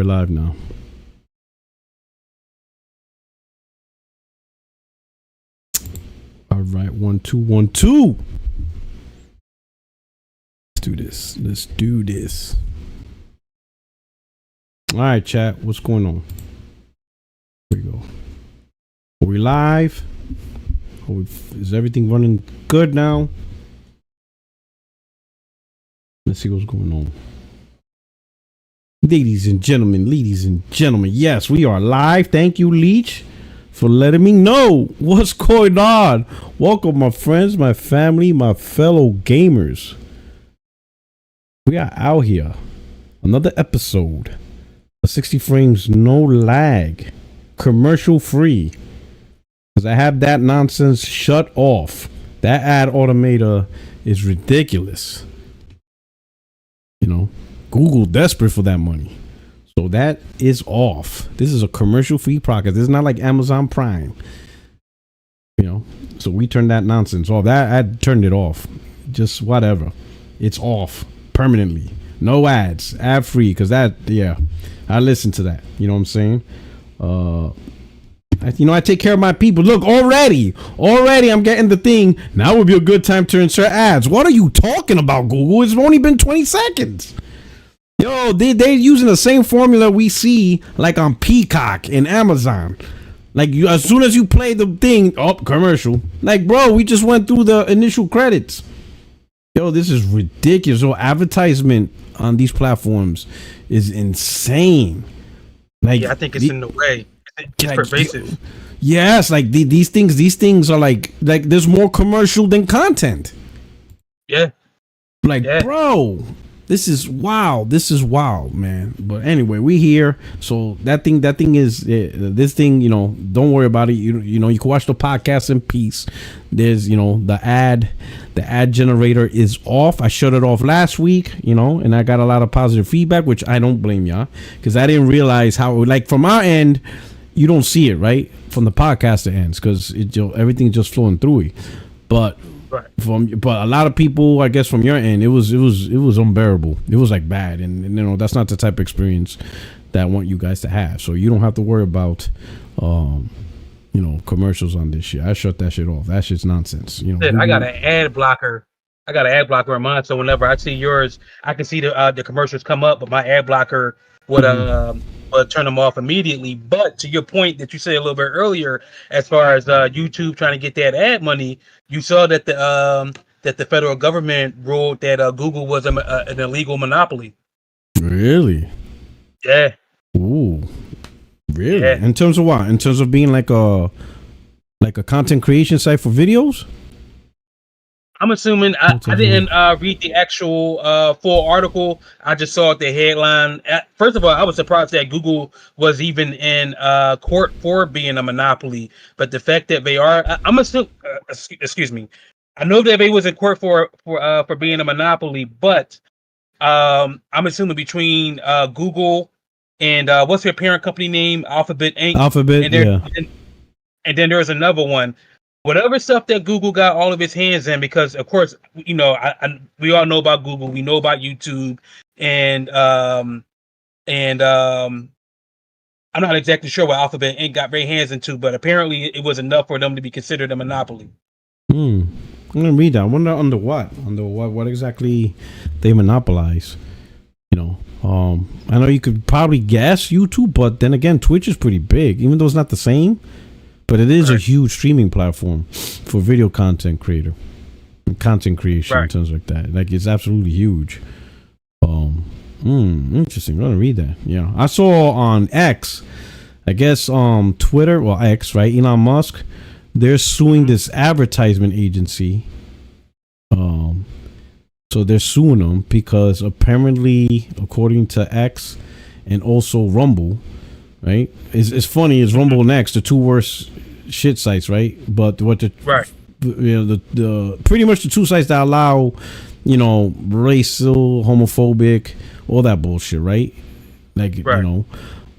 we're live now. All right, 1 2 1 2. Let's do this. All right, chat. What's going on? Here we go. Are we live? Is everything running good now? Let's see what's going on. Ladies and gentlemen, yes, we are live. Thank you, Leech, for letting me know what's going on. Welcome, my friends, my family, my fellow gamers. We are out here. Another episode. 60 frames, no lag. Commercial free. Because I have that nonsense shut off. That ad automator is ridiculous. You know, Google desperate for that money. So that is off. This is a commercial free product. This is not like Amazon Prime. You know, so we turned that nonsense off. That I turned it off. Just whatever. It's off permanently. No ads. Ad free. Because that, yeah, I listen to that. You know what I'm saying? I take care of my people. Look, already I'm getting the thing. Now would be a good time to insert ads. What are you talking about, Google? It's only been 20 seconds. Yo, they're using the same formula we see like on Peacock and Amazon. Like, as soon as you play the thing, commercial. Like, bro, we just went through the initial credits. Yo, this is ridiculous. So advertisement on these platforms is insane. Like, yeah, I think it's in the way. It's like, pervasive. Yes, like these things are like there's more commercial than content. Yeah. Like, yeah. Bro, this is wild, man. But anyway, we here. So that thing is this thing, don't worry about it. You can watch the podcast in peace. There's, the ad generator is off. I shut it off last week, and I got a lot of positive feedback, which I don't blame y'all, because I didn't realize how, like, from our end, you don't see it, right? From the podcaster ends, because everything's just flowing through it. But right. But a lot of people, I guess, from your end, it was unbearable. It was like bad, and that's not the type of experience that I want you guys to have. So you don't have to worry about commercials on this shit. I shut that shit off. That shit's nonsense. I got an ad blocker. On mine, so whenever I see yours, I can see the commercials come up, but my ad blocker would turn them off immediately. But to your point that you said a little bit earlier, as far as YouTube trying to get that ad money, you saw that the federal government ruled that Google was an illegal monopoly. Really? Yeah. Ooh. Really? Yeah. In terms of what? In terms of being like a content creation site for videos? I'm assuming I didn't read the actual full article. I just saw the headline. First of all, I was surprised that Google was even in court for being a monopoly. But the fact that they are, I'm assuming. Excuse me. I know that they was in court for being a monopoly, but I'm assuming between Google and what's their parent company name? Alphabet Inc. And then there's another one. Whatever stuff that Google got all of its hands in, because of course, we all know about Google, we know about YouTube, and I'm not exactly sure what Alphabet Inc. got their hands into, but apparently it was enough for them to be considered a monopoly. I'm gonna read that. I wonder under what exactly they monopolize. I know you could probably guess YouTube, but then again, Twitch is pretty big, even though it's not the same. But it is a huge streaming platform for video content creation, and things like that. Like, it's absolutely huge. Interesting. I'm gonna read that. Yeah, I saw on X, I guess, Twitter, well, X, right? Elon Musk, they're suing this advertisement agency. So they're suing them because apparently, according to X and also Rumble, right? It's funny. It's Rumble and X, the two worst shit sites, right? But the pretty much the two sites that allow, racial, homophobic, all that bullshit, right? Like,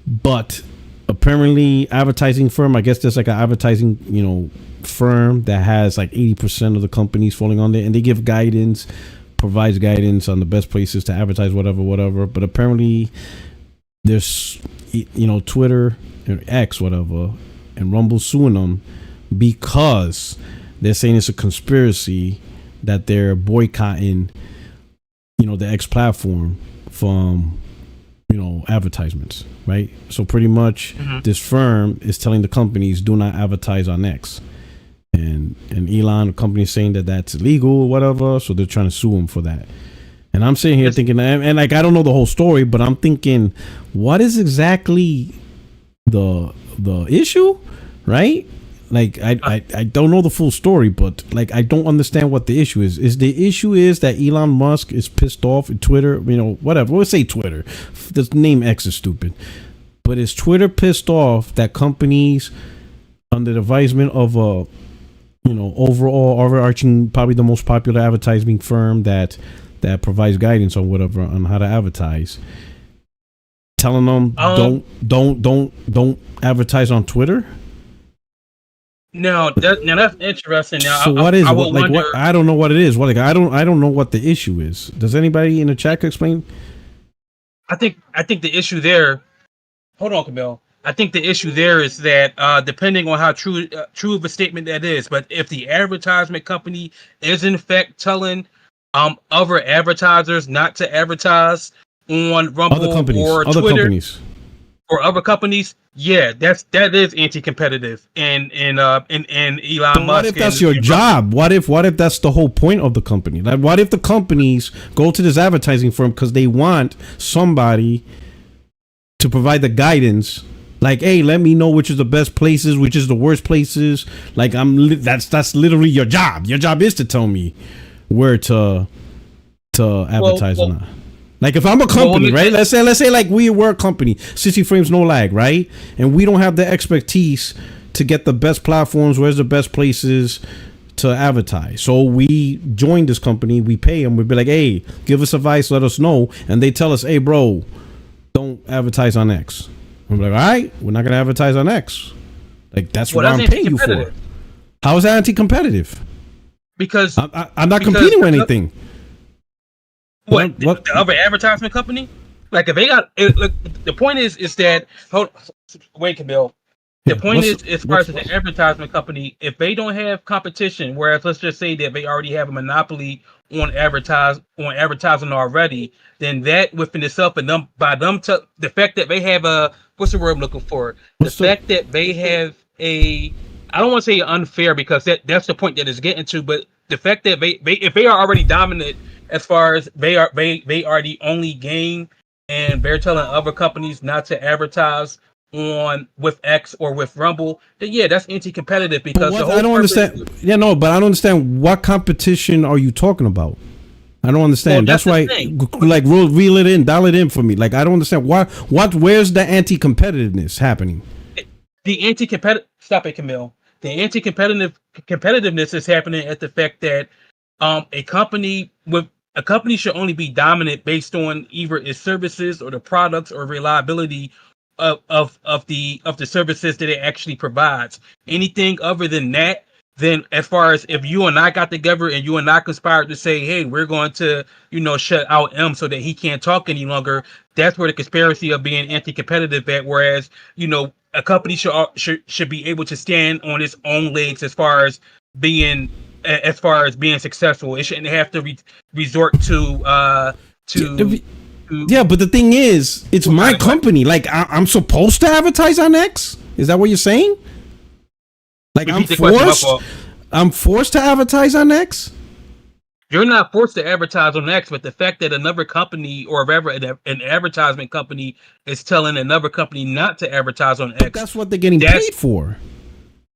but apparently advertising firm, I guess there's like an advertising, firm that has like 80% of the companies falling on there, and they give guidance, provides guidance on the best places to advertise, whatever. But apparently there's, Twitter or X, whatever, and Rumble suing them because they're saying it's a conspiracy that they're boycotting, the X platform from, advertisements, right? So pretty much this firm is telling the companies, do not advertise on X. And Elon, the company, is saying that that's illegal or whatever, so they're trying to sue him for that. And I'm sitting here thinking, and like, I don't know the whole story, but I'm thinking, what is exactly the issue, right? Like, I don't know the full story, but like, I don't understand what the issue is. Is the issue is that Elon Musk is pissed off at Twitter, whatever. Let's say Twitter. The name X is stupid, but is Twitter pissed off that companies under the advisement of a, overall overarching, probably the most popular advertising firm that provides guidance on whatever on how to advertise, telling them don't advertise on Twitter? No, that's interesting. Now, so what is what? I don't know what it is. What, like, I don't know what the issue is. Does anybody in the chat explain? I think the issue there. Hold on, Camille. I think the issue there is that depending on how true of a statement that is, but if the advertisement company is in fact telling other advertisers not to advertise on Rumble or Twitter or other companies, yeah, that is anti-competitive. And Elon Musk. What if that's your job? What if that's the whole point of the company? Like, what if the companies go to this advertising firm because they want somebody to provide the guidance? Like, hey, let me know which is the best places, which is the worst places. Like, that's literally your job. Your job is to tell me where to advertise or not. Like, if I'm a company, right? Let's say like we're a company, 60 frames no lag, right? And we don't have the expertise to get the best platforms, where's the best places to advertise. So we join this company, we pay them, we'd be like, hey, give us advice, let us know. And they tell us, hey, bro, don't advertise on X. I'm like, all right, we're not going to advertise on X. Like, that's what I'm paying you for. How is that anti-competitive? Because I'm not competing with anything. What? The other advertisement company? Like, if they got look, the point is that wait, Camille. The point is, as far as the advertisement company, if they don't have competition, whereas let's just say that they already have a monopoly on advertising already, then that within itself, and the fact that they have a what's the word I'm looking for? The fact that they have I don't want to say unfair, because that's the point that it's getting to, but the fact that they if they are already dominant as far as they are the only game, and they're telling other companies not to advertise with X or with Rumble, then yeah, that's anti-competitive, because I don't understand. Yeah, no, but I don't understand, what competition are you talking about? I don't understand. Well, that's why, like, reel it in, dial it in for me. Like, I don't understand where's the anti-competitiveness happening? The anti-competitive. Stop it, Camille. The anti-competitiveness is happening at the fact that a company should only be dominant based on either its services or the products or reliability of the services that it actually provides. Anything other than that, then as far as if you and I got together and you and I conspired to say, hey, we're going to, shut out M so that he can't talk any longer, that's where the conspiracy of being anti-competitive at. Whereas, a company should be able to stand on its own legs as far as being successful. It shouldn't have to resort to yeah, but the thing is, it's my company. Like, I'm supposed to advertise on X? Is that what you're saying? Like, I'm forced to advertise on X? You're not forced to advertise on X, but the fact that another company or an advertisement company is telling another company not to advertise on X, but that's what they're getting paid for.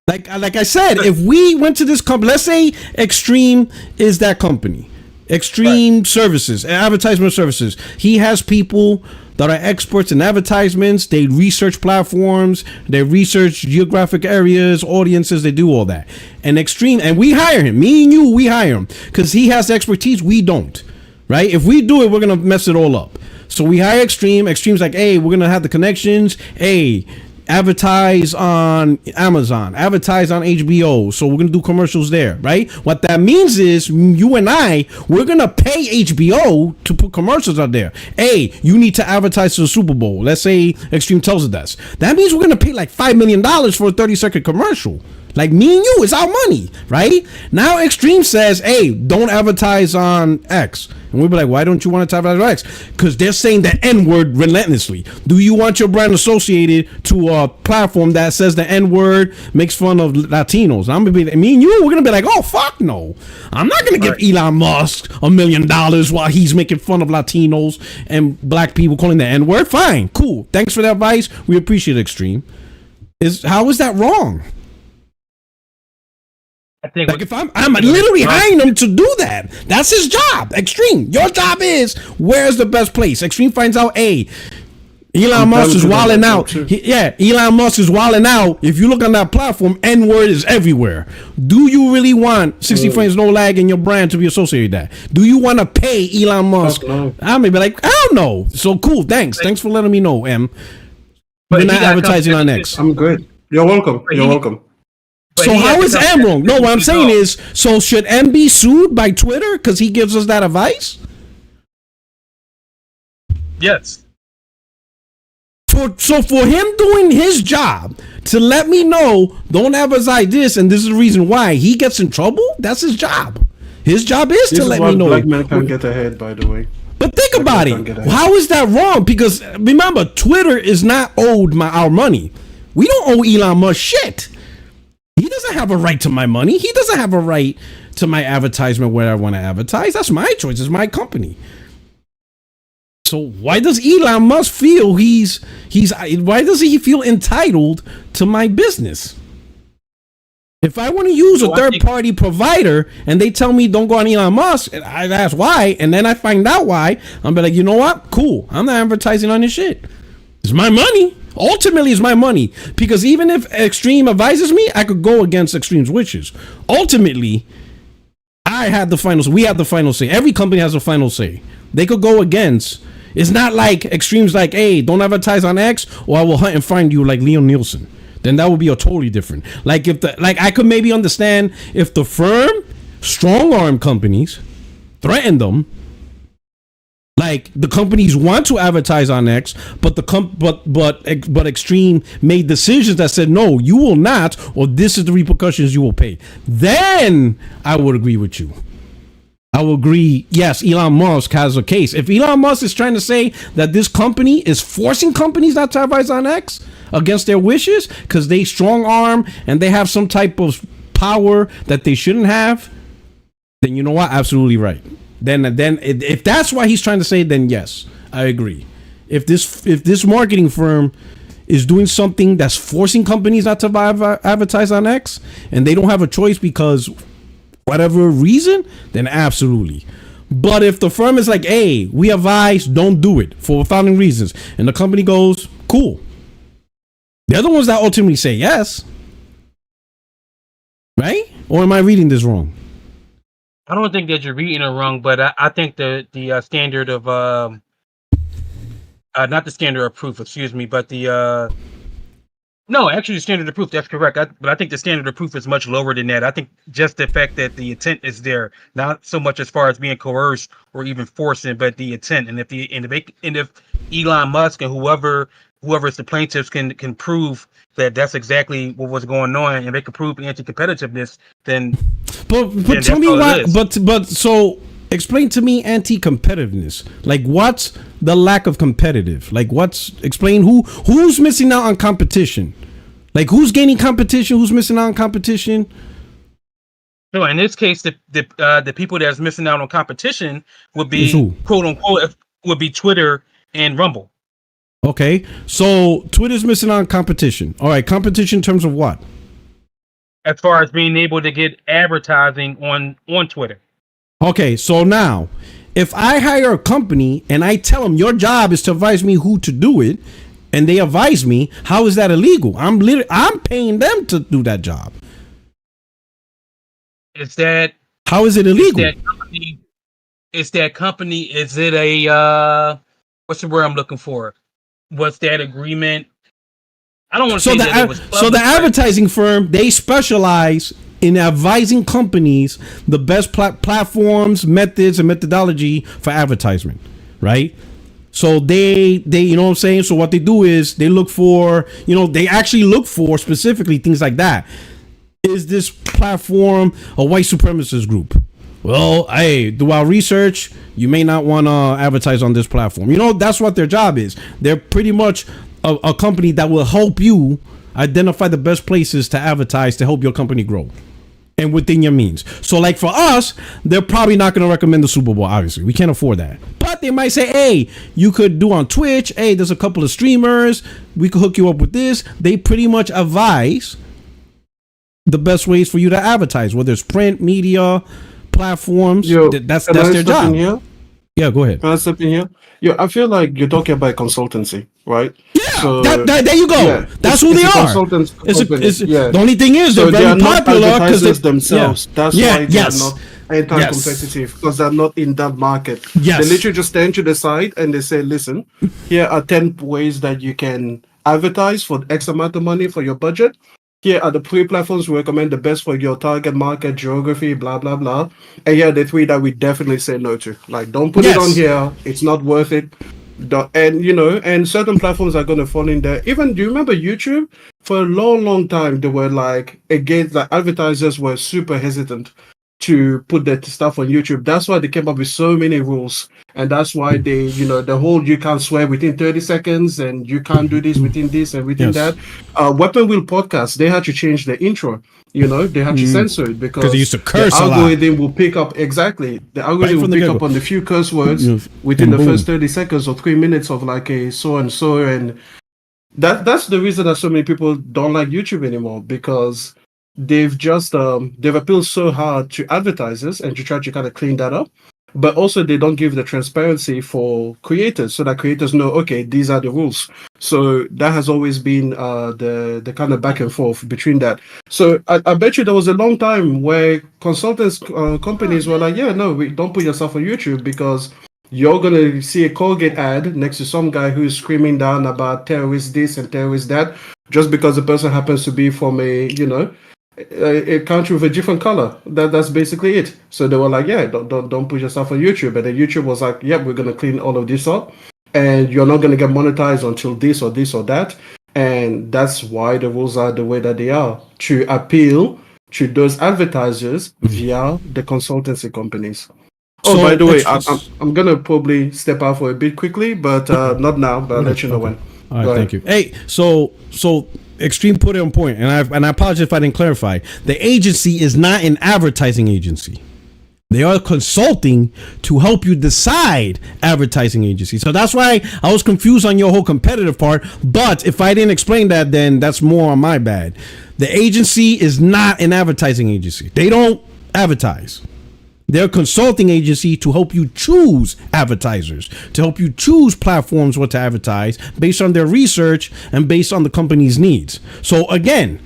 Like I said, if we went to this company, let's say Extreme is that company. Extreme Services, advertisement services. He has people that are experts in advertisements. They research platforms, they research geographic areas, audiences, they do all that. And Extreme, and we hire him. Me and you, we hire him because he has expertise, we don't. Right? If we do it, we're gonna mess it all up. So we hire Extreme. Extreme's like, hey, we're gonna have the connections. Hey, advertise on Amazon, advertise on HBO. So we're gonna do commercials there, right? What that means is you and we're gonna pay HBO to put commercials out there. Hey, you need to advertise to the Super Bowl. Let's say Extreme tells us that. That means we're gonna pay like $5 million for a 30-second commercial. Like me and you, it's our money, right? Now Extreme says, hey, don't advertise on X. And we'll be like, why don't you want to advertise on X? Because they're saying the N-word relentlessly. Do you want your brand associated to a platform that says the N-word, makes fun of Latinos? I'm gonna be, me and you, we're going to be like, oh, fuck no. I'm not going to give Elon Musk $1 million while he's making fun of Latinos and black people calling the N-word. Fine, cool. Thanks for the advice. We appreciate it, Extreme. How is that wrong? I think like if I'm literally hiring him to do that. That's his job. Extreme. Your job is where's the best place? Extreme finds out, hey, Elon Musk is wilding out. Elon Musk is wilding out. If you look on that platform, N-word is everywhere. Do you really want 60 frames no lag in your brand to be associated with that? Do you want to pay Elon Musk? I may be like, I don't know. So cool. Thanks for letting me know, M. We're not advertising on X. I'm good. You're welcome. You're welcome. So how is M wrong? No, what I'm saying is, so should M be sued by Twitter because he gives us that advice? Yes. So for him doing his job to let me know, don't advertise this, and this is the reason why he gets in trouble. That's his job. His job is to let me know. Black men can get ahead, by the way. But think about it. How is that wrong? Because remember, Twitter is not owed our money. We don't owe Elon Musk shit. He doesn't have a right to my money. He doesn't have a right to my advertisement where I want to advertise. That's my choice. It's my company. So why does Elon Musk feel why does he feel entitled to my business? If I want to use a third-party provider and they tell me don't go on Elon Musk, and I ask why, and then I find out why, I'm like, you know what? Cool. I'm not advertising on this shit. It's my money. Ultimately, it's my money, because even if Extreme advises me, I could go against Extreme's wishes. Ultimately, we have the final say. Every company has a final say. They could go against. It's not like Extreme's like, hey, don't advertise on X, or I will hunt and find you like Liam Nielsen. Then that would be a totally different. Like I could maybe understand if the firm strong arm companies threaten them. Like the companies want to advertise on X, but but Extreme made decisions that said no, you will not, or this is the repercussions you will pay. Then I would agree with you. I will agree. Yes, Elon Musk has a case. If Elon Musk is trying to say that this company is forcing companies not to advertise on X against their wishes because they strong arm and they have some type of power that they shouldn't have, then you know what? Absolutely right. Then if that's why he's trying to say, then yes, I agree. If this marketing firm is doing something that's forcing companies not to advertise on X and they don't have a choice because whatever reason, then absolutely. But if the firm is like, hey, we advise don't do it for founding reasons, and the company goes, cool, they're the ones that ultimately say yes, right? Or am I reading this wrong? I don't think that you're reading it wrong, but I think the standard of not the standard of proof, excuse me, but the standard of proof, that's correct. But I think the standard of proof is much lower than that. I think just the fact that the intent is there, not so much as far as being coerced or even forcing, but the intent. And if Elon Musk and whoever's the plaintiffs can prove that that's exactly what was going on, and they can prove anti-competitiveness, then. But tell me why. But so explain to me anti-competitiveness. Like, what's the lack of competitive? Like, explain who's missing out on competition? Like, who's gaining competition? Who's missing out on competition? No, in this case, the people that's missing out on competition would be quote unquote would be Twitter and Rumble. Okay, so Twitter's missing out on competition. All right, competition in terms of what? As far as being able to get advertising on Twitter. Okay, so now, if I hire a company and I tell them your job is to advise me who to do it, and they advise me, how is that illegal? I'm paying them to do that job. How is it illegal? Is that company? Is it a what's the word I'm looking for? Was that agreement I don't want to say that it was public, so the advertising firm, they specialize in advising companies the best platforms, methods, and methodology for advertisement, right? So they you know what I'm saying? So what they do is they look for, they actually look for specifically things like that. Is this platform a white supremacist group? Well, hey, do our research. You may not want to advertise on this platform. That's what their job is. They're pretty much a company that will help you identify the best places to advertise to help your company grow and within your means. So like for us, they're probably not going to recommend the Super Bowl. Obviously, we can't afford that. But they might say, hey, you could do on Twitch. Hey, there's a couple of streamers. We could hook you up with this. They pretty much advise the best ways for you to advertise, whether it's print, media, platforms. That's their job. Yeah, go ahead. Can I step in here? I feel like you're talking about consultancy, right? Yeah, so, there you go. Yeah, that's who they are. The only thing is they're very popular because they themselves. Yeah. That's why they're not anti-competitive, because they're not in that market. Yes. They literally just stand to the side and they say, listen, here are 10 ways that you can advertise for X amount of money for your budget. Here are the 3 platforms we recommend the best for your target market, geography, blah, blah, blah. And here are the 3 that we definitely say no to. Like, don't put it on here. It's not worth it. And certain platforms are going to fall in there. Even, do you remember YouTube? For a long, long time, they were like, against, the advertisers were super hesitant to put that stuff on YouTube. That's why they came up with so many rules. And that's why they, the whole you can't swear within 30 seconds and you can't do this within this and within that. Weapon Wheel podcast, they had to change the intro. They had to censor it because they used to curse the algorithm will pick up the algorithm will pick up on the few curse words within the first 30 seconds or 3 minutes of like a so and so. And that's the reason that so many people don't like YouTube anymore, because they've just they've appealed so hard to advertisers and to try to kind of clean that up, but also they don't give the transparency for creators so that creators know, okay, these are the rules. So that has always been the kind of back and forth between that. So I bet you there was a long time where consultants companies were like, don't put yourself on YouTube because you're going to see a Colgate ad next to some guy who's screaming down about terrorist this and terrorist that, just because the person happens to be from a country with a different color. That's basically it. So they were like, don't put yourself on YouTube. And then YouTube was like, we're going to clean all of this up, and you're not going to get monetized until this or this or that. And that's why the rules are the way that they are, to appeal to those advertisers via the consultancy companies. Oh, so by the way, I'm going to probably step out for a bit quickly, but not now, but I'll let you know when. All right, thank you. Hey, so Extreme put it on point, and I apologize if I didn't clarify. The agency is not an advertising agency. They are consulting to help you decide advertising agency. So that's why I was confused on your whole competitive part. But if I didn't explain that, then that's more on my bad. The agency is not an advertising agency. They don't advertise. They're a consulting agency to help you choose advertisers, to help you choose platforms what to advertise based on their research and based on the company's needs. So again,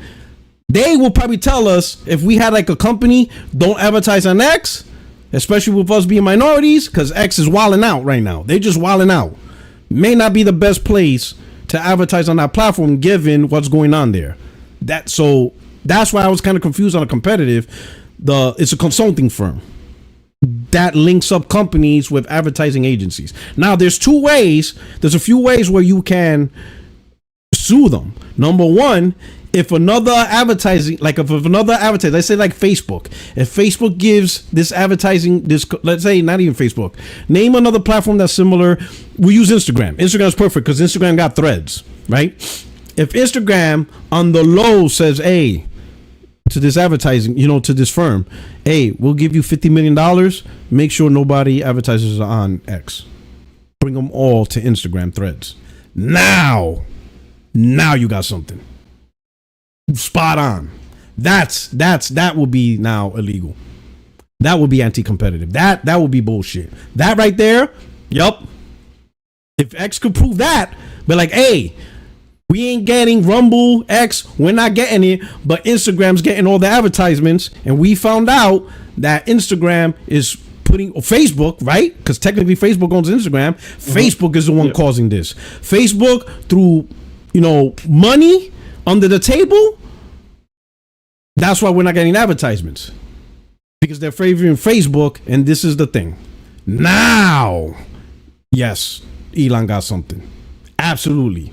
they will probably tell us, if we had like a company, don't advertise on X, especially with us being minorities, because X is wilding out right now. They're just wilding out. May not be the best place to advertise on that platform given what's going on there. That's why I was kind of confused on a competitive. It's a consulting firm that links up companies with advertising agencies. Now, there's a few ways where you can sue them. Number one, if another advertiser, let's say like Facebook, if Facebook gives this advertising, let's say not even Facebook, name another platform that's similar. We use Instagram. Instagram is perfect because Instagram got threads, right? If Instagram on the low says, hey, to this advertising, to this firm, hey, we'll give you $50 million. Make sure nobody advertises on X. Bring them all to Instagram threads. Now you got something. Spot on. That will be now illegal. That will be anti-competitive. That will be bullshit. That right there, yup. If X could prove that, be like, hey, we ain't getting Rumble, X, we're not getting it, but Instagram's getting all the advertisements, and we found out that Instagram is putting Facebook, right? Because technically Facebook owns Instagram. Facebook is the one causing this. Facebook, through money under the table, that's why we're not getting advertisements. Because they're favoring Facebook, and this is the thing. Now, yes, Elon got something. Absolutely.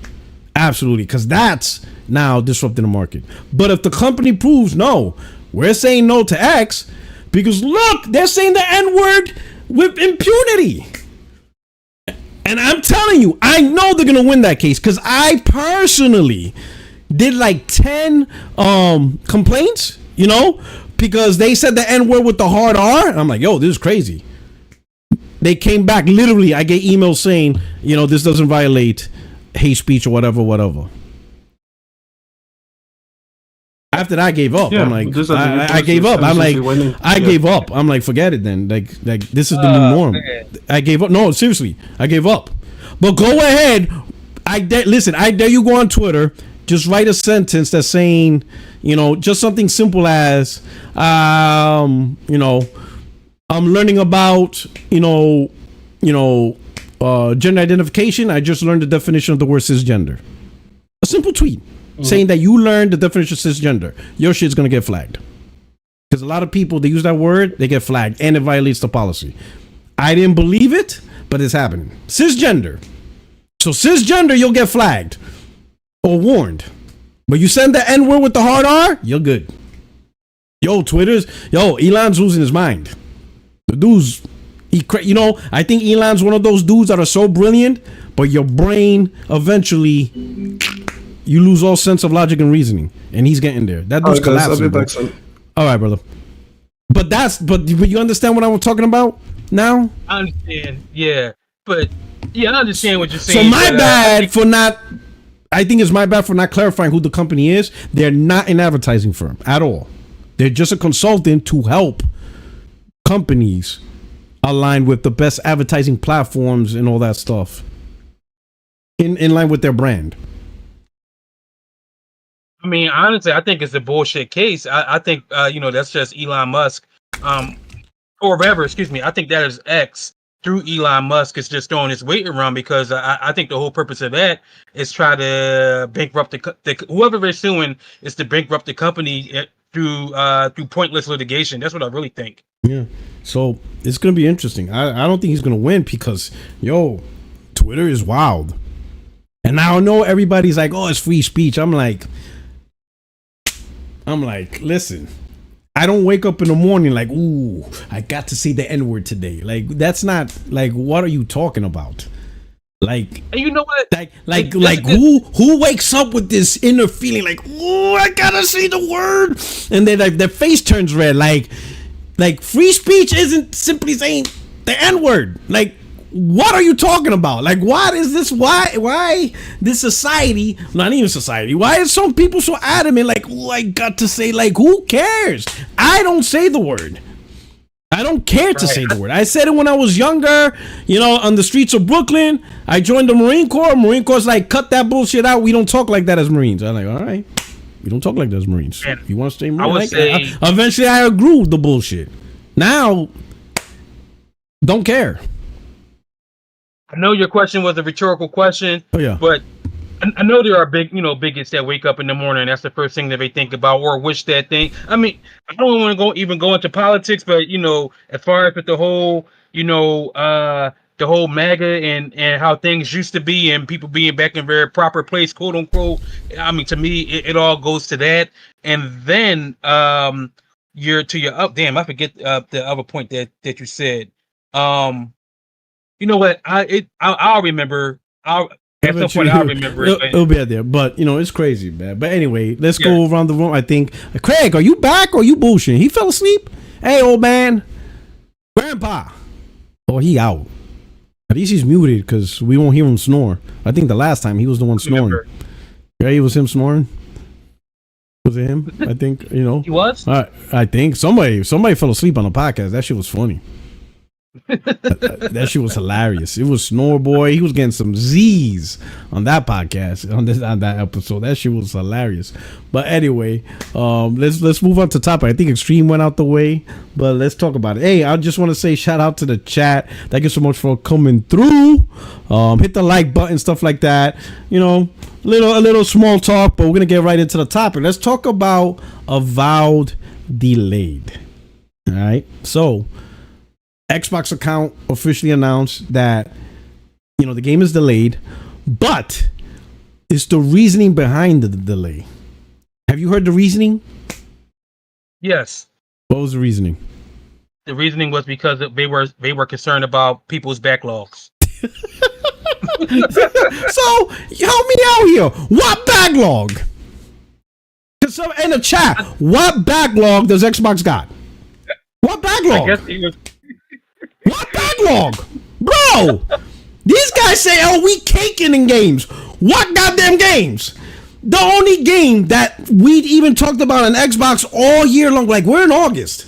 Because that's now disrupting the market. But if the company proves, no, we're saying no to X, because look, they're saying the N-word with impunity. And I'm telling you, I know they're going to win that case, because I personally did like 10 complaints, because they said the N-word with the hard R. I'm like, yo, this is crazy. They came back, literally, I get emails saying, this doesn't violate hate speech or whatever. After that, I gave up. I'm like, I gave up. I'm like, I gave up. I'm like, forget it then. Like this is the new norm. Man. I gave up. No, seriously, I gave up. But go ahead. Listen, I dare you go on Twitter. Just write a sentence that's saying, just something simple as, I'm learning about, gender identification. I just learned the definition of the word cisgender. A simple tweet saying that you learned the definition of cisgender. Your shit's gonna get flagged. Because a lot of people, they use that word, they get flagged, and it violates the policy. I didn't believe it, but it's happening. Cisgender. So cisgender, you'll get flagged or warned. But you send the N-word with the hard R, you're good. Elon's losing his mind. The dude's, I think Elon's one of those dudes that are so brilliant, but your brain eventually, you lose all sense of logic and reasoning, and he's getting there. That dude's collapsing. All right, brother. But you understand what I'm talking about now? I understand, yeah. But I understand what you're saying. So my bad for not. I think it's my bad for not clarifying who the company is. They're not an advertising firm at all. They're just a consultant to help companies align with the best advertising platforms and all that stuff in line with their brand. I mean, honestly, I think it's a bullshit case. I think, that's just Elon Musk, or whatever, excuse me. I think that is X through Elon Musk is just throwing his weight around, because I think the whole purpose of that is try to bankrupt the whoever they're suing is to bankrupt the company through pointless litigation. That's what I really think. Yeah. So it's going to be interesting. I don't think he's going to win because, Twitter is wild. And I know everybody's like, oh, it's free speech. I'm like, listen, I don't wake up in the morning like, ooh, I got to say the N-word today. Like, that's not, like, what are you talking about? Like, and you know what? Like who wakes up with this inner feeling like, ooh, I gotta say the word, and then like their face turns red. Like free speech isn't simply saying the N-word. Like, what are you talking about? Like, what is this? Why this society, not even society, why is some people so adamant like, oh, I got to say, like, who cares? I don't say the word. I don't care to say the word. I said it when I was younger, on the streets of Brooklyn. I joined the Marine Corps. Marine Corps like, cut that bullshit out. We don't talk like that as Marines. I'm like, all right. We don't talk like that as Marines. Man, you want to stay Marine? Eventually, I agree with the bullshit. Now, don't care. I know your question was a rhetorical question, yeah. But I know there are bigots that wake up in the morning. That's the first thing that they think about or wish that thing. I mean, I don't want to go into politics, but as far as with the whole, the whole MAGA and how things used to be and people being back in their proper place, quote unquote. I mean, to me, it all goes to that. And then you're up. Damn, I forget the other point that you said. You know what? I'll remember. At some point, I'll remember it. It'll be out there, but it's crazy, man. But anyway, let's go around the room. I think Craig, are you back or are you bullshitting? He fell asleep. Hey, old man, Grandpa. Oh, he out. At least he's muted because we won't hear him snore. I think the last time he was the one snoring. Yeah, it was him snoring. Was it him? I think He was. I think somebody fell asleep on the podcast. That shit was funny. That shit was hilarious. It was Snore Boy. He was getting some Z's on that podcast, on that episode. That shit was hilarious. But anyway, let's move on to topic. I think Extreme went out the way, but let's talk about it. Hey, I just want to say shout out to the chat. Thank you so much for coming through. Hit the like button, stuff like that. You know, a little small talk, but we're gonna get right into the topic. Let's talk about Avowed Delayed. All right, so Xbox account officially announced that, you know, the game is delayed, but it's the reasoning behind the delay. Have you heard the reasoning? Yes. What was the reasoning? The reasoning was because they were concerned about people's backlogs. So help me out here. What backlog? So in the chat, what backlog does Xbox got? What backlog? I guess he was. What backlog? Bro, these guys say, oh, we caking in games. What goddamn games? The only game that we even talked about on Xbox all year long, like we're in August.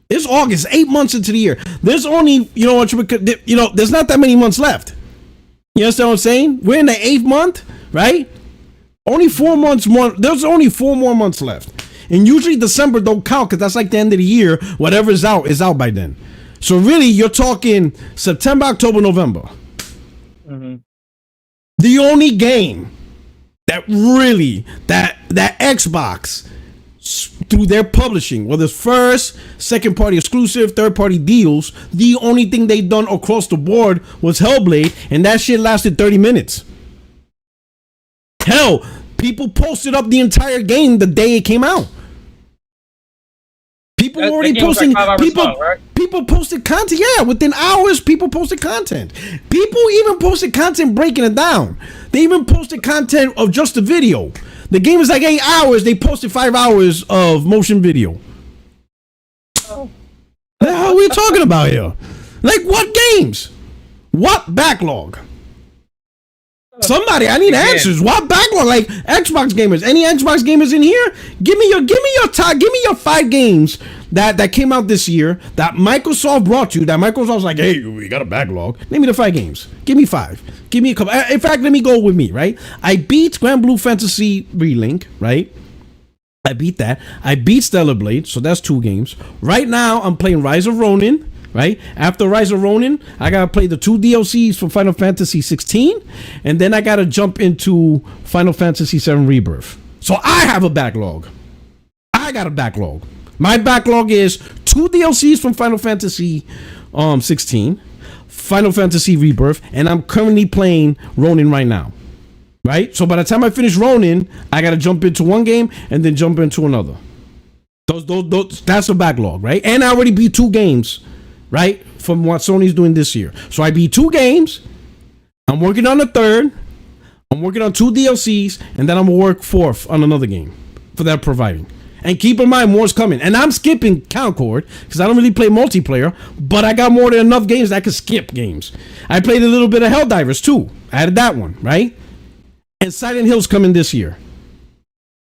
It's August, 8 months into the year. There's only, there's not that many months left. You understand what I'm saying? We're in the 8th month, right? Only 4 months more. There's only 4 more months left. And usually December don't count because that's like the end of the year. Whatever is out by then. So really, you're talking September, October, November. Mm-hmm. The only game that really that Xbox through their publishing, whether it's first, second party exclusive, third party deals, the only thing they done across the board was Hellblade, and that shit lasted 30 minutes. Hell, people posted up the entire game the day it came out. People were already posting. People posted content. Yeah, within hours, people posted content. People even posted content breaking it down. They even posted content of just the video. The game is like 8 hours. They posted 5 hours of motion video. What the hell are we talking about here? Like what games? What backlog? Somebody, I need answers. What backlog? Like Xbox gamers, any Xbox gamers in here? Give me your 5 games that came out this year that Microsoft brought you. That Microsoft was like, hey, we got a backlog. Name me the 5 games. Give me 5. Give me a couple. In fact, let me go with me. Right? I beat Grand Blue Fantasy Relink. Right? I beat that. I beat Stellar Blade. So that's 2 games. Right now, I'm playing Rise of Ronin. Right after Rise of Ronin, I gotta play the 2 DLCs for Final Fantasy 16, and then I gotta jump into Final Fantasy 7 Rebirth. So I have a backlog. I got a backlog. My backlog is 2 DLCs from Final Fantasy 16, Final Fantasy Rebirth, and I'm currently playing Ronin right now. Right? So by the time I finish Ronin, I gotta jump into one game and then jump into another. Those that's a backlog, right? And I already beat 2 games. Right, from what Sony's doing this year. So I beat 2 games. I'm working on the 3rd. I'm working on 2 DLCs, and then I'm gonna work 4th on another game for that providing. And keep in mind, more's coming. And I'm skipping Concord because I don't really play multiplayer, but I got more than enough games that I could skip games. I played a little bit of Helldivers too. I added that one, right? And Silent Hill's coming this year.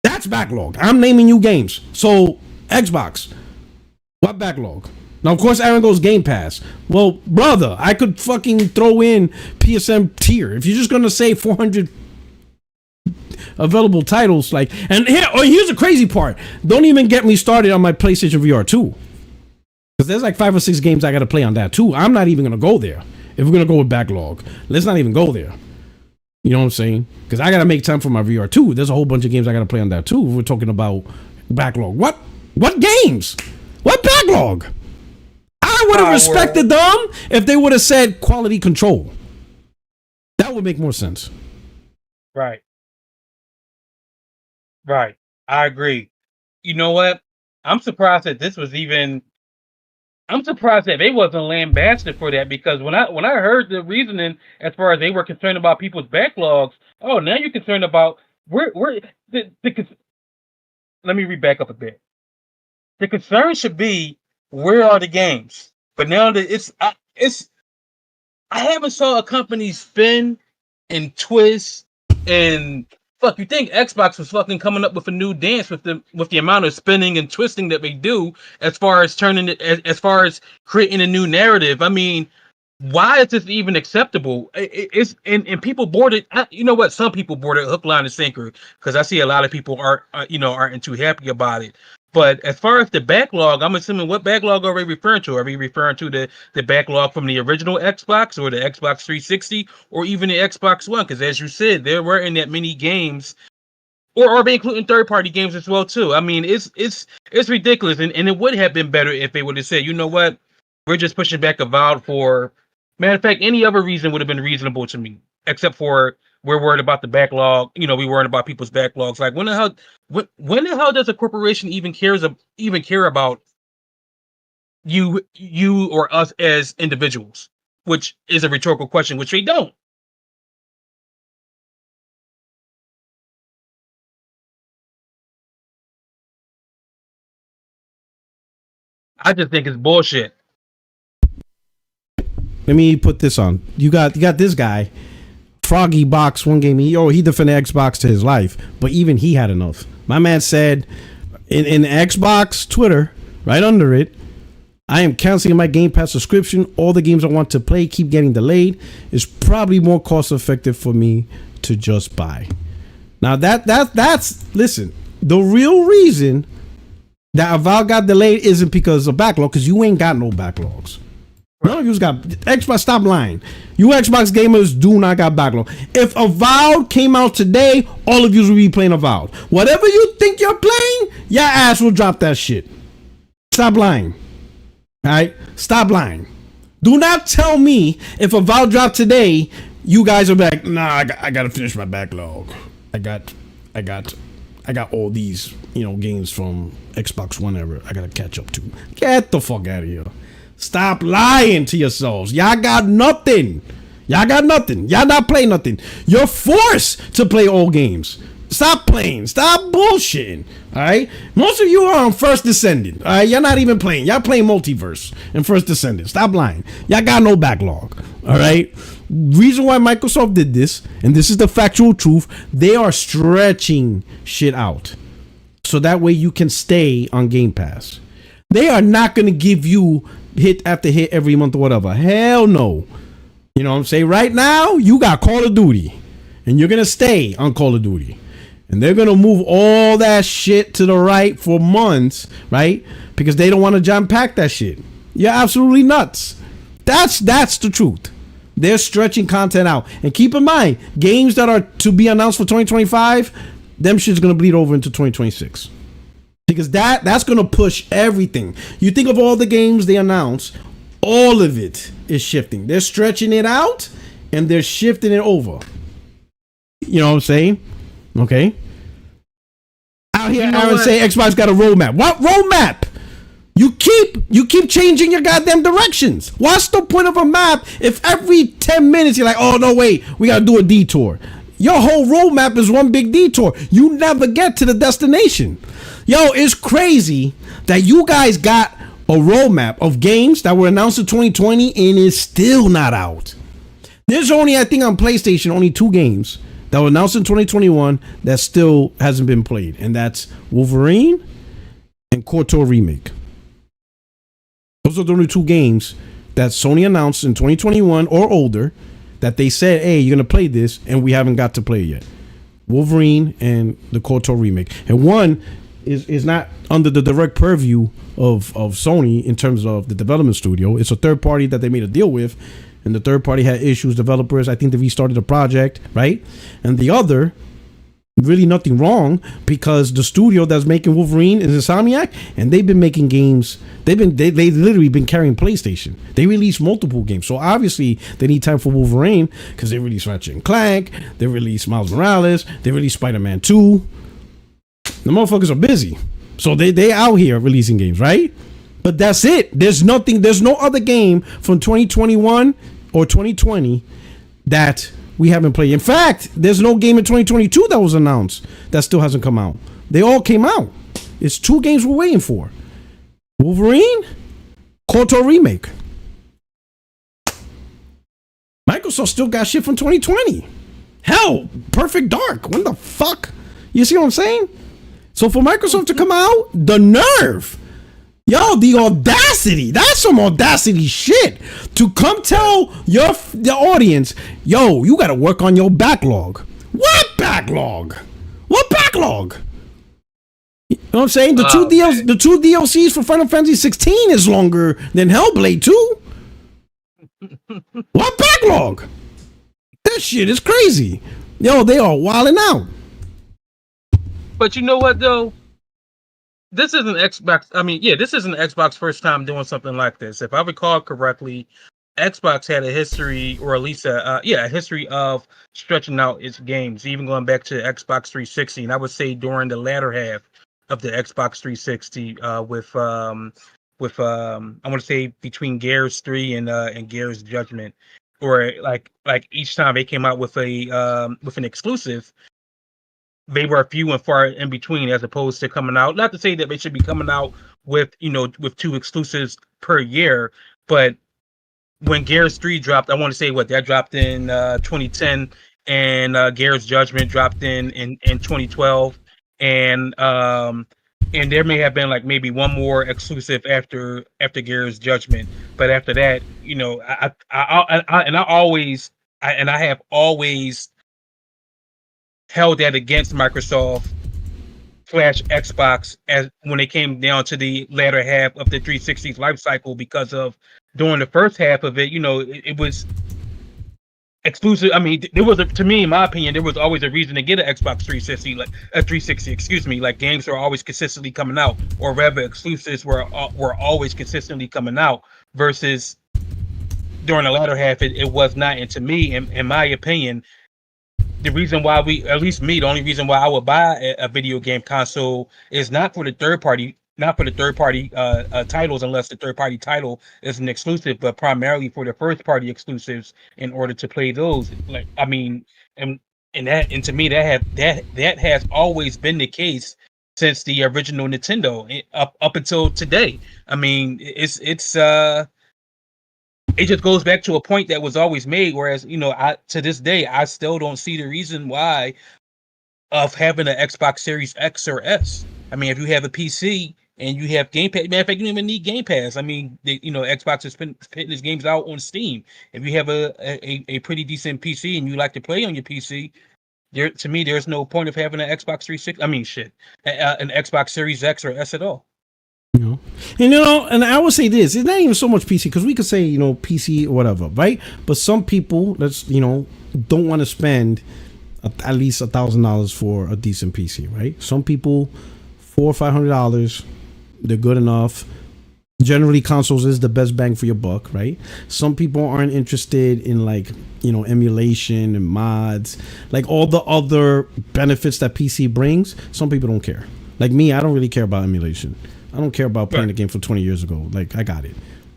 That's backlog. I'm naming you games. So Xbox, what backlog? Now, of course, Aaron goes Game Pass. Well, brother, I could fucking throw in PSM tier. If you're just going to say 400 available titles, like, and here's the crazy part. Don't even get me started on my PlayStation VR 2. Because there's like 5 or 6 games I got to play on that too. I'm not even going to go there. If we're going to go with backlog, let's not even go there. You know what I'm saying? Because I got to make time for my VR 2. There's a whole bunch of games I got to play on that too. If we're talking about backlog. What games? What backlog? I would have respected them if they would have said quality control. That would make more sense. Right. I agree. You know what? I'm surprised that I'm surprised that they wasn't lambasted for that, because when I heard the reasoning as far as they were concerned about people's backlogs, oh, now you're concerned about where let me read back up a bit. The concern should be, where are the games? But now that I haven't saw a company spin and twist and fuck, you think Xbox was fucking coming up with a new dance with the amount of spinning and twisting that they do as far as turning it, as far as creating a new narrative? I mean, why is this even acceptable? It's and people board it. You know what? Some people board it hook, line, and sinker because I see a lot of people aren't too happy about it. But as far as the backlog, I'm assuming what backlog are we referring to? Are we referring to the backlog from the original Xbox or the Xbox 360 or even the Xbox One? Because as you said, there weren't that many games, or are they including third-party games as well too? I mean, it's ridiculous, and it would have been better if they would have said, you know what, we're just pushing back Avowed for. Matter of fact, any other reason would have been reasonable to me, except for we're worried about the backlog. You know, we worried about people's backlogs. Like, when the hell does a corporation even care about you or us as individuals? Which is a rhetorical question, which they don't. I just think it's bullshit. Let me put this on. You got this guy, Froggy Box, one game. He defended Xbox to his life, but even he had enough. My man said in Xbox Twitter, right under it, I am canceling my Game Pass subscription. All the games I want to play keep getting delayed. It's probably more cost effective for me to just buy. Now that's listen. The real reason that Avowed got delayed isn't because of backlog, because you ain't got no backlogs. None of you's got Xbox. Stop lying. You Xbox gamers do not got backlog. If Avowed came out today, all of you will be playing Avowed. Whatever you think you're playing, your ass will drop that shit. Stop lying. All right? Stop lying. Do not tell me if Avowed dropped today, you guys are back. Nah, I gotta finish my backlog. I got all these, games from Xbox One ever. I gotta catch up to. Get the fuck out of here. Stop lying to yourselves. Y'all got nothing. Y'all not playing nothing. You're forced to play old games. Stop playing. Stop bullshitting. All right? Most of you are on First Descendant. All right? You're not even playing. Y'all playing Multiverse and First Descendant. Stop lying. Y'all got no backlog. All right? Reason why Microsoft did this, and this is the factual truth, they are stretching shit out so that way you can stay on Game Pass. They are not going to give you hit after hit every month or whatever. Hell no. You know what I'm saying? Right now, you got Call of Duty, and you're going to stay on Call of Duty. And they're going to move all that shit to the right for months, right? Because they don't want to jam pack that shit. You're absolutely nuts. That's the truth. They're stretching content out. And keep in mind, games that are to be announced for 2025, them shit's going to bleed over into 2026. Because that's going to push everything. You think of all the games they announce, all of it is shifting. They're stretching it out and they're shifting it over. You know what I'm saying? Okay. Out here, Aaron say Xbox got a roadmap. What roadmap? You keep changing your goddamn directions. What's the point of a map if every 10 minutes you're like, oh no, wait, we gotta do a detour. Your whole roadmap is one big detour. You never get to the destination. Yo, it's crazy that you guys got a roadmap of games that were announced in 2020 and is still not out. There's only, I think on PlayStation, only 2 games that were announced in 2021 that still hasn't been played. And that's Wolverine and KOTOR Remake. Those are the only 2 games that Sony announced in 2021 or older that they said, hey, you're going to play this, and we haven't got to play it yet. Wolverine and the KOTOR Remake. And one is not under the direct purview of Sony in terms of the development studio. It's a third party that they made a deal with, and the third party had issues, developers. I think they restarted the project, right? And the other, really nothing wrong, because the studio that's making Wolverine is Insomniac, and they've been making games. They literally been carrying PlayStation. They released multiple games, so obviously they need time for Wolverine because they released Ratchet and Clank, they released Miles Morales, they released Spider-Man 2. The motherfuckers are busy, so they out here releasing games, right? But that's it. There's no other game from 2021 or 2020 that we haven't played. In fact, there's no game in 2022 that was announced that still hasn't come out. They all came out. It's 2 games we're waiting for. Wolverine, KOTOR Remake. Microsoft still got shit from 2020. Hell, Perfect Dark. When the fuck? You see what I'm saying? So for Microsoft to come out, the nerve. Yo, the audacity. That's some audacity shit. To come tell the audience, yo, you got to work on your backlog. What backlog? What backlog? You know what I'm saying? The two DLCs for Final Fantasy 16 is longer than Hellblade 2. What backlog? That shit is crazy. Yo, they are wilding out. But you know what though? This isn't Xbox. I mean, yeah, this isn't Xbox first time doing something like this. If I recall correctly, Xbox had a history, or at least a history of stretching out its games, even going back to Xbox 360. And I would say during the latter half of the Xbox 360, with I want to say between Gears 3 and Gears Judgment, or like each time they came out with an exclusive, they were few and far in between, as opposed to coming out. Not to say that they should be coming out with two exclusives per year, but when Gears 3 dropped, I want to say that dropped in 2010, and Gears Judgment dropped in 2012, and there may have been like maybe one more exclusive after Gears Judgment, but after that, I have always held that against Microsoft / Xbox as when it came down to the latter half of the 360's life cycle, because of during the first half of it, it was exclusive. I mean, to me, in my opinion, there was always a reason to get an Xbox 360, like a 360, excuse me, like games were always consistently coming out, or rather exclusives were always consistently coming out, versus during the latter half, it was not. And to me, in my opinion, the reason why the only reason why I would buy a video game console is not for the third party titles, unless the third party title is an exclusive, but primarily for the first party exclusives in order to play those. Like, I mean, and to me that has always been the case since the original Nintendo up until today. I mean, it just goes back to a point that was always made. Whereas, to this day, I still don't see the reason why of having an Xbox Series X or S. I mean, if you have a PC and you have Game Pass, matter of fact, you don't even need Game Pass. I mean, Xbox is putting its games out on Steam. If you have a pretty decent PC and you like to play on your PC, to me, there's no point of having an Xbox 360. I mean, an Xbox Series X or S at all. And I would say this: it's not even so much PC, because we could say PC or whatever, right? But some people don't want to spend at least $1,000 for a decent PC, right? Some people $400 or $500, they're good enough. Generally, consoles is the best bang for your buck, right? Some people aren't interested in emulation and mods, like all the other benefits that PC brings. Some people don't care. Like me, I don't really care about emulation. I don't care about playing the game from 20 years ago. Like, I got it.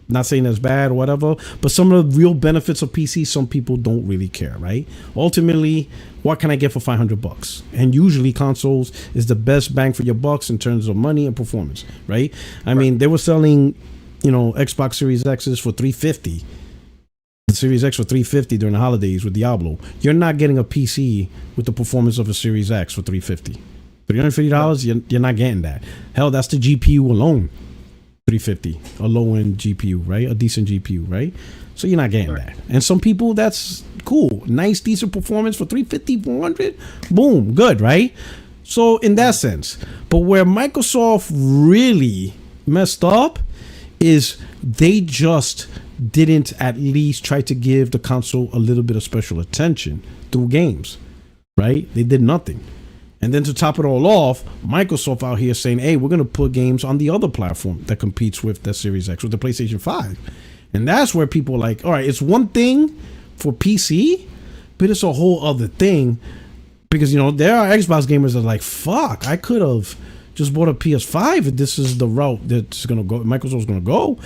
Not saying that's bad or whatever, but some of the real benefits of PC, some people don't really care, right? Ultimately, what can I get for $500? And usually consoles is the best bang for your bucks in terms of money and performance, right? I mean, they were selling, Xbox Series X's for $350. The Series X for $350 during the holidays with Diablo. You're not getting a PC with the performance of a Series X for $350. $350, you're not getting that. Hell, that's the GPU alone. $350, a low end GPU, right? A decent GPU, right? So you're not getting that. And some people, that's cool. Nice, decent performance for $350, $400. Boom, good, right? So in that sense, but where Microsoft really messed up is they just didn't at least try to give the console a little bit of special attention through games, right? They did nothing. And then to top it all off, Microsoft out here saying, hey, we're going to put games on the other platform that competes with the Series X, with the PlayStation 5. And that's where people are like, all right, it's one thing for PC, but it's a whole other thing. Because, there are Xbox gamers that are like, fuck, I could have just bought a PS5 if this is the route that's going to go, Microsoft's going to go.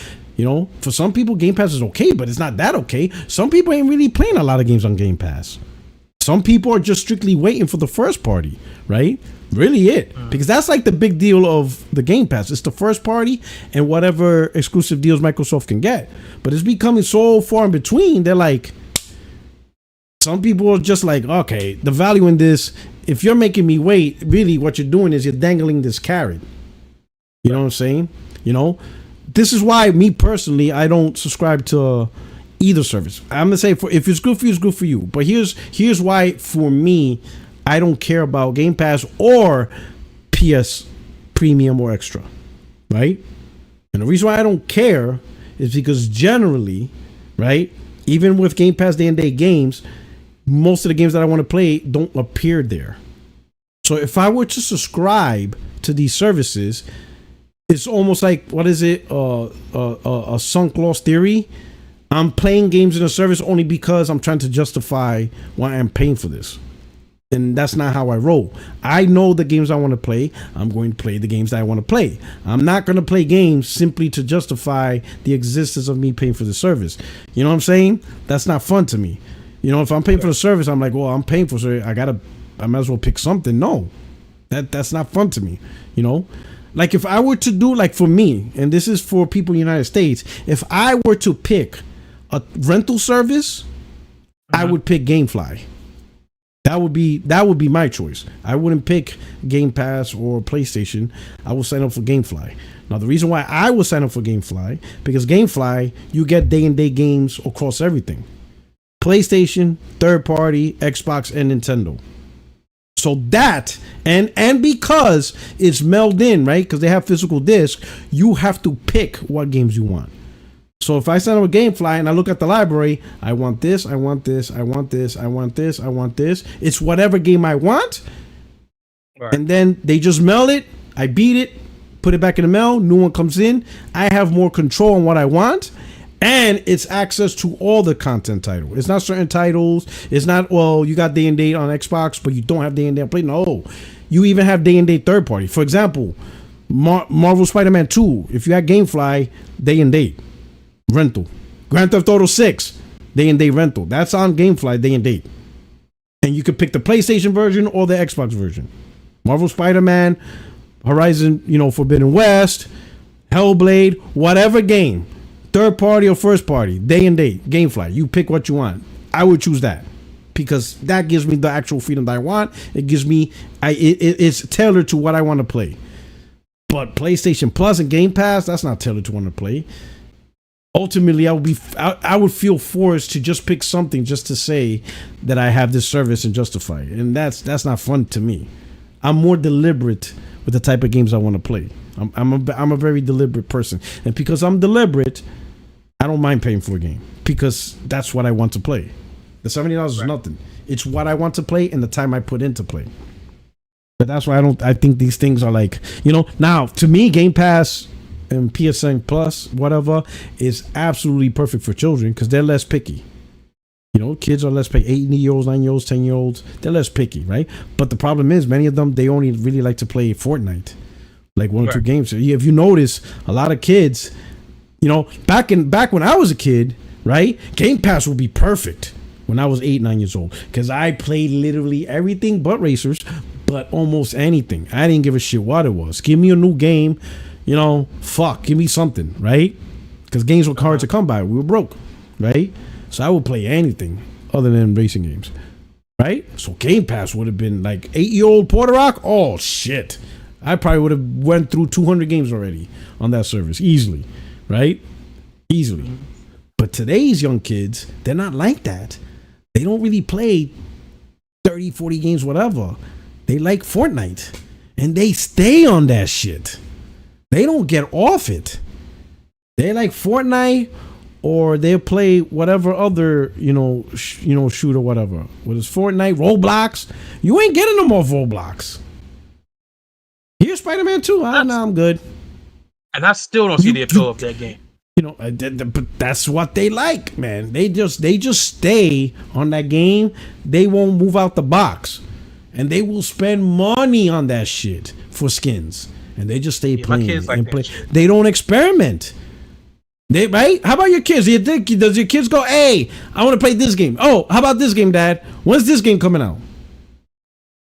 For some people, Game Pass is okay, but it's not that okay. Some people ain't really playing a lot of games on Game Pass. Some people are just strictly waiting for the first party, right? Really it. Because that's like the big deal of the Game Pass. It's the first party and whatever exclusive deals Microsoft can get. But it's becoming so far in between. They're like, Some people are just like, okay, the value in this, if you're making me wait, really what you're doing is you're dangling this carrot. You know what I'm saying? You know, this is why me personally, I don't subscribe to either service. I'm gonna say if it's good for you, it's good for you. But here's why for me, I don't care about Game Pass or PS Premium or Extra, right? And the reason why I don't care is because generally, right, even with Game Pass day and date games, most of the games that I want to play don't appear there. So if I were to subscribe to these services, it's almost like, what is it? A sunk loss theory. I'm playing games in a service only because I'm trying to justify why I'm paying for this. And that's not how I roll. I know the games I want to play. I'm going to play the games that I want to play. I'm not going to play games simply to justify the existence of me paying for the service. You know what I'm saying? That's not fun to me. You know, if I'm paying for the service, I'm like, well, I'm paying for it. I might as well pick something. No, that's not fun to me. You know, like if I were to do, like for me, and this is for people in the United States, if I were to pick a rental service, I would pick GameFly. That would be my choice. I wouldn't pick Game Pass or PlayStation. I will sign up for GameFly. Now, the reason why I will sign up for GameFly, because GameFly, you get day and date games across everything. PlayStation, third party, Xbox, and Nintendo. So that, and because it's melded in, right? Because they have physical discs, you have to pick what games you want. So if I sign up with GameFly and I look at the library, I want this, I want this, I want this, I want this, I want this. It's whatever game I want. Right. And then they just mail it. I beat it, put it back in the mail. New one comes in. I have more control on what I want. And it's access to all the content title. It's not certain titles. It's not, well, you got day and date on Xbox, but you don't have day and date on Play. No. You even have day and date third party. For example, Marvel Spider-Man 2. If you had GameFly, day and date rental. Grand Theft Auto 6, day and date rental. That's on GameFly, day and date. And you could pick the PlayStation version or the Xbox version. Marvel Spider-Man, Horizon, Forbidden West, Hellblade, whatever game. Third party or first party, day and date, GameFly. You pick what you want. I would choose that because that gives me the actual freedom that I want. It gives me, it's tailored to what I want to play. But PlayStation Plus and Game Pass, that's not tailored to what I want to play. Ultimately, I would feel forced to just pick something just to say that I have this service and justify it, and that's not fun to me. I'm more deliberate with the type of games I want to play. I'm a very deliberate person, and because I'm deliberate, I don't mind paying for a game because that's what I want to play. The $70 is nothing. It's what I want to play and the time I put into play. But that's why I think these things are like, now to me, Game Pass and PSN Plus, whatever, is absolutely perfect for children because they're less picky. Kids are less picky. 8-year-olds, 9-year-olds, 10-year-olds, they're less picky, right? But the problem is many of them, they only really like to play Fortnite, like one or two games. So if you notice, a lot of kids, back when I was a kid, right? Game Pass would be perfect when I was 8, 9 years old because I played literally everything but racers, but almost anything. I didn't give a shit what it was. Give me a new game, give me something, right? Because games were hard to come by. We were broke, right? So I would play anything other than racing games, right? So Game Pass would have been like 8-year-old Puerto Rock. Oh shit, I probably would have went through 200 games already on that service easily, right? Easily. But today's young kids, they're not like that. They don't really play 30, 40 games, whatever. They like Fortnite, and they stay on that shit. They don't get off it. They like Fortnite, or they'll play whatever other, shooter, whatever. Whether it's Fortnite, Roblox. You ain't getting no more Roblox. Here's Spider-Man 2. I'm good. And I still don't see the appeal of that game. But that's what they like, man. They just stay on that game. They won't move out the box. And they will spend money on that shit for skins. And they just stay playing and play. They don't experiment. Right? How about your kids? Does your kids go, hey, I want to play this game. Oh, how about this game, Dad? When's this game coming out?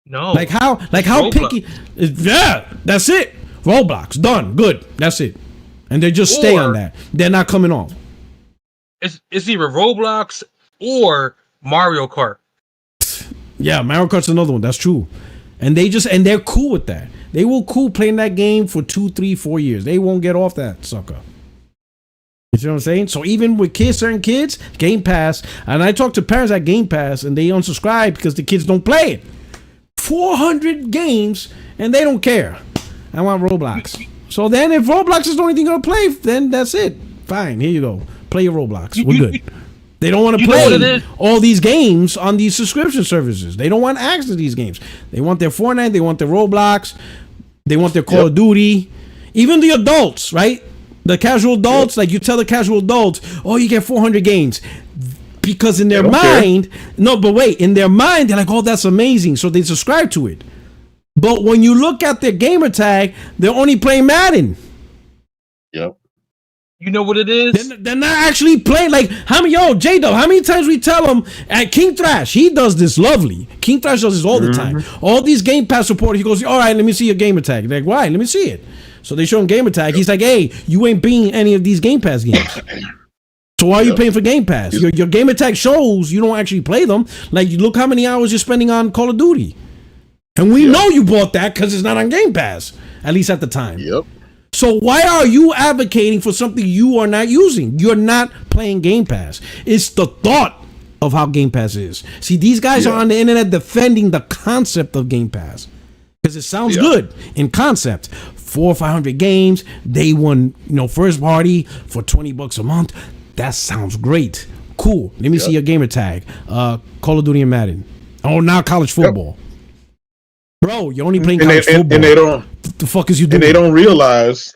No. Like how Roblox. Picky? Yeah, that's it. Roblox, done, good. That's it. And they just stay on that. They're not coming off. It's either Roblox or Mario Kart. Yeah, Mario Kart's another one. That's true. And they're cool with that. They will cool playing that game for 2, 3, 4 years. They won't get off that sucker. You see what I'm saying? So even with certain kids, Game Pass, and I talk to parents at Game Pass, and they unsubscribe because the kids don't play it. 400 games, and they don't care. I want Roblox. So then if Roblox is the only thing you're going to play, then that's it. Fine, here you go. Play your Roblox. We're good. They don't want to play all these games on these subscription services. They don't want access to these games. They want their Fortnite. They want their Roblox. They want their Call of Duty. Even the adults, right? The casual adults, like you tell the casual adults, oh, you get 400 games. Because in their mind, in their mind, they're like, oh, that's amazing. So they subscribe to it. But when you look at their gamer tag, they're only playing Madden. Yep. You know what it is? They're not actually playing. Like, J-Dub, how many times we tell him at King Thrash, he does this lovely. King Thrash does this all the time. All these Game Pass supporters, he goes, all right, let me see your gamer tag. They're like, why? Let me see it. So they show him gamer tag. He's like, hey, you ain't beating any of these Game Pass games. So why are you paying for Game Pass? Your gamer tag shows you don't actually play them. Like, you look how many hours you're spending on Call of Duty. And we know you bought that because it's not on Game Pass, at least at the time. Yep. So why are you advocating for something you are not using? You're not playing Game Pass. It's the thought of how Game Pass is. See, these guys are on the internet defending the concept of Game Pass because it sounds good in concept. 400 or 500 games, day one, first party for $20 a month. That sounds great. Cool. Let me see your gamer tag. Call of Duty and Madden. Oh, now college football. Bro, you're only playing college football. And they don't. What the fuck is you doing? And they don't realize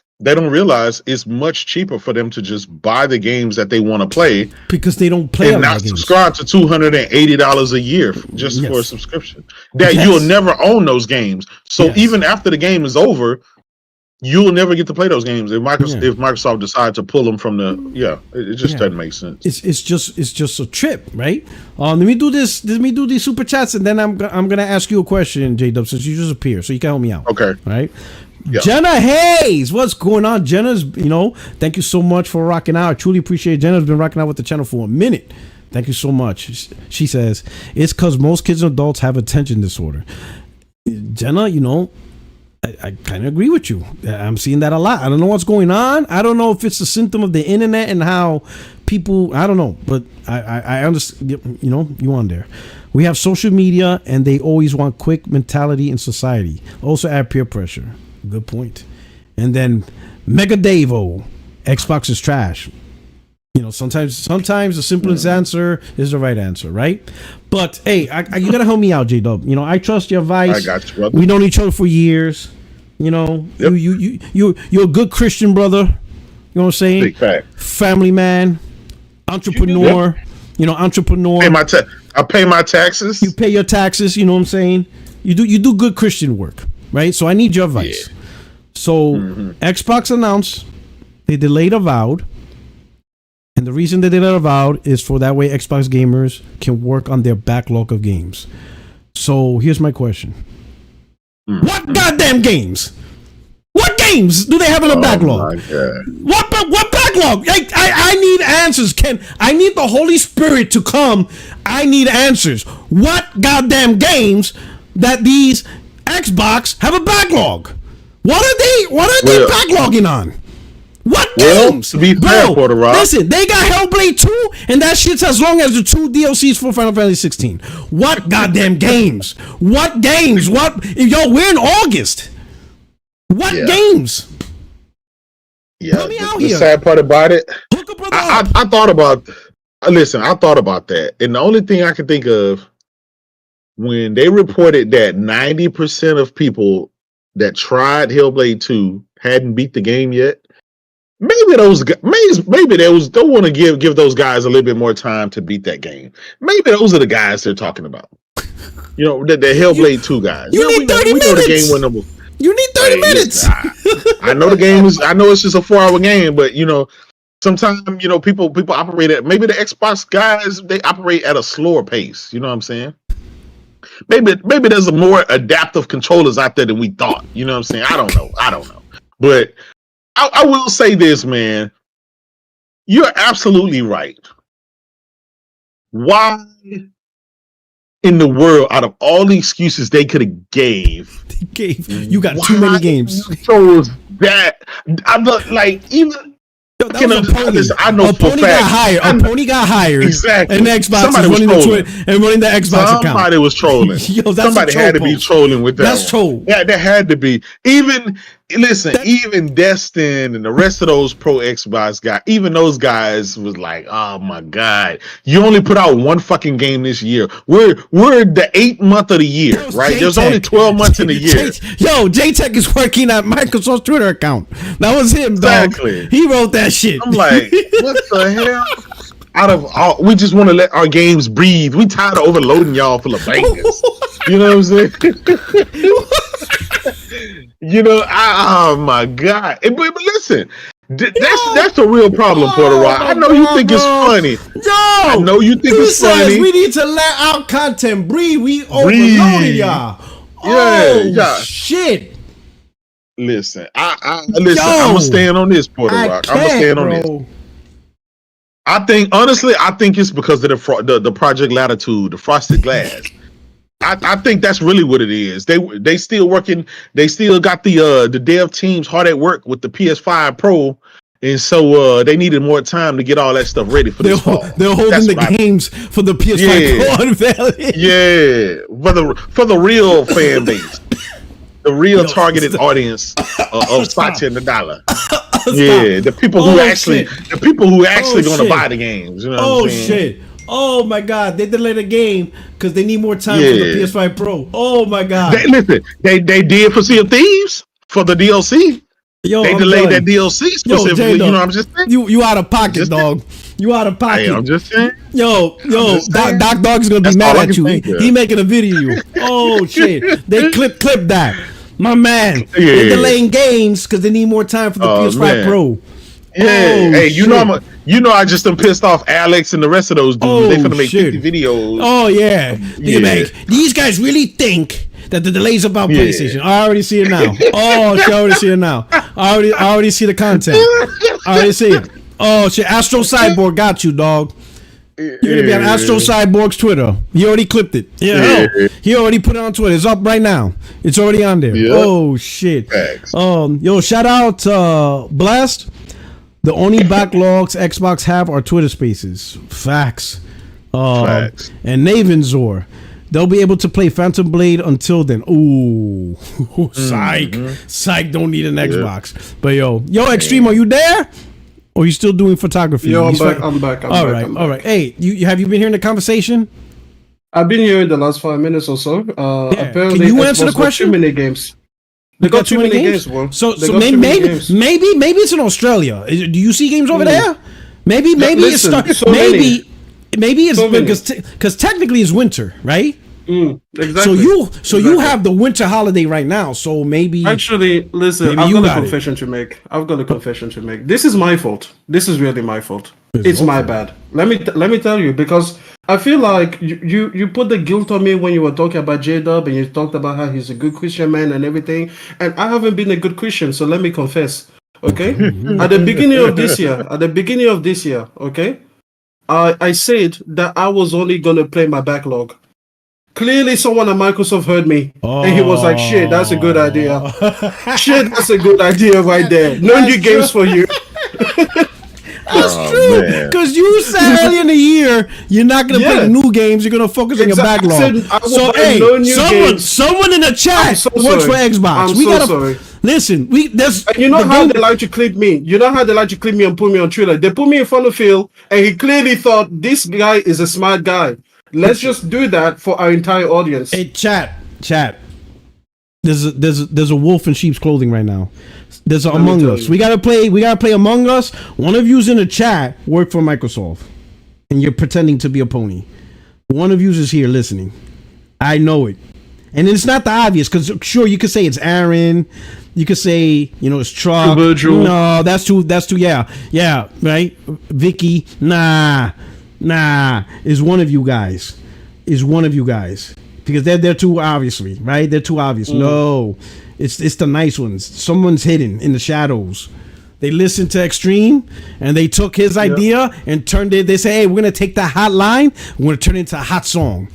it's much cheaper for them to just buy the games that they want to play because they don't play and not subscribe to $280 a year just for a subscription. That you'll never own those games. So even after the game is over, you'll never get to play those games if Microsoft decides to pull them from the it just doesn't make sense. It's just a trip, right? Let me do this. Let me do these super chats, and then I'm gonna ask you a question, J-Dub, since you just appeared, so you can help me out. Okay. All right. Yeah. Jenna Hayes, what's going on? Jenna's, thank you so much for rocking out. I truly appreciate it. Jenna's been rocking out with the channel for a minute. Thank you so much. She says it's because most kids and adults have attention disorder. Jenna, I kind of agree with you. I'm seeing that a lot. I don't know what's going on. I don't know if it's a symptom of the internet and how people, I don't know, but I understand, you on there. We have social media and they always want quick mentality in society. Also add peer pressure. Good point. And then Mega Davo, Xbox is trash. Sometimes the simplest answer is the right answer, right? But hey, you gotta help me out, J-Dub. I trust your advice. I got you, brother. We known each other for years. You're a good Christian brother. You know what I'm saying? Big fact. Family man, entrepreneur. Entrepreneur. I pay my taxes. You pay your taxes. You know what I'm saying? You do good Christian work, right? So I need your advice. Yeah. So Xbox announced they delayed Avowed. And the reason they did it Avowed is for that way Xbox gamers can work on their backlog of games. So here's my question. What goddamn games? What games do they have in the backlog? What backlog? I need answers. I need the Holy Spirit to come. I need answers. What goddamn games that these Xbox have a backlog? What are they backlogging on? What games? To be fair, Porter Rock. Listen, they got Hellblade 2, and that shit's as long as the 2 DLCs for Final Fantasy 16. What goddamn games? What games? We're in August. What games? Yeah, help me out the here. sad part about it, Hook a brother up. I thought about. Listen, I thought about that, and the only thing I could think of when they reported that 90% of people that tried Hellblade 2 hadn't beat the game yet. Maybe they don't want to give those guys a little bit more time to beat that game. Maybe those are the guys they're talking about. The Hellblade 2 guys. You need 30 minutes. Know the game went number. You need 30 minutes. I know the game is. I know it's just a 4-hour game, but sometimes people operate at, maybe the Xbox guys, they operate at a slower pace. You know what I'm saying? Maybe there's a more adaptive controllers out there than we thought. You know what I'm saying? I don't know. But I will say this, man. You're absolutely right. Why in the world, out of all the excuses they could have gave, you got too many games. You chose that. I'm not like even. Yo, that was a pony. I know a pony got hired. A pony got hired. Exactly. And Xbox somebody was running the Twitter and running the Xbox account. Somebody was trolling. Yo, somebody had to be trolling with that. That's troll. Yeah, that had to be. Even Destin and the rest of those pro Xbox guys, even those guys was like, oh my God, you only put out one fucking game this year. We're the 8th month of the year, right? There's only 12 months in the year. J-Tech is working at Microsoft's Twitter account. That was him, dog. Exactly. He wrote that shit. I'm like, what the hell? We just want to let our games breathe. We tired of overloading y'all full of bangers. You know what I'm saying? You know, oh my God! But listen, that's the real problem, Porter Rock. I know you think it's funny. I know you think it's funny. We need to let our content breathe. We overloaded y'all. Yeah. Shit. Listen, I'm gonna stand on this, Porter Rock. I'm gonna stand on this. I think it's because of the Project Latitude, the frosted glass. I think that's really what it is. They still working. They still got the dev teams hard at work with the PS5 Pro, and so they needed more time to get all that stuff ready for this fall. They're holding games for the PS5 Pro unveiling. Yeah, for the real fan base, the real targeted audience of Satya and the dollar. Yeah, the people who actually going to buy the games. You know what I'm saying? Shit. Oh my God! They delayed a game because they need more time for the PS5 Pro. Oh my God! They did for Sea of Thieves for the DLC. They delayed that DLC specifically. You know, I'm just saying. You out of pocket, dog. You out of pocket. Hey, I'm just saying. Doc Dog's gonna be mad at you. He making a video. Oh shit! They clip that. My man. They're delaying games because they need more time for the PS5 Pro. Yeah, I just done pissed off Alex and the rest of those dudes. They finna make 50 videos. Oh yeah. These guys really think that the delay's about PlayStation. I already see it now. Oh, I already see it now. I already see the content. I already see it. Oh shit, Astro Cyborg got you, dog. You're gonna be on Astro Cyborg's Twitter. He already clipped it. He already put it on Twitter. It's up right now. It's already on there. Yep. Oh shit. Thanks. Shout out Blast. The only backlogs Xbox have are Twitter Spaces. Facts. And Navanzor. They'll be able to play Phantom Blade until then. Ooh. Psych. Psych don't need an Xbox. But yo, Extreme, are you there? Or you still doing photography? Yo, I'm back. All right. Hey, have you been hearing the conversation? I've been here in the last 5 minutes or so. Apparently, can you answer the question? Too many games. They got too many games, bro. So maybe it's in Australia. Do you see games over there? Maybe it's because technically it's winter, right? Exactly. So you have the winter holiday right now. So maybe actually, listen, I've got a confession to make. This is my fault. This is really my fault. It's my bad. Let me tell you, because I feel like you put the guilt on me when you were talking about J-Dub and you talked about how he's a good Christian man and everything. And I haven't been a good Christian, so let me confess. Okay? At the beginning of this year, okay, I said that I was only gonna play my backlog. Clearly, someone at Microsoft heard me, and he was like, "Shit, that's a good idea. Shit, that's a good idea right there. No new games for you." That's true, because you said earlier in the year you're not gonna play the new games. You're gonna focus on your backlog. Someone in the chat works for Xbox. Sorry. Listen. And you know how they like to clip me. You know how they like to clip me and put me on Twitter. They put me in front of Phil, and he clearly thought this guy is a smart guy. Let's just do that for our entire audience. Hey, chat. There's a wolf in sheep's clothing right now. There's Among Us. We gotta play Among Us. One of you's in the chat work for Microsoft, and you're pretending to be a pony. One of you's is here listening. I know it, and it's not the obvious because sure you could say it's Aaron. You could say it's Truck. No, that's too. Yeah, right. Vicky. Nah. Is one of you guys. Because they're too obviously, right? They're too obvious. No, it's the nice ones. Someone's hidden in the shadows. They listened to Extreme and they took his idea and turned it. They say, "Hey, we're gonna take that hot line. We're gonna turn it into a hot song."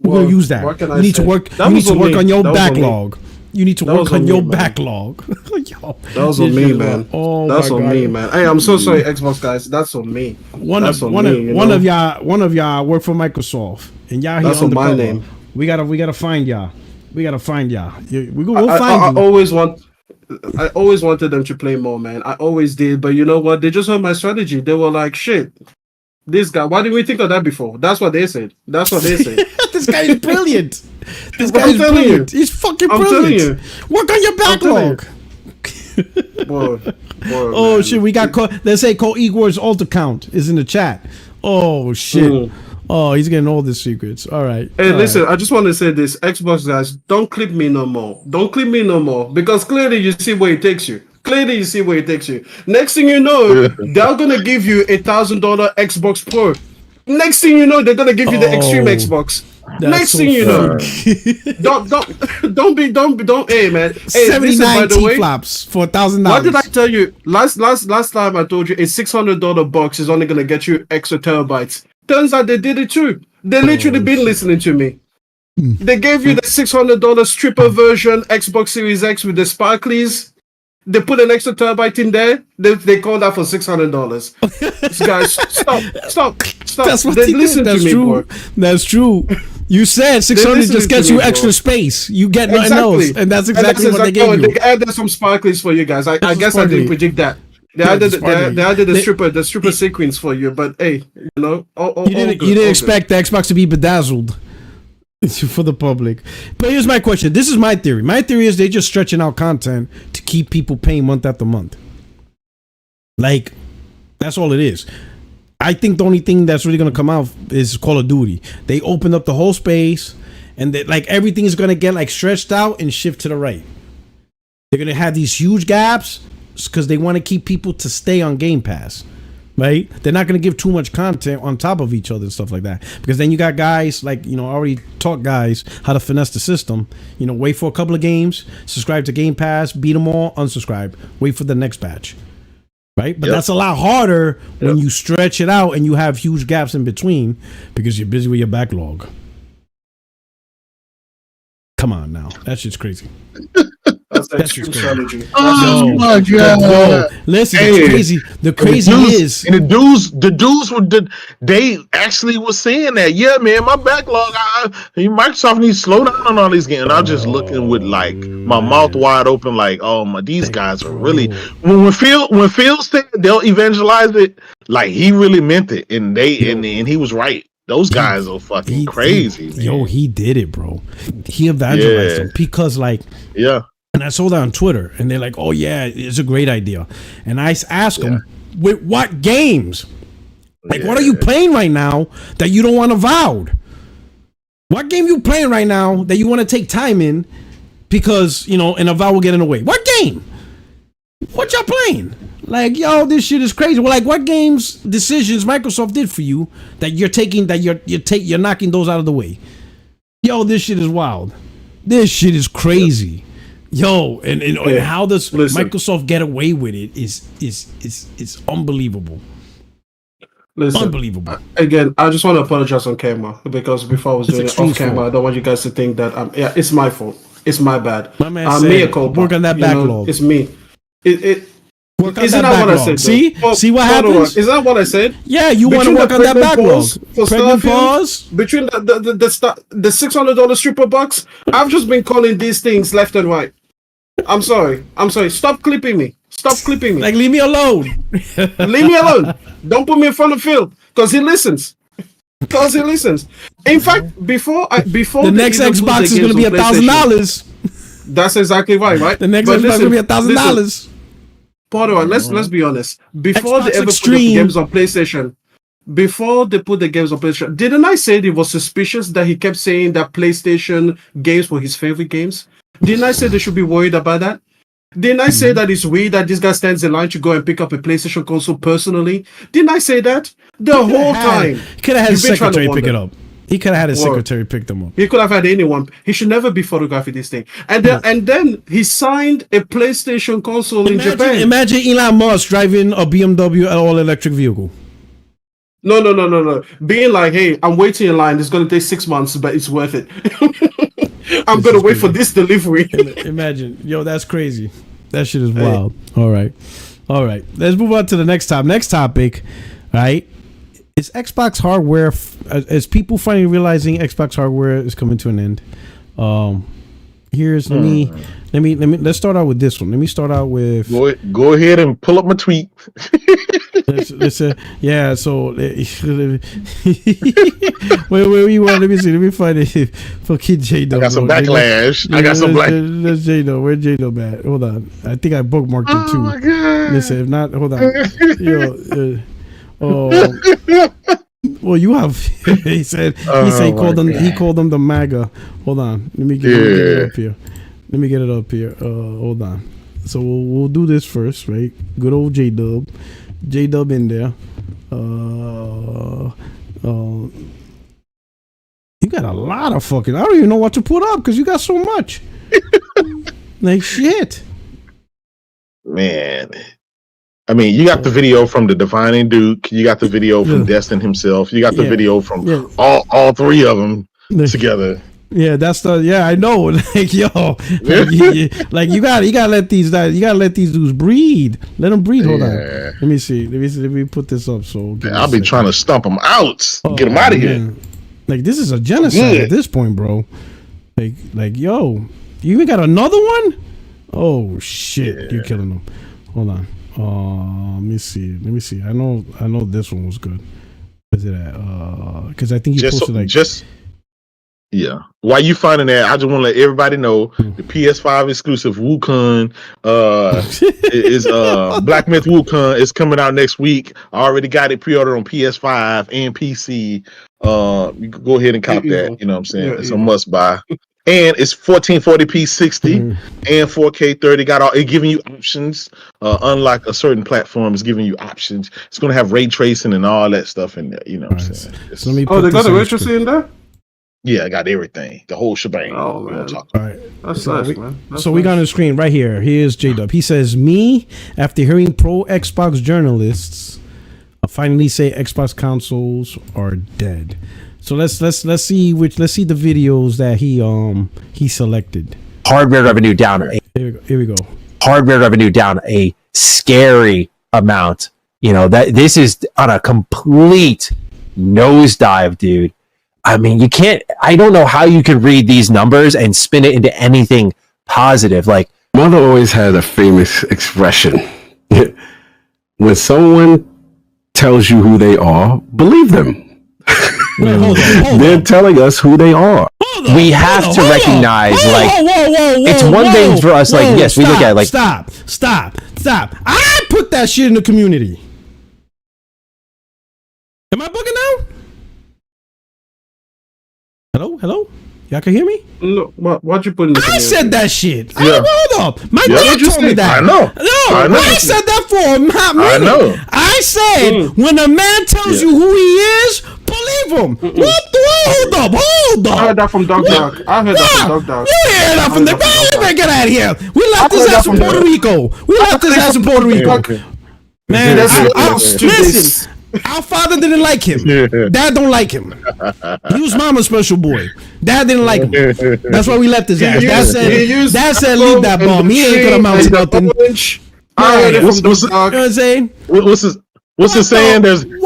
We're gonna use that. You need to work. You need to work on your backlog. You need to work on your backlog. Yo, that was on me, man. Oh, that's on me, man. Hey, I'm so sorry, Xbox guys. That's on me. One of y'all work for Microsoft, and y'all here that's on my name. We gotta find y'all. We'll find you. I always wanted them to play more, man. I always did, but you know what? They just heard my strategy. They were like, "Shit, this guy. Why didn't we think of that before?" That's what they said. This guy is brilliant. This guy is brilliant. He's fucking brilliant. Work on your backlog. Boy, oh man. Shit, we got let's say Cole Igor's alt account is in the chat. Oh shit. Oh, he's getting all the secrets. All right. Hey, listen, I just want to say this. Xbox guys, don't clip me no more. Because clearly you see where it takes you. Next thing you know, they're going to give you $1,000 Xbox Pro. Next thing you know, they're going to give you the Extreme Xbox. Next thing you know, don't hey man. Hey, 79 T-flops for $1,000. What did I tell you? Last time I told you a $600 box is only going to get you extra terabytes. Turns out they did it too. They literally been listening to me. They gave you the $600 stripper version Xbox Series X with the sparklies. They put an extra terabyte in there. They call that for $600. Guys, stop. That's what they listen to me, bro. That's true. You said 600 just gets you extra space. You get nothing else, and that's exactly what they gave you. They added some sparklies for you guys. I guess I didn't predict that. They added the stripper sequence for you, but hey, you know, you didn't expect the Xbox to be bedazzled for the public. But here's my question. This is my theory. My theory is they're just stretching out content to keep people paying month after month. Like, that's all it is. I think the only thing that's really gonna come out is Call of Duty. They opened up the whole space, and like everything is gonna get like stretched out and shift to the right. They're gonna have these huge gaps because they want to keep people to stay on Game Pass, right? They're not going to give too much content on top of each other and stuff like that, because then you got guys like, you know, I already taught guys how to finesse the system. You know, wait for a couple of games, subscribe to Game Pass, beat them all, unsubscribe, wait for the next batch, right? But that's a lot harder when you stretch it out and you have huge gaps in between because you're busy with your backlog. Come on now, that shit's crazy. That's your strategy. Oh my god! Listen, it's crazy. The crazy is, and the dudes were they actually was saying that. Yeah, man, my backlog. Microsoft needs to slow down on all these games. And I'm just looking with like my mouth wide open, like, oh my, these guys are really. When Phil said they'll evangelize it, like he really meant it, and he was right. Those guys are fucking crazy. He did it, bro. He evangelized them because, like, and I saw that on Twitter, and they're like, "Oh yeah, it's a great idea." And I asked them, "With what games? Like, what are you playing right now that you don't want Avowed? What game you playing right now that you want to take time in because, you know, an Avowed will get in the way? What game? What y'all playing? Like, yo, this shit is crazy. Well, like, what games decisions Microsoft did for you that you're taking, that you're knocking those out of the way? Yo, this shit is wild. This shit is crazy." Yo, and how does Microsoft get away with it is unbelievable. Unbelievable. Again, I just want to apologize on camera because before I was doing it off camera, I don't want you guys to think that it's my fault. It's my bad. My man said, work on that backlog. It's me. Work on that backlog. What I said, see what happens? Is that what I said? Yeah, you want to work on that backlog. Pregnant pause. Between the $600 stripper box, I've just been calling these things left and right. I'm sorry. Stop clipping me. Like, leave me alone. Leave me alone. Don't put me in front of Phil because he listens. In fact, before the next Xbox is going to be $1,000. That's exactly right? The next Xbox is going to be $1,000. Porter, let's be honest. Before Xbox they ever put the games on PlayStation, didn't I say it was suspicious that he kept saying that PlayStation games were his favorite games? Didn't I say they should be worried about that? Didn't I say that it's weird that this guy stands in line to go and pick up a PlayStation console personally? Didn't I say that? The whole time. He could have had his secretary pick it up. He could have had his secretary pick them up. He could have had anyone. He should never be photographing this thing. And then he signed a PlayStation console in Japan. Imagine Elon Musk driving a BMW all-electric vehicle. No. Being like, hey, I'm waiting in line. It's going to take 6 months, but it's worth it. I'm going to wait for this delivery. Imagine. Yo, that's crazy. That shit is wild. All right. Let's move on to the next topic. Next topic, right? Is Xbox hardware, is people finally realizing Xbox hardware is coming to an end? Let's start out with this one. Let me start out with. Go ahead and pull up my tweet. Yeah. So where you want? Let me see. Let me find it. Fucking J-Do. I got some backlash. I got some backlash. That's J-Do. Where's J-Do at? Hold on. I think I bookmarked it too. Oh my god. Listen, if not, hold on. Well, you have. He said he called them the MAGA. Hold on. Let me get it up here. Hold on. So we'll do this first, right? Good old J-Dub in there. You got a lot of fucking. I don't even know what to put up because you got so much. Like shit. Man. I mean, you got the video from the Divining Duke. You got the video from Destin himself. You got the video from all three of them together. Yeah, that's I know. Like yo, like you gotta let these dudes breathe. Let them breathe. Hold on. Let me see. Let me put this up. So I'll be trying to stomp them out. Get them out of here. Like this is a genocide at this point, bro. Like yo, you even got another one? Oh shit, you're killing them. Hold on. Let me see. I know this one was good. Is it at because I think you posted While you finding that, I just want to let everybody know the PS5 exclusive Wukong is Black Myth Wukong is coming out next week. I already got it pre-ordered on PS5 and PC. You can go ahead and cop that. You know what I'm saying? It's a must buy. And it's 1440p 60 and 4K 30. Got all it giving you options. Unlike a certain platform, it's giving you options. It's gonna have ray tracing and all that stuff in there. You know what I'm saying? So they got the ray tracing in there? Yeah, I got everything. The whole shebang. Oh man. All right. That's nice, man. We got on the screen right here. Here's J-Dub. He says, me, after hearing pro Xbox journalists finally say Xbox consoles are dead. So let's see the videos that he selected. Hardware revenue down. Here we go. Hardware revenue down a scary amount. You know that this is on a complete nosedive, dude. I mean, you can't. I don't know how you can read these numbers and spin it into anything positive. Like Mother always had a famous expression: when someone tells you who they are, believe them. Wait, hold They're telling us who they are. We have to recognize, it's one thing for us, like, yes, we look at it, like, stop. I put that shit in the community. Am I bugging now? Hello? Y'all can hear me? No, what'd you put in the community? I said that shit. Yeah. Hold up. My dad told me that. I know. No, I said that for not me. I know. I said when a man tells you who he is, believe him. What? Hold up. I heard that from Dog Dog. You hear that from the man? Get out of here. We left his ass in Puerto Rico. Man, listen. Our father didn't like him. Dad don't like him. He was mama's special boy. Dad didn't like him. That's why we left his ass. Dad said leave that bum. He ain't gonna amount to nothing. I heard it from Dog Dog. You know what I'm saying? What's the saying? That's a trait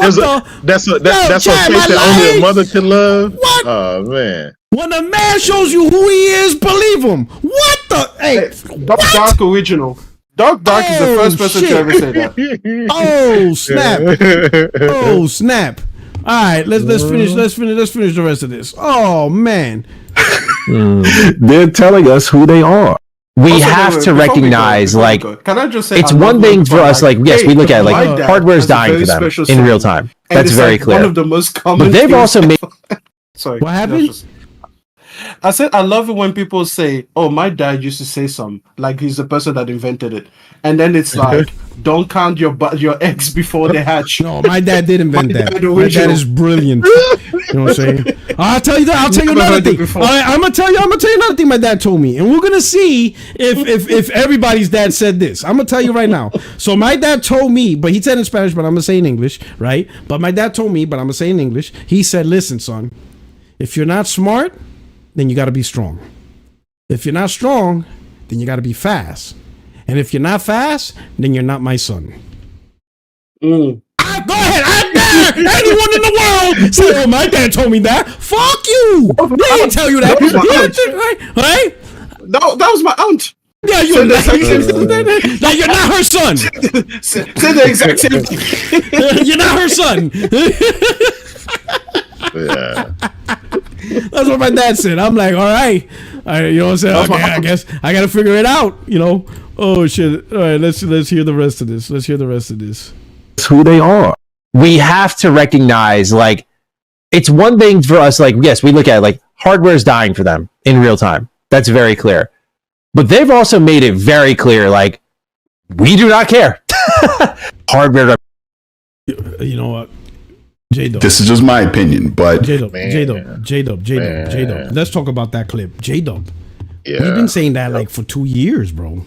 that only a mother can love. What? Oh man. When a man shows you who he is, believe him. What the? Hey, Dog Dog original. Dog Dog is the first person to ever say that. Oh snap! All right, let's finish the rest of this. Oh man, they're telling us who they are. We have to recognize, like, can I just say, it's one thing for us, like, yes, we look at it, like, hardware's dying for them in real time. That's very clear. One of the most common. But they've also made. Sorry, what happened? I said I love it when people say, "Oh, my dad used to say some," like he's the person that invented it, and then it's like, "Don't count your eggs before they hatch." No, my dad did invent that. My dad is brilliant. You know what I'm saying? I'll tell you that. I'll tell you another thing. I'm gonna tell you another thing my dad told me, and we're gonna see if everybody's dad said this. I'm gonna tell you right now. So my dad told me, but he said in Spanish, but I'm gonna say in English, right? But my dad told me, but I'm gonna say in English. He said, "Listen, son, if you're not smart, then you got to be strong. If you're not strong, then you got to be fast. And if you're not fast, then you're not my son." Go ahead. I dare anyone in the world say, "Oh, my dad told me that." Fuck you. They didn't tell you that. Right? That was my aunt. Yeah, you're not her son. Say the exact same thing. You're not her son. Yeah. That's what my dad said. I'm like, all right, you know what I'm saying? Okay, I guess I gotta figure it out, you know. Oh shit. All right, let's hear the rest of this. It's who they are. We have to recognize, like, it's one thing for us, like, yes, we look at it, like, hardware is dying for them in real time. That's very clear. But they've also made it very clear, like, we do not care. Hardware. You know what? J-Dub. This is just my opinion, but J-Dub. Let's talk about that clip. J-Dub. Yeah. We've been saying that like for 2 years, bro.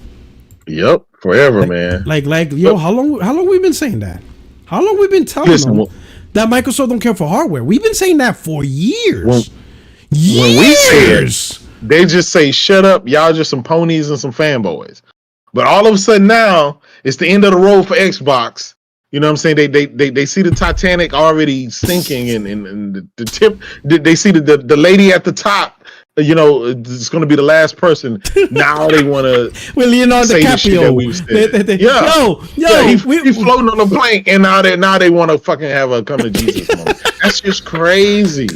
Yep, forever, man. Like, yo, how long we been saying that? How long we been telling them that Microsoft don't care for hardware? We've been saying that for years. When we say it, they just say, "Shut up, y'all just some ponies and some fanboys." But all of a sudden now, it's the end of the road for Xbox. You know what I'm saying? They see the Titanic already sinking, and the tip. They see the lady at the top. You know, it's going to be the last person. Now they want to. Well, Leonardo DiCaprio. He's floating on the plank, and now they want to fucking have a come to Jesus moment. That's just crazy.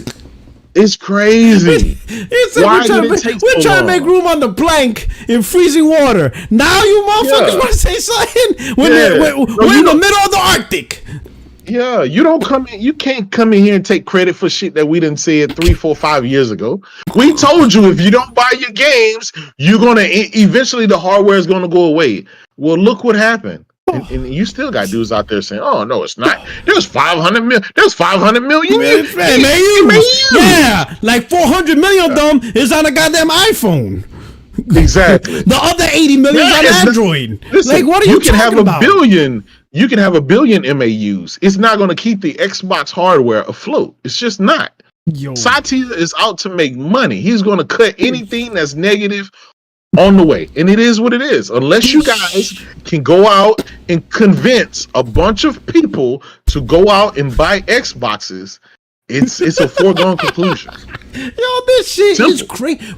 It's crazy. We're trying to make room on the plank in freezing water. Now you motherfuckers want to say something we're in the middle of the Arctic. Yeah, you can't come in here and take credit for shit that we didn't say it 3, 4, 5 years ago. We told you if you don't buy your games, you're gonna eventually the hardware is gonna go away. Well, look what happened. And you still got dudes out there saying, "Oh no, it's not." There's 500 million. There's 500 million. Yeah, like 400 million of them is on a goddamn iPhone. Exactly. The other 80 million is on Android. Listen, like, what are you talking about? You can have a billion MAUs. It's not going to keep the Xbox hardware afloat. It's just not. Satya is out to make money. He's going to cut anything that's negative on the way, and it is what it is. Unless you guys can go out and convince a bunch of people to go out and buy Xboxes, it's a foregone conclusion. Yo, this shit is crazy.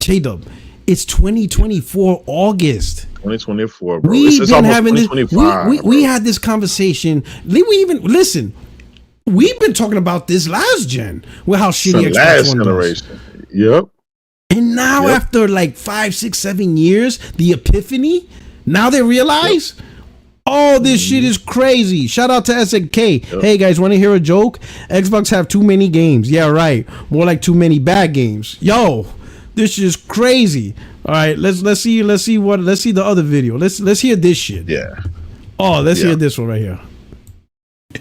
J-Dub, it's 2024 August. 2024, bro. We've it's been almost having 2025. We had this conversation. We've been talking about this last gen with how shitty Xbox One generation. Yep. And now after like 5, 6, 7 years, the epiphany, now they realize, oh, this shit is crazy. Shout out to SNK. Hey guys, want to hear a joke? Xbox have too many games. Yeah, right. More like too many bad games. Yo, this is crazy. All right, let's see the other video. Let's hear this shit. Yeah. Oh, let's hear this one right here.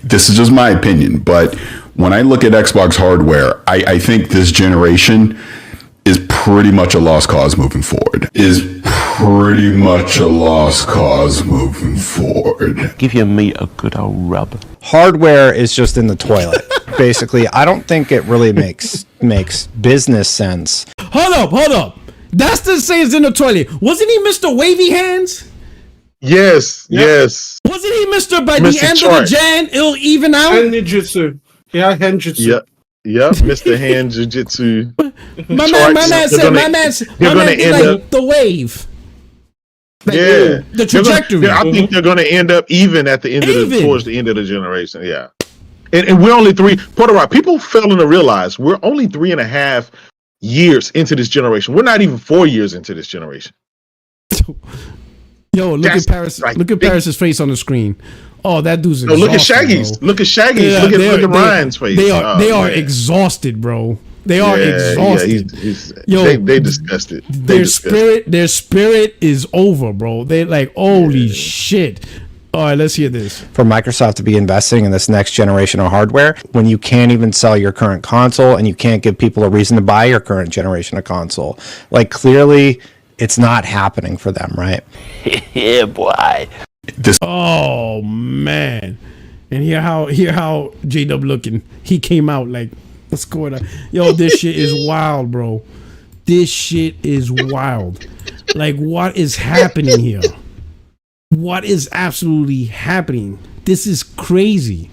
This is just my opinion, but when I look at Xbox hardware, I think this generation is pretty much a lost cause moving forward. Give your meat a good old rub. Hardware is just in the toilet. Basically, I don't think it really makes business sense. Hold up. That's the same as in the toilet. Wasn't he Mr. Wavy Hands? Yes. Wasn't he Mr. By the end of the gen, it'll even out? And ninjutsu. Yeah, henjutsu. Yep, Mr. Hand Jiu-Jitsu. My man said like the wave. Yeah. The trajectory. I think they're going to end up even at the end towards the end of the generation. Yeah. And we're only Puerto Rico, people failing to realize we're only 3.5 years into this generation. We're not even 4 years into this generation. Yo, look at Paris. Look at Paris's face on the screen. Oh, that dude's exhausted. Look at Shaggy's. Bro. Look at Shaggy's. Look at Ryan's face. They are exhausted, bro. They are exhausted. They disgusted. Their spirit is over, bro. They like, holy shit. All right, let's hear this. For Microsoft to be investing in this next generation of hardware when you can't even sell your current console and you can't give people a reason to buy your current generation of console. Like, clearly, it's not happening for them, right? Yeah, boy. Oh, man. And hear how J-Dub looking. He came out like, what's going on? Yo, this shit is wild, bro. This shit is wild. Like, what is happening here? What is absolutely happening? This is crazy.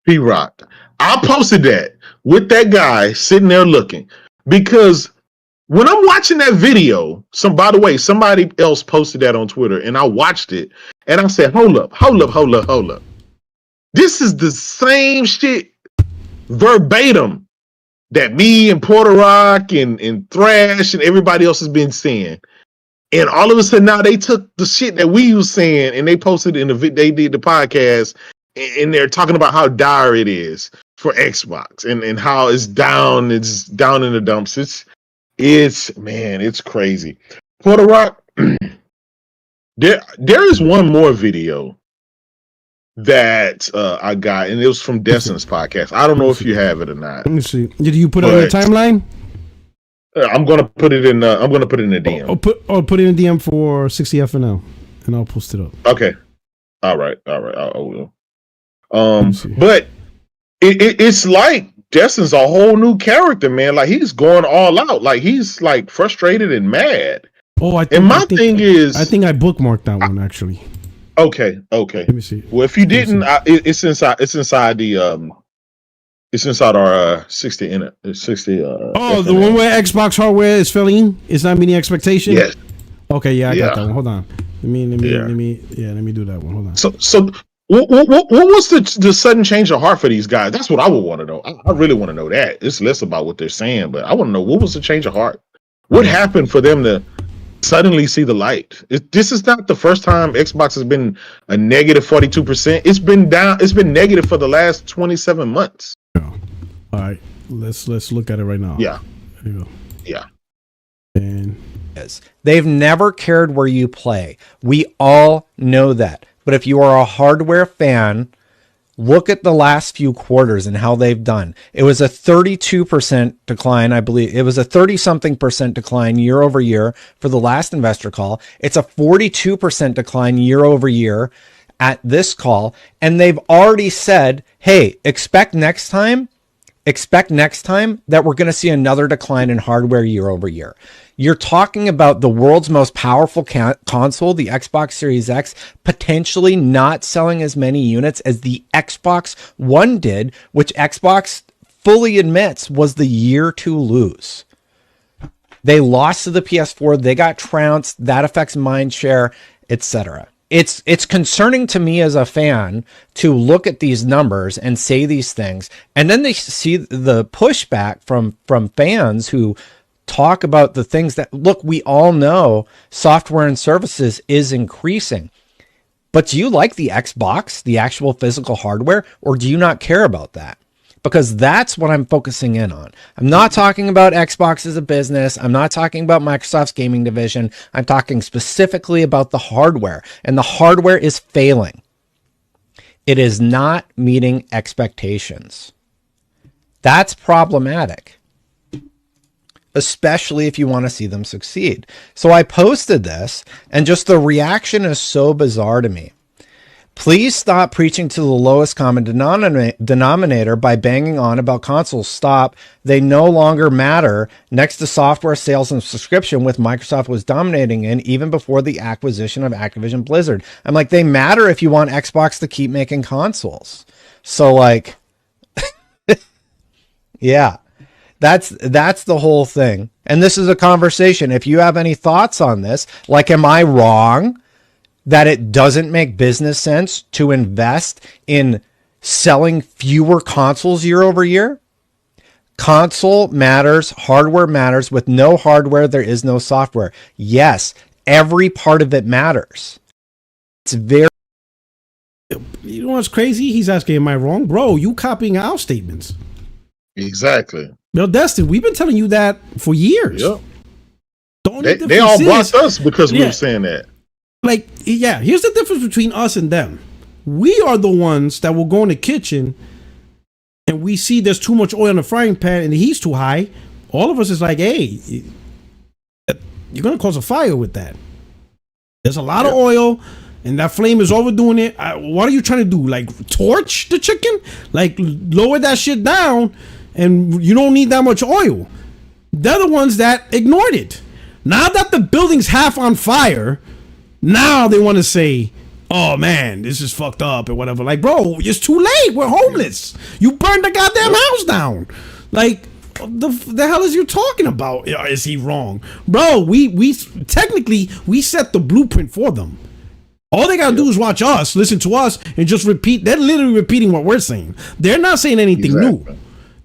P-Rock. I posted that with that guy sitting there looking, because when I'm watching that video, by the way, somebody else posted that on Twitter, and I watched it, and I said, hold up. This is the same shit verbatim that me and Porter Rock and Thrash and everybody else has been saying. And all of a sudden now they took the shit that we was saying and they posted in they did the podcast, and they're talking about how dire it is for Xbox and how it's down in the dumps. It's crazy. Porter Rock, there is one more video that I got, and it was from Destin's podcast. I don't know if you have it or not. Let me see. Did you put it on your timeline? I'm gonna put it in. I'm gonna put it in the DM. Put it in the DM for 60FNL, and I'll post it up. Okay. All right. I will. But it's like Destin's a whole new character, man. Like, he's going all out. Like, he's like frustrated and mad. Oh, I think I bookmarked that one actually. Okay. Let me see. Well, if you didn't, it's inside the It's inside our 60 in it. 60. The one where Xbox hardware is failing. It's not meeting expectation. Yes. Okay. Yeah, I got that one. Hold on. Let me do that one. Hold on. So what was the sudden change of heart for these guys? That's what I would want to know. I really want to know that. It's less about what they're saying, but I want to know, what was the change of heart? What happened for them to suddenly see the light? This is not the first time Xbox has been a negative 42%. It's been down. It's been negative for the last 27 months. All right, let's look at it right now. Yeah. There you go. Yeah. And they've never cared where you play. We all know that. But if you are a hardware fan, look at the last few quarters and how they've done. It was a 32% decline, I believe. It was a 30-something% decline year over year for the last investor call. It's a 42% decline year over year at this call. And they've already said, hey, expect next time that we're going to see another decline in hardware year over year. You're talking about the world's most powerful console, the Xbox Series X, potentially not selling as many units as the Xbox One did, which Xbox fully admits was the year to lose. They lost to the PS4. They got trounced. That affects mindshare, etc. It's concerning to me as a fan to look at these numbers and say these things, and then they see the pushback from fans who talk about the things that, look, we all know software and services is increasing, but do you like the Xbox, the actual physical hardware, or do you not care about that? Because that's what I'm focusing in on. I'm not talking about Xbox as a business. I'm not talking about Microsoft's gaming division. I'm talking specifically about the hardware, and the hardware is failing. It is not meeting expectations. That's problematic, especially if you want to see them succeed. So I posted this, and just the reaction is so bizarre to me. Please stop preaching to the lowest common denominator by banging on about consoles. Stop. They no longer matter next to software sales and subscription, with Microsoft was dominating in even before the acquisition of Activision Blizzard. I'm like, they matter if you want Xbox to keep making consoles. So like, yeah, that's the whole thing. And this is a conversation. If you have any thoughts on this, like, am I wrong that it doesn't make business sense to invest in selling fewer consoles year over year? Console matters, hardware matters. With no hardware, there is no software. Yes, every part of it matters. It's very... You know what's crazy? He's asking, am I wrong? Bro, you copying our statements. Exactly. No, Destin, we've been telling you that for years. Yep. The only They all difference blocked us because we were saying that. Like, yeah, here's the difference between us and them. We are the ones that will go in the kitchen and we see there's too much oil in the frying pan and the heat's too high. All of us is like, hey, you're going to cause a fire with that. There's a lot of oil and that flame is overdoing it. What are you trying to do? Like, torch the chicken? Like, lower that shit down and you don't need that much oil. They're the ones that ignored it. Now that the building's half on fire, now they want to say, oh man, this is fucked up or whatever. Like, bro, it's too late. We're homeless. You burned the goddamn house down. Like, the hell is you talking about? Is he wrong? Bro, we technically, we set the blueprint for them. All they gotta do is watch us, listen to us, and just repeat. They're literally repeating what we're saying. They're not saying anything new.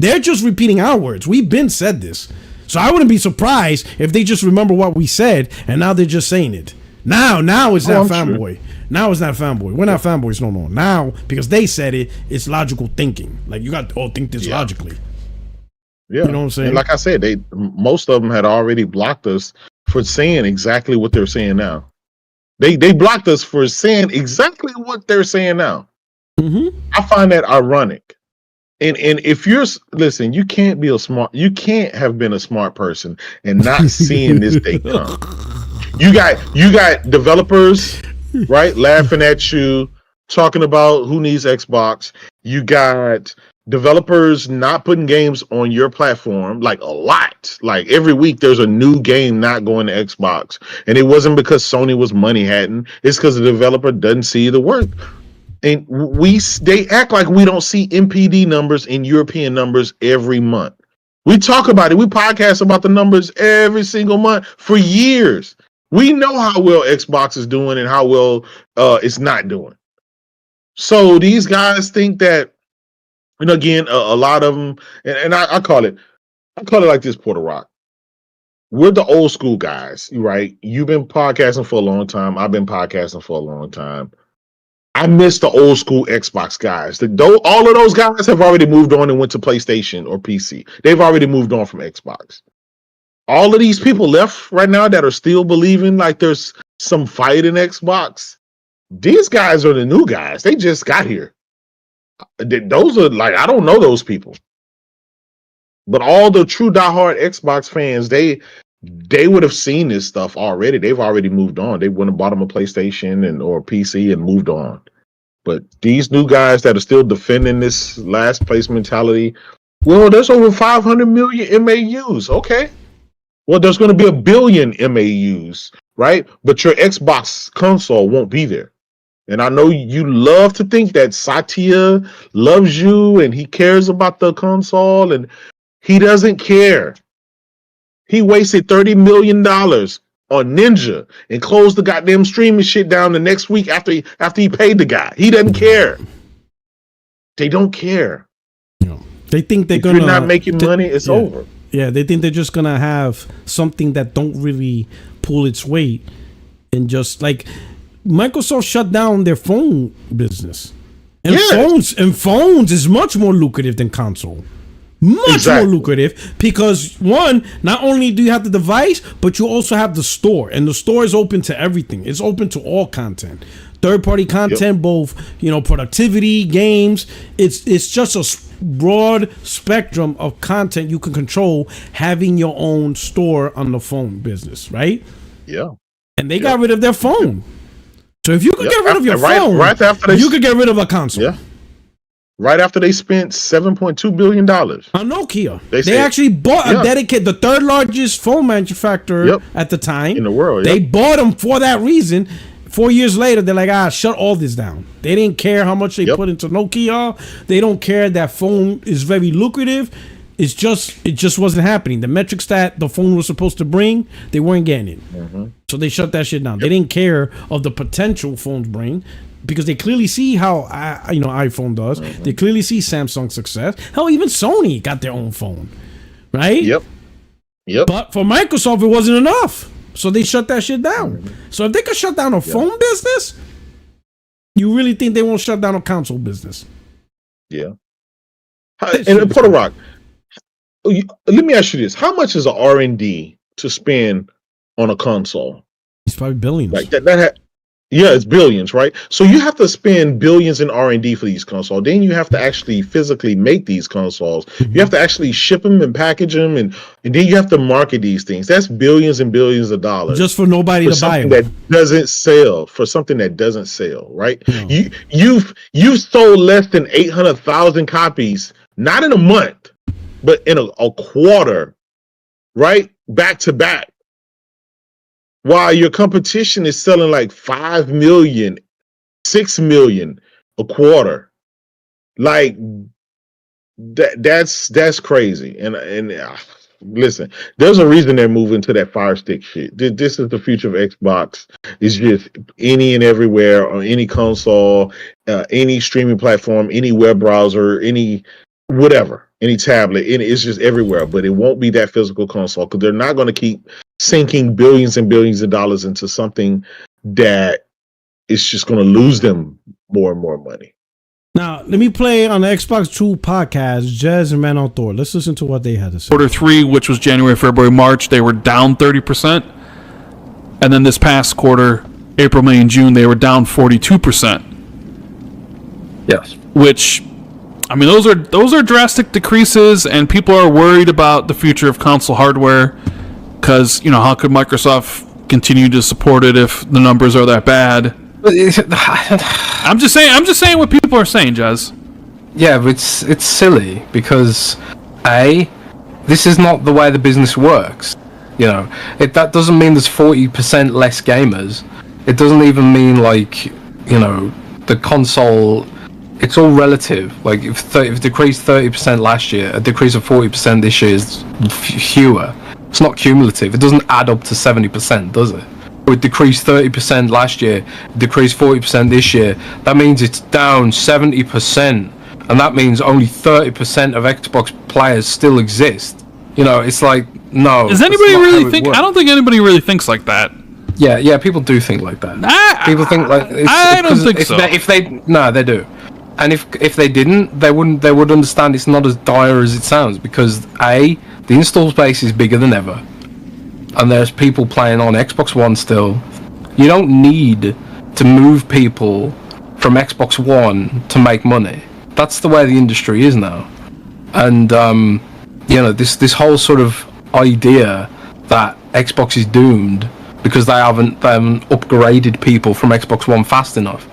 They're just repeating our words. We've been said this. So I wouldn't be surprised if they just remember what we said and now they're just saying it. Now it's not fanboy. Sure. Now it's not fanboy. We're not fanboys no more. Now, because they said it, it's logical thinking. Like, you got to think this logically. Yeah. You know what I'm saying? And like I said, most of them had already blocked us for saying exactly what they're saying now. They blocked us for saying exactly what they're saying now. Mm-hmm. I find that ironic. And if you're listen, you can't have been a smart person and not seeing this day come. You got developers, right, laughing at you, talking about who needs Xbox. You got developers not putting games on your platform, like a lot. Like every week there's a new game not going to Xbox. And it wasn't because Sony was money hatting, it's because the developer doesn't see the work. And they act like we don't see MPD numbers and European numbers every month. We talk about it. We podcast about the numbers every single month for years. We know how well Xbox is doing and how well it's not doing. So these guys think that, and again, a lot of them, and I call it like this, Porter Rock. We're the old school guys, right? You've been podcasting for a long time. I've been podcasting for a long time. I miss the old school Xbox guys. All of those guys have already moved on and went to PlayStation or PC. They've already moved on from Xbox. All of these people left right now that are still believing like there's some fight in Xbox. These guys are the new guys. They just got here. Those are like, I don't know those people. But all the true diehard Xbox fans, they would have seen this stuff already. They've already moved on. They went and bought them a PlayStation or PC and moved on. But these new guys that are still defending this last place mentality, well, there's over 500 million MAUs. Okay. Well, there's going to be 1 billion MAUs, right? But your Xbox console won't be there. And I know you love to think that Satya loves you and he cares about the console, and he doesn't care. He wasted $30 million on Ninja and closed the goddamn streaming shit down the next week after he paid the guy. He doesn't care. They don't care. No. They think they're if you're not making money, it's over. Yeah, they think they're just gonna have something that don't really pull its weight, and just like Microsoft shut down their phone business, and phones is much more lucrative than console. Much more lucrative because, one, not only do you have the device, but you also have the store, and the store is open to everything. It's open to all content, third-party content, both productivity, games. It's just a broad spectrum of content you can control having your own store on the phone business, right? Yeah. And they got rid of their phone. So if you could get rid of your phone, you could get rid of a console. Yeah. Right after they spent $7.2 billion on Nokia. They actually bought a dedicated, the third largest phone manufacturer at the time in the world. They bought them for that reason. 4 years later, they're like, shut all this down. They didn't care how much they put into Nokia. They don't care that phone is very lucrative. It just wasn't happening. The metrics that the phone was supposed to bring, they weren't getting it. Mm-hmm. So they shut that shit down. They didn't care of the potential phones bring, because they clearly see how iPhone does. Mm-hmm. They clearly see Samsung's success. Hell, even Sony got their own phone, right? Yep. But for Microsoft, it wasn't enough, so they shut that shit down. Mm-hmm. So if they could shut down a phone business, you really think they won't shut down a console business? Yeah. And Puerto Rock, let me ask you this: how much is a R&D to spend on a console? It's probably billions. Like that. Yeah, it's billions, right? So you have to spend billions in R&D for these consoles. Then you have to actually physically make these consoles. You have to actually ship them and package them, and then you have to market these things. That's billions and billions of dollars just for nobody to buy them. That doesn't sell, for something that doesn't sell, right? No. You've sold less than 800,000 copies, not in a month, but in a quarter, right? Back to back. While your competition is selling like 5 million, 6 million a quarter. Like that's crazy. And listen, there's a reason they're moving to that Fire Stick shit. This is the future of Xbox. It's just any and everywhere on any console, any streaming platform, any web browser, any whatever, any tablet. It's just everywhere. But it won't be that physical console because they're not going to keep sinking billions and billions of dollars into something that is just going to lose them more and more money. Now, let me play on the Xbox 2 podcast, Jez and Man on Thor. Let's listen to what they had to say. Quarter 3, which was January, February, March, they were down 30%. And then this past quarter, April, May, and June, they were down 42%. Yes. Which, I mean, those are drastic decreases, and people are worried about the future of console hardware. Because, how could Microsoft continue to support it if the numbers are that bad? I'm just saying what people are saying, Jazz. Yeah, but it's silly because this is not the way the business works. That doesn't mean there's 40% less gamers. It doesn't even mean the console. It's all relative. Like if it decreased 30% last year, a decrease of 40% this year is fewer. It's not cumulative. It doesn't add up to 70%, does it? It decreased 30% last year, decreased 40% this year. That means it's down 70%, and that means only 30% of Xbox players still exist. It's like, no. Does anybody really think? I don't think anybody really thinks like that. Yeah, people do think like that. People think like. I don't think so. They do. And if they didn't, they would understand it's not as dire as it sounds because the install space is bigger than ever, and there's people playing on Xbox One still. You don't need to move people from Xbox One to make money. That's the way the industry is now. And this whole sort of idea that Xbox is doomed because they haven't upgraded people from Xbox One fast enough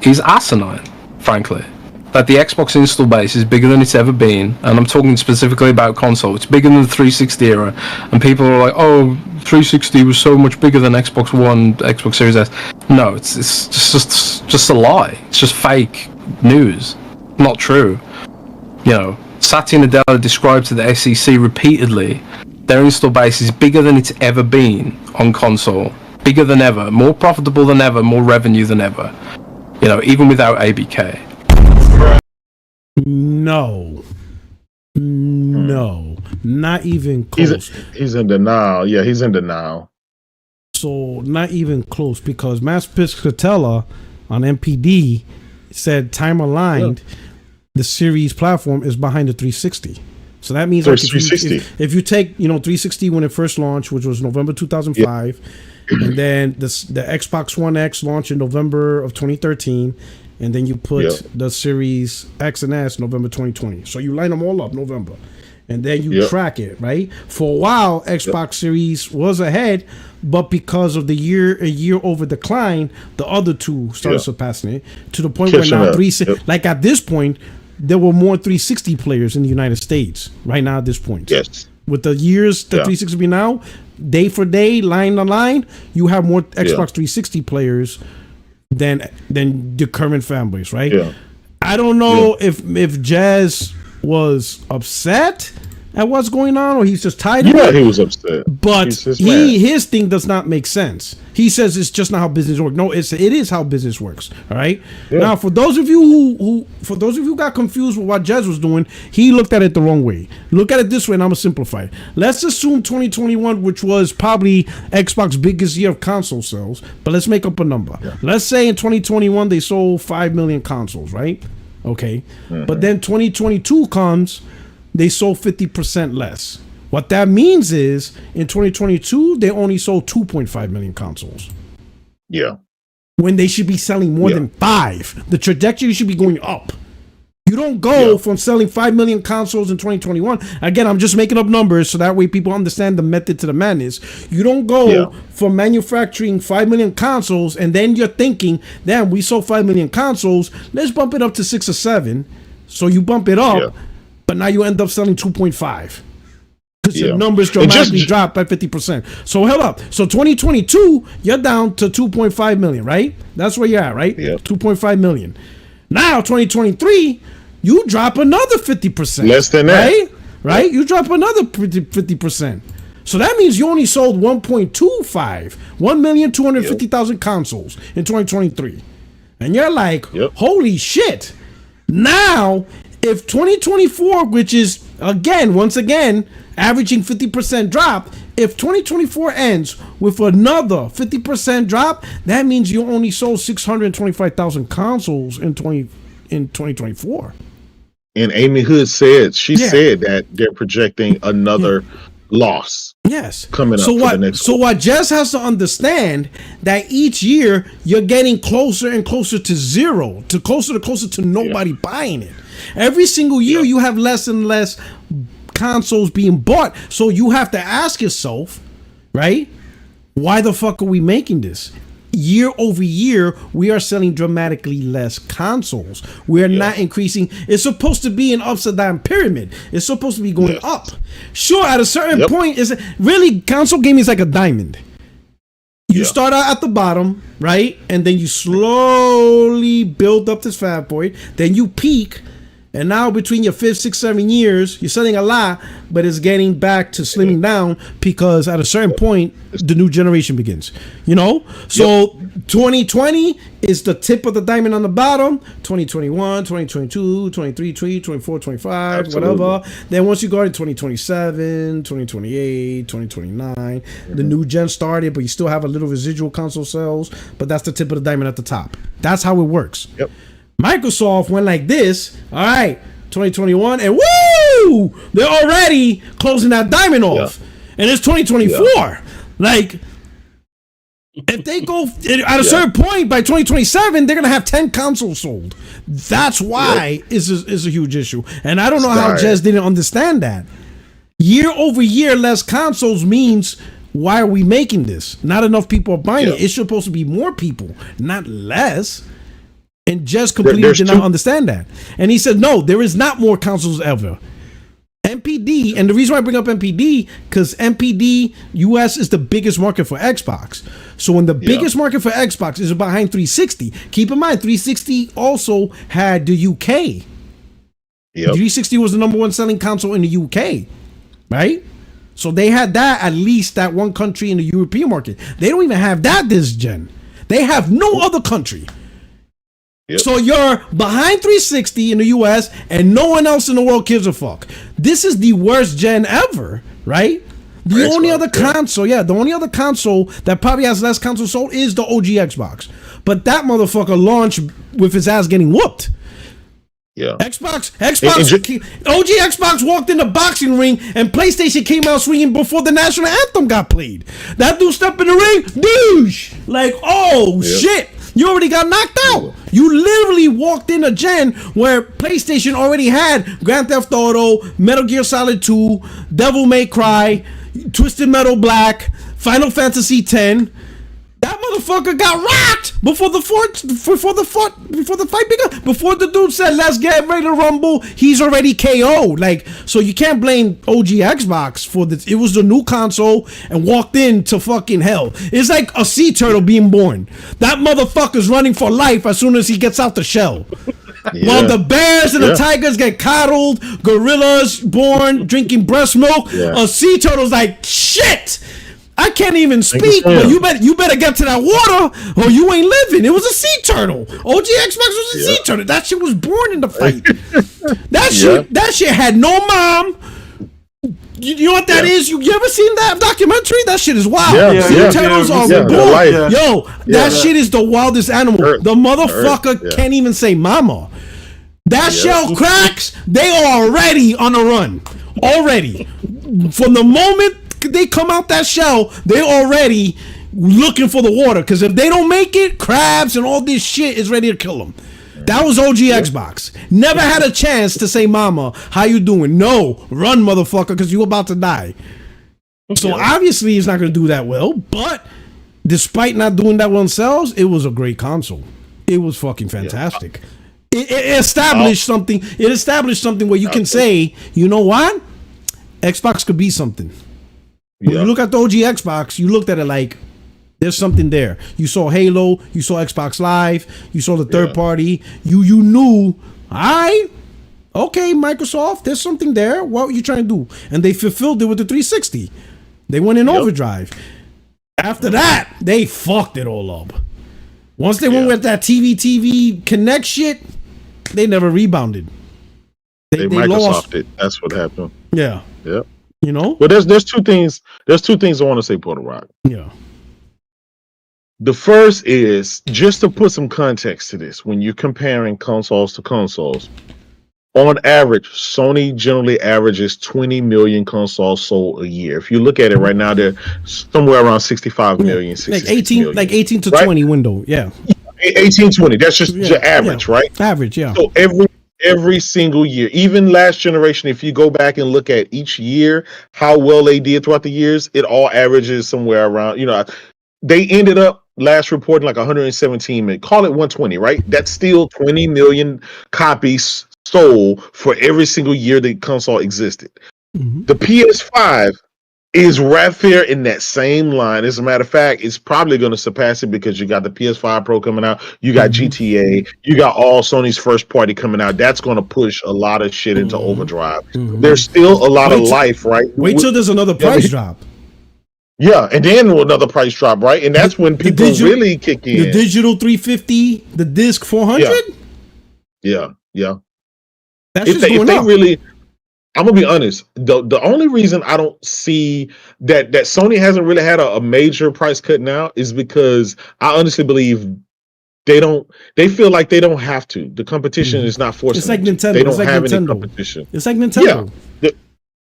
is asinine, frankly. That the Xbox install base is bigger than it's ever been, and I'm talking specifically about console. It's bigger than the 360 era, and people are like, "Oh, 360 was so much bigger than Xbox One, Xbox Series S." No, it's just a lie. It's just fake news, not true. Satya Nadella described to the SEC repeatedly their install base is bigger than it's ever been on console, bigger than ever, more profitable than ever, more revenue than ever. Even without ABK. No, not even close. He's in denial. Yeah, he's in denial. So not even close because Matt Piscatella on MPD said time aligned, the series platform is behind the 360. So that means if you take 360 when it first launched, which was November 2005, and then the Xbox One X launched in November of 2013. And then you put the Series X and S November 2020. So you line them all up November. And then you track it, right? For a while, Xbox Series was ahead, but because of the year-over decline, the other two started surpassing it to the point where now like at this point, there were more 360 players in the United States right now at this point. Yes. With the years the 360 be now, day for day, line to line, you have more Xbox 360 players than the current fan base, right? Yeah. I don't know if Jazz was upset at what's going on or he's just tired of it. Yeah, he was upset. But his thing does not make sense. He says it's just not how business works. No, it is how business works. All right. Yeah. Now, for those of you who got confused with what Jez was doing, he looked at it the wrong way. Look at it this way, and I'm gonna simplify it. Let's assume 2021, which was probably Xbox's biggest year of console sales, but let's make up a number. Yeah. Let's say in 2021 they sold 5 million consoles, right? Okay. Mm-hmm. But then 2022 comes, they sold 50% less. What that means is in 2022, they only sold 2.5 million consoles. Yeah. When they should be selling more than 5. The trajectory should be going up. You don't go from selling 5 million consoles in 2021. Again, I'm just making up numbers so that way people understand the method to the madness. You don't go from manufacturing 5 million consoles and then you're thinking, damn, we sold 5 million consoles. Let's bump it up to 6 or 7. So you bump it up, but now you end up selling 2.5. Because your numbers dramatically dropped by 50%. So hold up. So 2022, you're down to 2.5 million, right? That's where you're at, right? 2.5 million. Now 2023, you drop another 50%. Less than that. Right? You drop another 50%. So that means you only sold 1.25, 1,250,000 consoles in 2023. And you're like, holy shit. Now, if 2024, which is, once again, averaging 50% drop, if 2024 ends with another 50% drop, that means you only sold 625,000 consoles in 2024. And Amy Hood said, said that they're projecting another loss. Yes. Coming up for the next So what Jess has to understand that each year you're getting closer and closer to zero, closer to nobody buying it. Every single year you have less and less consoles being bought. So you have to ask yourself, right? Why the fuck are we making this? Year over year, we are selling dramatically less consoles. We're not increasing. It's supposed to be an upside down pyramid. It's supposed to be going up. Sure, at a certain point, is really console gaming is like a diamond. You start out at the bottom, right? And then you slowly build up this fat boy. Then you peak. And now between your 5th, 6th, 7 years, you're selling a lot, but it's getting back to slimming down because at a certain point, the new generation begins. You know? So 2020 is the tip of the diamond on the bottom. 2021, 2022, 23, 24, 25, whatever. Then once you go into 2027, 2028, 2029, the new gen started, but you still have a little residual console sales, but that's the tip of the diamond at the top. That's how it works. Microsoft went like this, all right, 2021, and woo! They're already closing that diamond off. And it's 2024. Like, if they go at a certain point by 2027, they're going to have 10 consoles sold. That's why it's a huge issue. And I don't know how Jez didn't understand that. Year over year, less consoles means, why are we making this? Not enough people are buying it. It's supposed to be more people, not less. And just completely did not understand that. And he said, no, there is not more consoles ever. MPD, and the reason why I bring up MPD, because MPD US is the biggest market for Xbox. So when the biggest market for Xbox is behind 360, keep in mind, 360 also had the UK. 360 was the number one selling console in the UK, right? So they had that, at least that one country in the European market. They don't even have that this gen. They have no other country. So you're behind 360 in the US and no one else in the world gives a fuck. This is the worst gen ever, right? The only other console, the only other console that probably has less consoles sold is the OG Xbox. But that motherfucker launched with his ass getting whooped. Xbox, OG Xbox walked in the boxing ring and PlayStation came out swinging before the national anthem got played. That dude stepped in the ring, douche! Like, oh shit! You already got knocked out. You literally walked in a gen where PlayStation already had Grand Theft Auto, Metal Gear Solid 2, Devil May Cry, Twisted Metal Black, Final Fantasy X. That motherfucker got rocked before the fight began. Before the dude said, let's get ready to rumble, he's already KO'd. Like, so you can't blame OG Xbox for this. It was the new console and walked into fucking hell. It's like a sea turtle being born. That motherfucker's running for life as soon as he gets out the shell. While the bears and the tigers get coddled, gorillas born drinking breast milk, a sea turtle's like, shit! I can't even speak, but you better get to that water or you ain't living. It was a sea turtle. OG Xbox was a sea turtle. That shit was born in the fight. That shit had no mom. You know what that is? You ever seen that documentary? That shit is wild. Sea turtles are born. Yo, that shit is the wildest animal. The motherfucker can't even say mama. That shell cracks, they are already on a run. Already. From the moment they come out that shell, they already looking for the water. Because if they don't make it, crabs and all this shit is ready to kill them. That was OG Xbox. Never had a chance to say, "Mama, how you doing?" No, run, motherfucker, because you about to die. So obviously, it's not going to do that well. But despite not doing that well themselves, it was a great console. It was fucking fantastic. It established something. It established something where you can say, you know what, Xbox could be something. When you look at the OG Xbox, you looked at it like, there's something there. You saw Halo, you saw Xbox Live, you saw the third party. You knew, okay, Microsoft, there's something there. What were you trying to do? And they fulfilled it with the 360. They went in overdrive. After that, they fucked it all up. Once they went with that TV Connect shit, they never rebounded. They Microsoft lost it. That's what happened. Yeah. Yep. You know? Well, there's two things. There's two things I want to say, Puerto Rock. Yeah. The first is, just to put some context to this, when you're comparing consoles to consoles, on average, Sony generally averages 20 million consoles sold a year. If you look at it right now, they're somewhere around 65 million, 66 million. Like 18 to 20 window. Yeah. 18, 20. That's just your average, right? Average, yeah. So every single year, even last generation, if you go back and look at each year, how well they did throughout the years, it all averages somewhere around, they ended up last reporting like 117 million, call it 120, right? That's still 20 million copies sold for every single year the console existed. Mm-hmm. The PS5 is right there in that same line. As a matter of fact, it's probably going to surpass it because you got the PS5 Pro coming out, you got GTA, you got all Sony's first party coming out. That's going to push a lot of shit into overdrive. Mm-hmm. There's still a lot of life, right? Wait till there's another price drop. Yeah, and then another price drop, right? And that's when people really kick in. The digital 350, the disc 400? Yeah. That's just going up. Really, I'm gonna be honest. The only reason I don't see that Sony hasn't really had a major price cut now is because I honestly believe they feel like they don't have to. The competition is not forcing. It's like Nintendo. They don't have any competition. It's like Nintendo.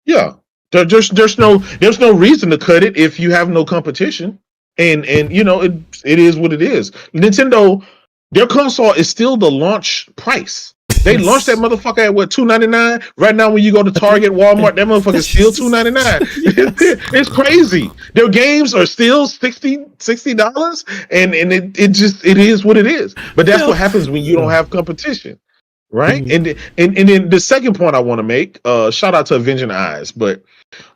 Yeah. There's no reason to cut it if you have no competition, and it is what it is. Nintendo, their console is still the launch price. They launched that motherfucker at what, $299? Right now, when you go to Target, Walmart, that motherfucker is still $299. It's crazy. Their games are still $60, and it is what it is. But that's what happens when you don't have competition. Right. Mm-hmm. And then the second point I want to make, shout out to Avenging Eyes, but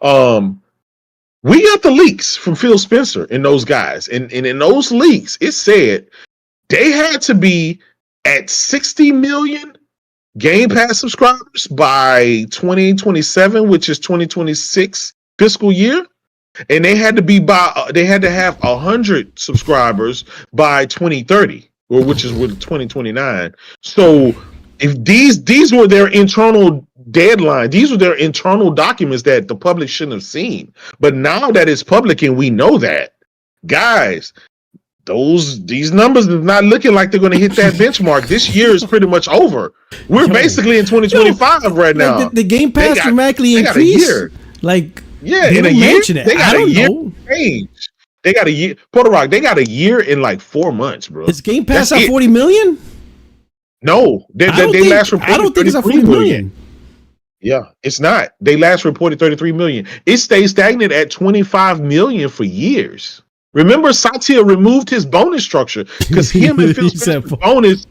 we got the leaks from Phil Spencer and those guys. And in those leaks, it said they had to be at 60 million Game Pass subscribers by 2027, which is 2026 fiscal year. And they had to have 100 subscribers by 2030, which is with 2029. So if these were their internal deadline, these were their internal documents that the public shouldn't have seen. But now that it's public and we know that, guys, these numbers are not looking like they're going to hit that benchmark. This year is pretty much over. We're basically in 2025 right now. The Game Pass dramatically increased. In a year, they got a year change. They got a year. Puerto Rock, they got a year in like 4 months, bro. Is Game Pass at 40 million? No, they last reported. I don't think it's at 40 million. Yeah, it's not. They last reported 33 million. It stays stagnant at 25 million for years. Remember, Satya removed his bonus structure because him and Phil Spencer's bonus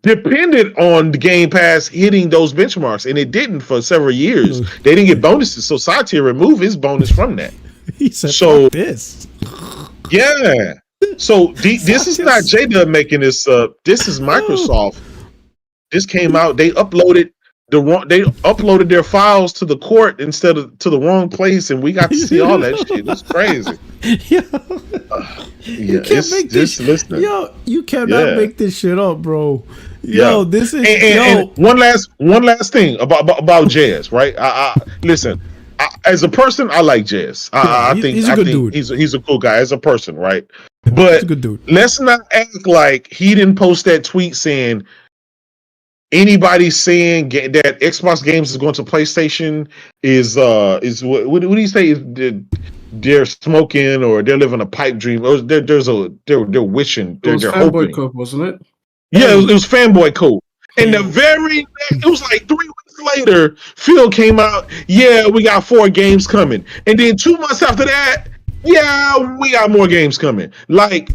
depended on the Game Pass hitting those benchmarks, and it didn't for several years. They didn't get bonuses, so Satya removed his bonus from that. He said, "Fuck this." Yeah. So this is not J-Dub making this up. This is Microsoft. This came out. They uploaded their files to the court instead of to the wrong place, and we got to see all that shit. It's crazy. You can't make this. Yo, you cannot make this shit up, bro. Yo, this is and one last thing about Jazz, right? Listen. As a person, I like Jazz. I think he's a good dude. He's a cool guy as a person, right? But he's a good dude. Let's not act like he didn't post that tweet saying, anybody saying that Xbox games is going to PlayStation is what do you say? They're smoking or they're living a pipe dream, or they're wishing, they're hoping. Code, wasn't it? Yeah, it was fanboy code. And the very it was like 3 weeks later, Phil came out. Yeah, we got 4 games coming, and then 2 months after that, yeah, we got more games coming. Like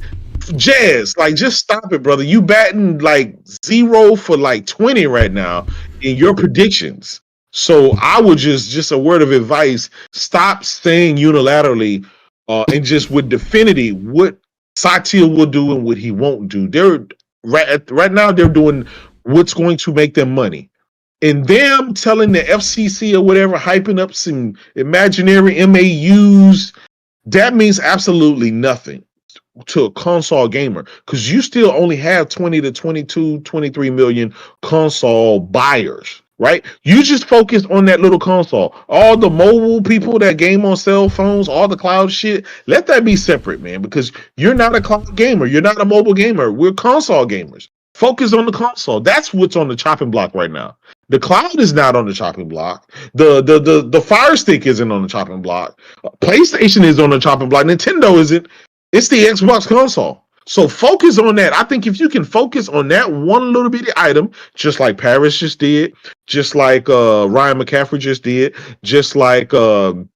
Jazz, like just stop it, brother. You batting like 0 for like 20 right now in your predictions. So I would just a word of advice: stop saying unilaterally, and just with Definity what Satya will do and what he won't do. They're right now they're doing what's going to make them money. And them telling the FCC or whatever, hyping up some imaginary MAUs, that means absolutely nothing to a console gamer, because you still only have 20 to 22, 23 million console buyers, right? You just focus on that little console. All the mobile people that game on cell phones, all the cloud shit, let that be separate, man, because you're not a cloud gamer. You're not a mobile gamer. We're console gamers. Focus on the console. That's what's on the chopping block right now. The cloud is not on the chopping block. The Fire Stick isn't on the chopping block. PlayStation is on the chopping block. Nintendo isn't. It's the Xbox console. So focus on that. I think if you can focus on that one little bitty item, just like Paris just did, just like Ryan McCaffrey just did, just like the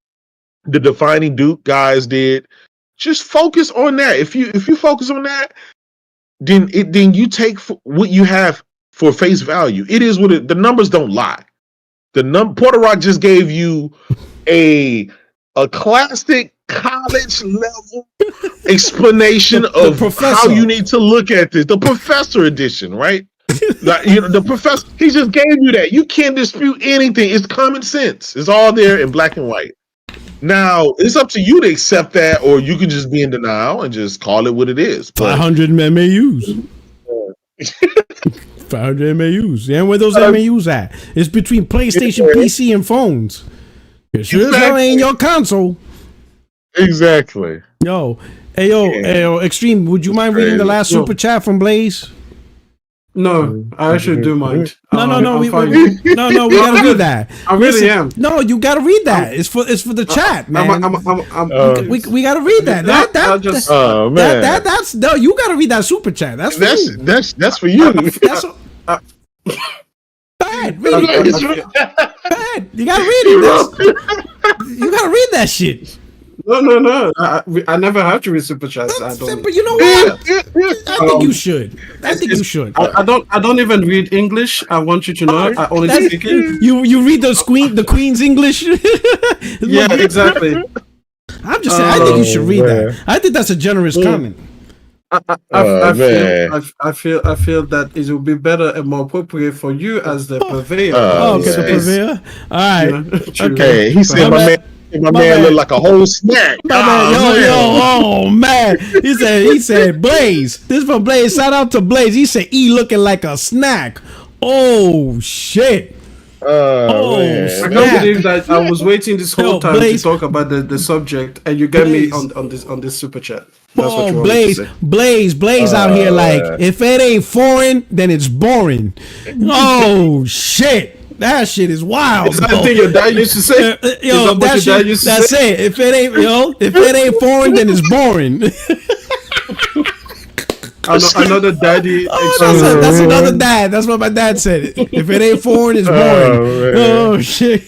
Defining Duke guys did, just focus on that. If you focus on that, then you take what you have for face value. It is what the numbers don't lie. Porter Rock just gave you a classic college level explanation of how you need to look at this. The professor edition, right? Like, the professor, he just gave you that. You can't dispute anything. It's common sense. It's all there in black and white. Now, it's up to you to accept that, or you can just be in denial and just call it what it is. 500 MAUs. 500 MAUs. And where those MAUs at? It's between PlayStation, PC, and phones. It sure as hell ain't your console. Exactly. Yo, Extreme, would you mind reading the last super chat from Blaze? No, I actually do mind. No, we gotta read that. I really am. No, you gotta read that. It's for the chat, man. We gotta read that. That's no. You gotta read that super chat. That's for you. That's for you. Bad, read it. Bad. You gotta read it. You gotta read that shit. No. I never have to read super chats. But you know what? I think you should. I don't even read English. I want you to know. I only speak it. You read the Queen's English. Yeah, exactly. I'm just saying. I think you should read that. I think that's a generous comment. I feel that it will be better and more appropriate for you as the purveyor. The purveyor. All right. Okay. He said, my man looked like a whole snack. Man. He said, Blaze. This is from Blaze. Shout out to Blaze. He said, E looking like a snack. Oh, shit. I can't believe that I was waiting this whole time to talk about the subject, and you get me on this super chat. That's what you Blaze out here like, if it ain't foreign, then it's boring. Oh, shit. That shit is wild. Is that the thing your dad used to say? That's it. If it ain't foreign, then it's boring. Another daddy. That's another dad. That's what my dad said. If it ain't foreign, it's boring. Oh shit.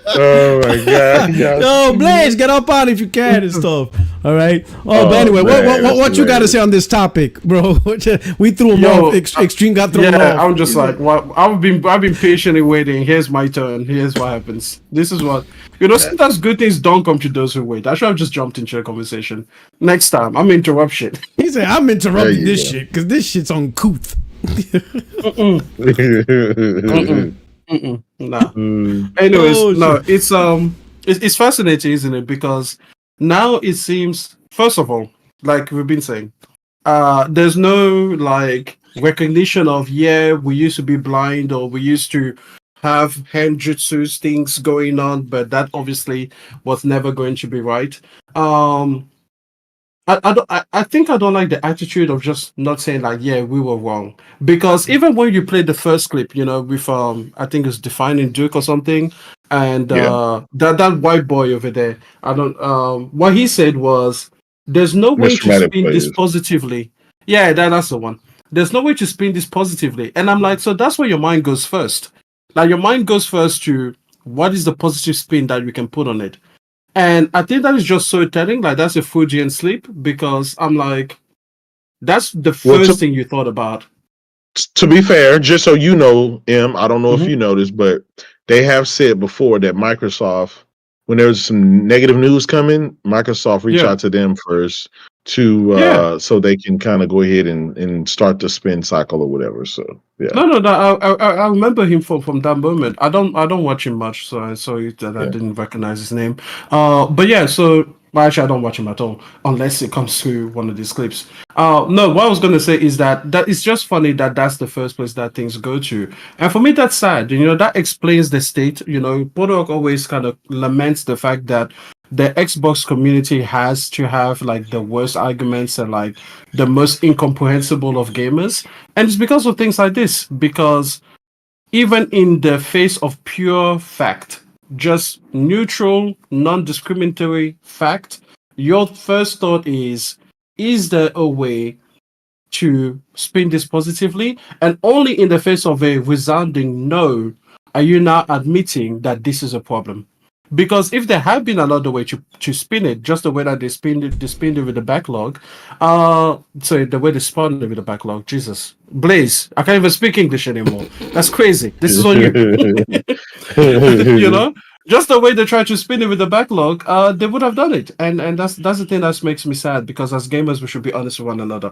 Oh my god. Yo, Blaze, get up on it if you can and stuff. All right. But anyway, what you got to say on this topic, bro? We threw him off. Extreme got thrown off. I'm just like, I've been patiently waiting. Here's my turn. Here's what happens. This is what sometimes good things don't come to those who wait. I should have just jumped into a conversation. Next time, I'm interrupt shit. He said, I'm interrupting this shit because this shit's uncouth. Nah. Anyways, it's fascinating, isn't it? Because now it seems, first of all, like we've been saying, there's no like recognition of we used to be blind, or we used to have handjutsu things going on, but that obviously was never going to be right. I think I don't like the attitude of just not saying like, yeah, we were wrong. Because even when you played the first clip, with I think it's Defining Duke or something, and that white boy over there, I don't what he said was there's no way Mr. to Madden spin this plays. positively. Yeah, that's the one. There's no way to spin this positively. And I'm like, so that's where your mind goes first. Like your mind goes first to what is the positive spin that we can put on it. And I think that is just so telling. Like that's a Fujian sleep because I'm like, that's the first thing you thought about. To be fair, just so you know, I don't know if you noticed, but they have said before that Microsoft, when there's some negative news coming, Microsoft reach out to them first to so they can kind of go ahead and start the spin cycle or whatever. So yeah. No. I remember him from that moment. I don't watch him much, so I saw it that I didn't recognize his name. But yeah, so actually I don't watch him at all unless it comes through one of these clips. No, what I was gonna say is that it's just funny that that's the first place that things go to, and for me that's sad. That explains the state. Podok always kind of laments the fact that the Xbox community has to have like the worst arguments and like the most incomprehensible of gamers. And it's because of things like this, because even in the face of pure fact, just neutral, non-discriminatory fact, your first thought is there a way to spin this positively? And only in the face of a resounding no are you now admitting that this is a problem. Because if there had been another way to spin it, just the way that they spinned it with the backlog, sorry, the way they spawned it with the backlog, Jesus. Blaze, I can't even speak English anymore. That's crazy. This is on you. Just the way they try to spin it with the backlog, they would have done it. And that's the thing that makes me sad, because as gamers, we should be honest with one another.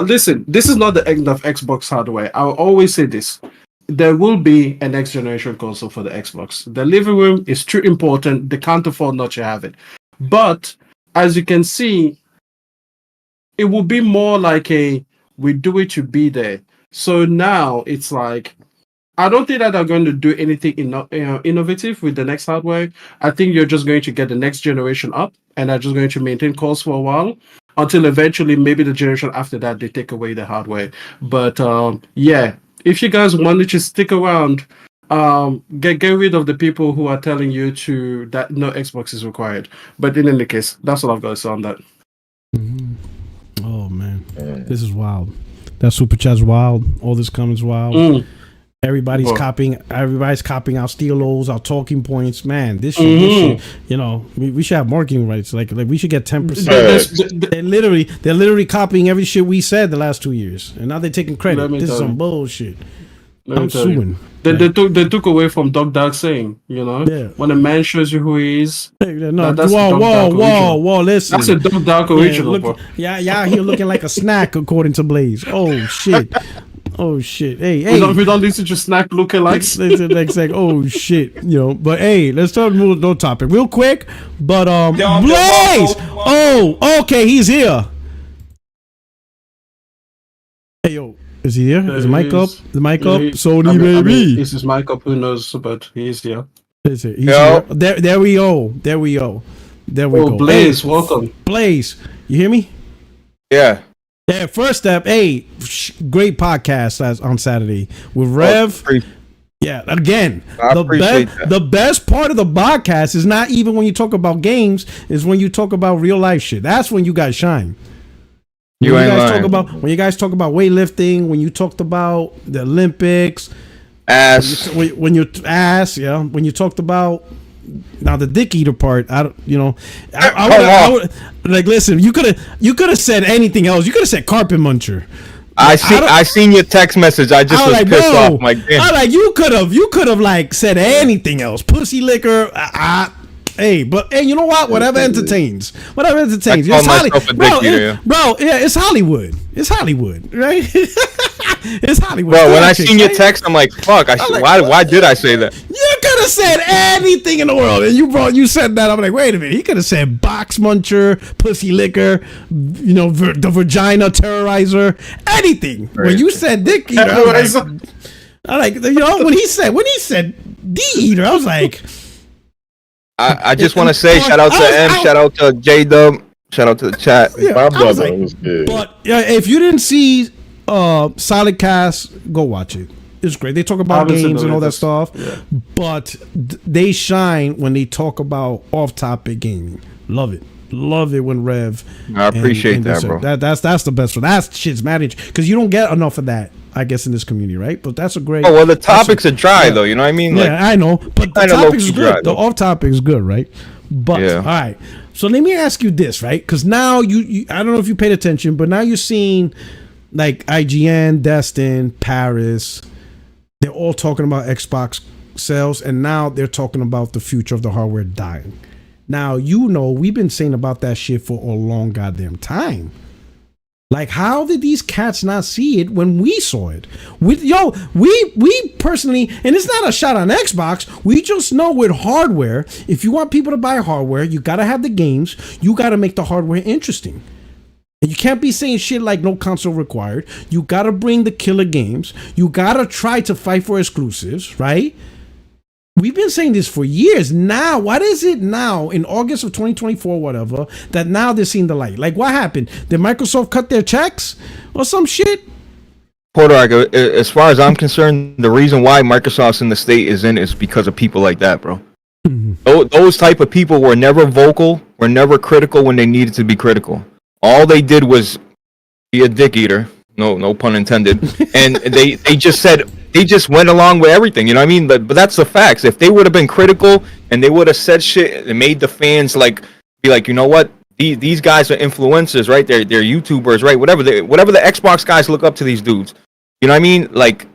Listen, this is not the end of Xbox hardware. I'll always say this. There will be a next generation console for the Xbox. The living room is too important. They can't afford not to have it. But as you can see, it will be more like we do it to be there. So now it's like, I don't think that they're going to do anything innovative with the next hardware. I think you're just going to get the next generation up, and they're just going to maintain costs for a while until eventually maybe the generation after that they take away the hardware. But yeah. If you guys wanted to stick around, get rid of the people who are telling you that no Xbox is required. But in any case, that's all I've got to say on that. Mm-hmm. Oh man, this is wild. That super chat's wild. All this comments wild. Everybody's copying our steelos, our talking points. Man, this shit, we should have marketing rights. Like we should get 10%. They're literally copying every shit we said the last 2 years, and now they're taking credit. This is some bullshit. I'm suing. They took away from Doc Dark saying, when a man shows you who he is. That's whoa, listen. That's a Doc Dark original, bro. Yeah, here looking like a snack according to Blaze. Oh shit. Oh shit! Hey, we don't listen to snack lookalikes. Like, oh shit, But hey, let's talk no topic real quick. But Blaze. Oh, okay, he's here. Hey yo, is he here? Is the mic up? The mic up? Sony baby. Is his mic up? Who knows? But he's here. Is it? He's here. There we go. There we go. Blaze, welcome. Blaze, you hear me? Yeah. Yeah, first step, great podcast on Saturday with Rev. Yeah, again, the best part of the podcast is not even when you talk about games, is when you talk about real life shit. That's when you guys shine. When you guys talk about weightlifting, when you talked about the Olympics, when you talked about now the dick eater part, I would like, listen, you could have said anything else. You could have said carpet muncher. I seen your text message. I just was pissed off. You could have like said anything else. Pussy liquor. But you know what? Whatever entertains. It's Hollywood. It's Hollywood, right? It's Hollywood. Bro, when I seen your text, I'm like, fuck. Why did I say that? You could have said anything in the world, and you said that. I'm like, wait a minute. He could have said box muncher, pussy liquor, the vagina terrorizer, anything. Right. When you said dick eater, I'm like, when he said D eater, I was like. I just want to say shout out to M, shout out to J Dub. Shout out to the chat. Yeah, My brother was good. But if you didn't see Solid Cast, go watch it. It's great. They talk about games and all that stuff, but they shine when they talk about off-topic gaming. Love it. Love it when Rev. I appreciate that, bro. That's the best one. That shit's managed because you don't get enough of that, I guess, in this community, right? But that's a great. Oh well, the topics are dry though. You know what I mean? Yeah, Like, I know, but the topic is good. The off-topic is good, right? But all right. So let me ask you this, right? Because now you, I don't know if you paid attention, but now you're seeing like IGN, Destin, Paris. They're all talking about Xbox sales, and now they're talking about the future of the hardware dying. Now, we've been saying about that shit for a long goddamn time. Like, how did these cats not see it when we saw it? We personally, and it's not a shot on Xbox, we just know with hardware, if you want people to buy hardware, you got to have the games, you got to make the hardware interesting. And you can't be saying shit like no console required. You got to bring the killer games. You got to try to fight for exclusives, right? We've been saying this for years. Now, what is it now in August of 2024, whatever, that now they're seeing the light? Like, what happened? Did Microsoft cut their checks or some shit? Porter, as far as I'm concerned, the reason why Microsoft's in the state is in is because of people like that, bro. Mm-hmm. Those type of people were never vocal, were never critical when they needed to be critical. All they did was be a dick eater. No pun intended. And they just went along with everything. You know what I mean? But that's the facts. If they would have been critical and they would have said shit and made the fans be like, you know what? These guys are influencers, right? They're YouTubers, right? Whatever the Xbox guys look up to these dudes. You know what I mean? Like,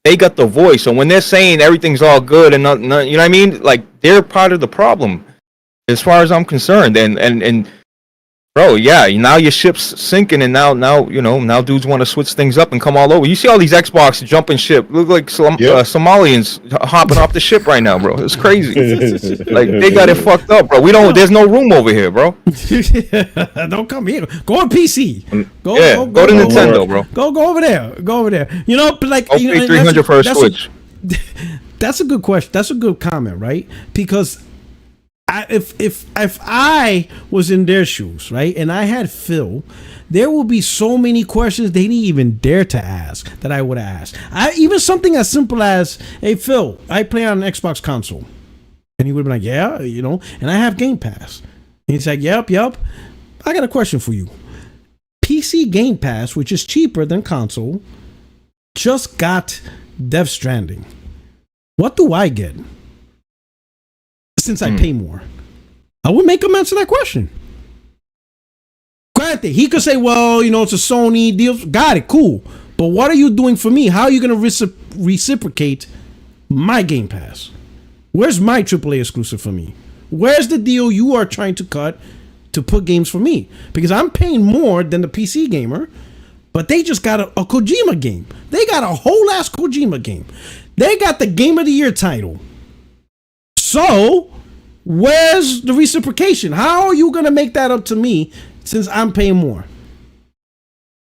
they got the voice. So when they're saying everything's all good and not, you know what I mean? Like, they're part of the problem, as far as I'm concerned. And bro, yeah, now your ship's sinking, and now dudes want to switch things up and come all over. You see all these Xbox jumping ship, look like Somalians hopping off the ship right now, bro. It's crazy. Like, they got it fucked up, bro. There's no room over here, bro. Don't come here. Go on PC. Go to Nintendo, bro. Go over there. Go over there. You know, but like, you know, 300 for a Switch. That's a good question. That's a good comment, right? Because if I was in their shoes, right, and I had Phil, there will be so many questions they didn't even dare to ask that I would have asked. Even something as simple as, "Hey Phil, I play on an Xbox console," and he would be like, "Yeah, you know, and I have Game Pass." And he's like, "Yep. I got a question for you. PC Game Pass, which is cheaper than console, just got Death Stranding. What do I get since I pay more?" I would make him answer that question. Granted, he could say, "Well, you know, it's a Sony deal." Got it, cool. But what are you doing for me? How are you going to reciprocate my Game Pass? Where's my AAA exclusive for me? Where's the deal you are trying to cut to put games for me? Because I'm paying more than the PC gamer, but they just got a Kojima game. They got a whole ass Kojima game. They got the Game of the Year title. So, where's the reciprocation? How are you going to make that up to me since I'm paying more?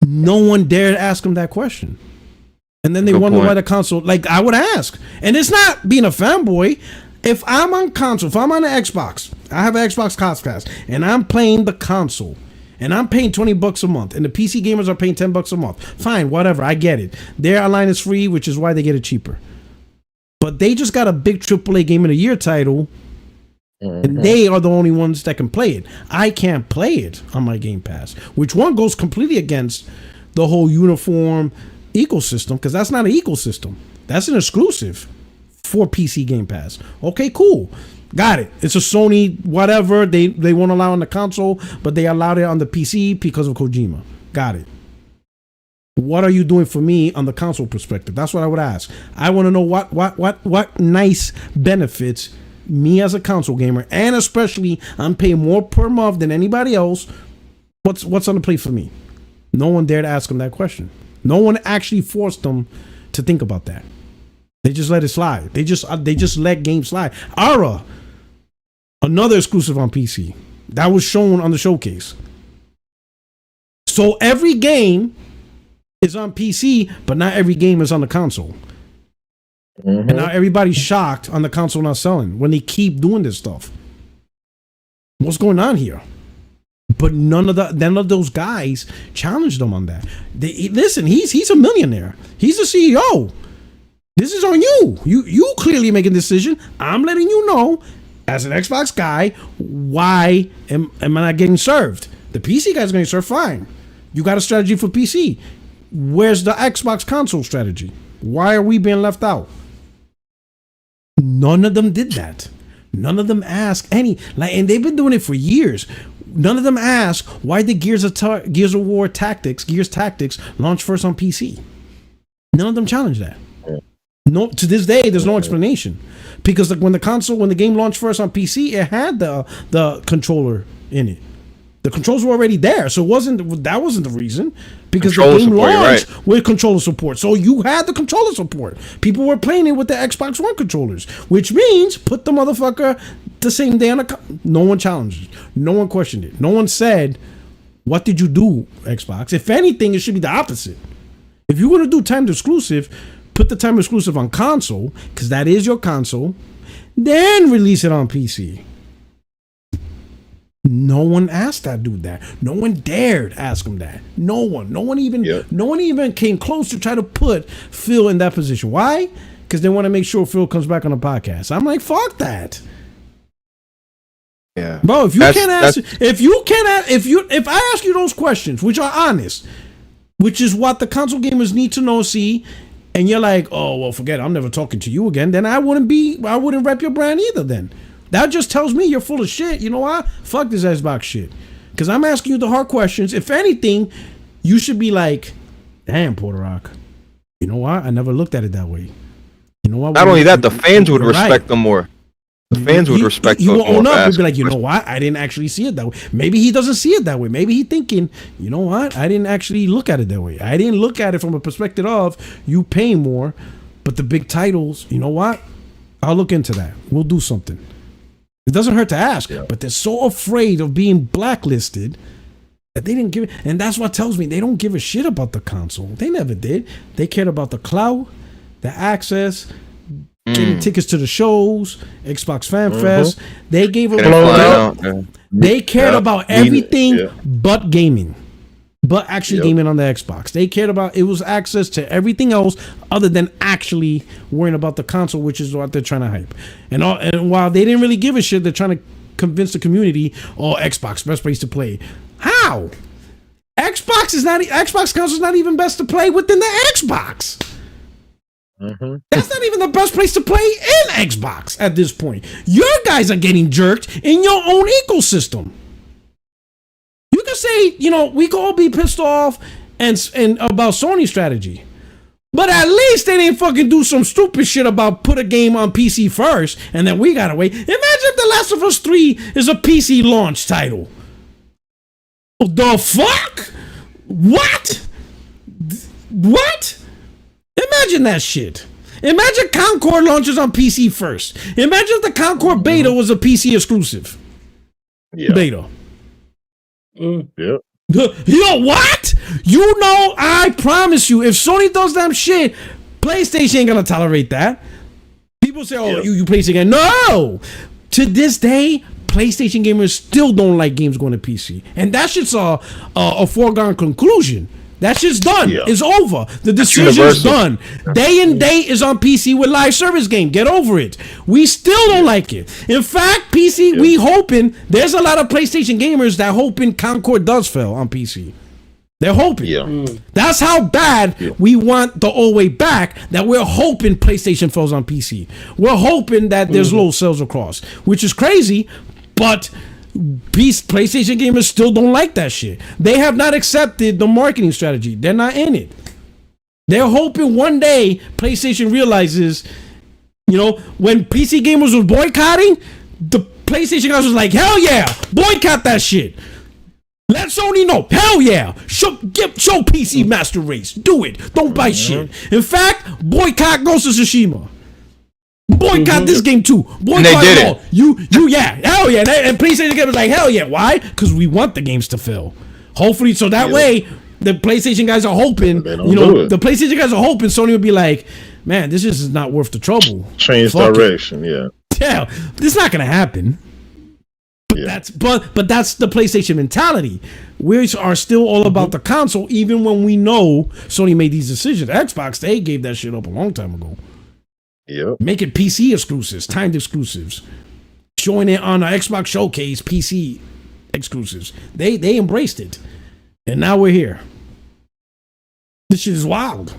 No one dared ask him that question. And then they wonder why the console, like, I would ask. And it's not being a fanboy. If I'm on console, if I'm on an Xbox, I have an Xbox Pass, and I'm playing the console, and I'm paying $20 a month, and the PC gamers are paying $10 a month. Fine, whatever, I get it. Their line is free, which is why they get it cheaper. But they just got a big AAA Game of the Year title, and they are the only ones that can play it. I can't play it on my Game Pass, which one goes completely against the whole uniform ecosystem, because that's not an ecosystem. That's an exclusive for PC Game Pass. Okay, cool. Got it. It's a Sony whatever. They won't allow on the console, but they allowed it on the PC because of Kojima. Got it. What are you doing for me on the console perspective? That's what I would ask. I want to know what nice benefits me as a console gamer, and especially I'm paying more per month than anybody else. What's on the plate for me? No one dared ask him that question. No one actually forced them to think about that. They just let it slide. They just let games slide. Ara, another exclusive on PC that was shown on the showcase. So every game is on PC, but not every game is on the console. And now everybody's shocked on the console not selling when they keep doing this stuff. What's going on here? But none of those guys challenged him on that. Listen, he's a millionaire. He's a CEO. This is on you. You clearly make a decision. I'm letting you know, as an Xbox guy, why am I not getting served? The PC guy's getting served fine. You got a strategy for PC. Where's the Xbox console strategy? Why are we being left out? None of them did that. None of them asked any, and they've been doing it for years. None of them asked why did Gears of War Tactics launch first on PC. None of them challenged that. No, to this day, there's no explanation, because when the game launched first on PC, it had the controller in it. The controls were already there, so that wasn't the reason, because controller the game launched with controller support. So you had the controller support. People were playing it with the Xbox One controllers, which means put the motherfucker the same day on no one challenged it. No one questioned it. No one said, "What did you do, Xbox?" If anything, it should be the opposite. If you're gonna do timed exclusive, put the timed exclusive on console, because that is your console, then release it on PC. No one asked that dude that. No one dared ask him that. No one even came close to try to put Phil in that position. Why? Because they want to make sure Phil comes back on the podcast. I'm like, fuck that. Yeah, bro. If I ask you those questions, which are honest, which is what the console gamers need to know, see, and you're like, oh well, forget it, I'm never talking to you again, then I wouldn't rep your brand either. Then that just tells me you're full of shit. You know what? Fuck this Xbox shit. Because I'm asking you the hard questions. If anything, you should be like, damn, Puerto Rock. You know what? I never looked at it that way. You know what? Not only that, the fans would respect them more. The fans would respect them more. You will own up. You'd be like, you know what? I didn't actually see it that way. Maybe he doesn't see it that way. Maybe he's thinking, you know what? I didn't actually look at it that way. I didn't look at it from a perspective of you pay more, but the big titles, you know what? I'll look into that. We'll do something. It doesn't hurt to ask, but they're so afraid of being blacklisted that they didn't give it. And that's what tells me they don't give a shit about the console. They never did. They cared about the clout, the access, getting tickets to the shows, Xbox Fan Fest. They gave them. They cared about everything but gaming. But actually gaming on the Xbox. They cared about, it was access to everything else other than actually worrying about the console, which is what they're trying to hype. And while they didn't really give a shit, they're trying to convince the community, oh, Xbox, best place to play. How? Xbox console's not even best to play within the Xbox. That's not even the best place to play in Xbox at this point. Your guys are getting jerked in your own ecosystem. You can say, we can all be pissed off and about Sony's strategy, but at least they didn't fucking do some stupid shit about put a game on PC first and then we gotta wait. Imagine if The Last of Us 3 is a PC launch title. The fuck? What? Imagine that shit. Imagine Concord launches on PC first. Imagine if the Concord beta was a PC exclusive. Beta. Yep. Yo, what? I promise you, if Sony does damn shit, PlayStation ain't gonna tolerate that. People say, oh, you PlayStation. No! To this day, PlayStation gamers still don't like games going to PC. And that shit's a foregone conclusion. That shit's done. Yeah. It's over. The decision's done. Day and Date is on PC with live service game. Get over it. We still don't like it. In fact, PC, we hoping, there's a lot of PlayStation gamers that hoping Concord does fail on PC. They're hoping. Yeah. That's how bad we want the old way back, that we're hoping PlayStation fails on PC. We're hoping that there's low sales across, which is crazy, but PlayStation gamers still don't like that shit. They have not accepted the marketing strategy. They're not in it. They're hoping one day PlayStation realizes, when PC gamers was boycotting, the PlayStation guys was like, hell yeah, boycott that shit. Let Sony know, hell yeah, show PC Master Race. Do it. Don't buy shit. In fact, boycott Ghost of Tsushima. Boycott this game too. Boycott and they did it. Hell yeah. And PlayStation game was like, hell yeah. Why? Because we want the games to fail. Hopefully, so that way the PlayStation guys are hoping. The PlayStation guys are hoping Sony would be like, man, this is not worth the trouble. Change direction. Yeah. Yeah, this is not gonna happen. That's the PlayStation mentality. We are still all about the console, even when we know Sony made these decisions. Xbox, they gave that shit up a long time ago. Yep. Making PC exclusives, timed exclusives, showing it on the Xbox Showcase, PC exclusives. They embraced it, and now we're here. This shit is wild.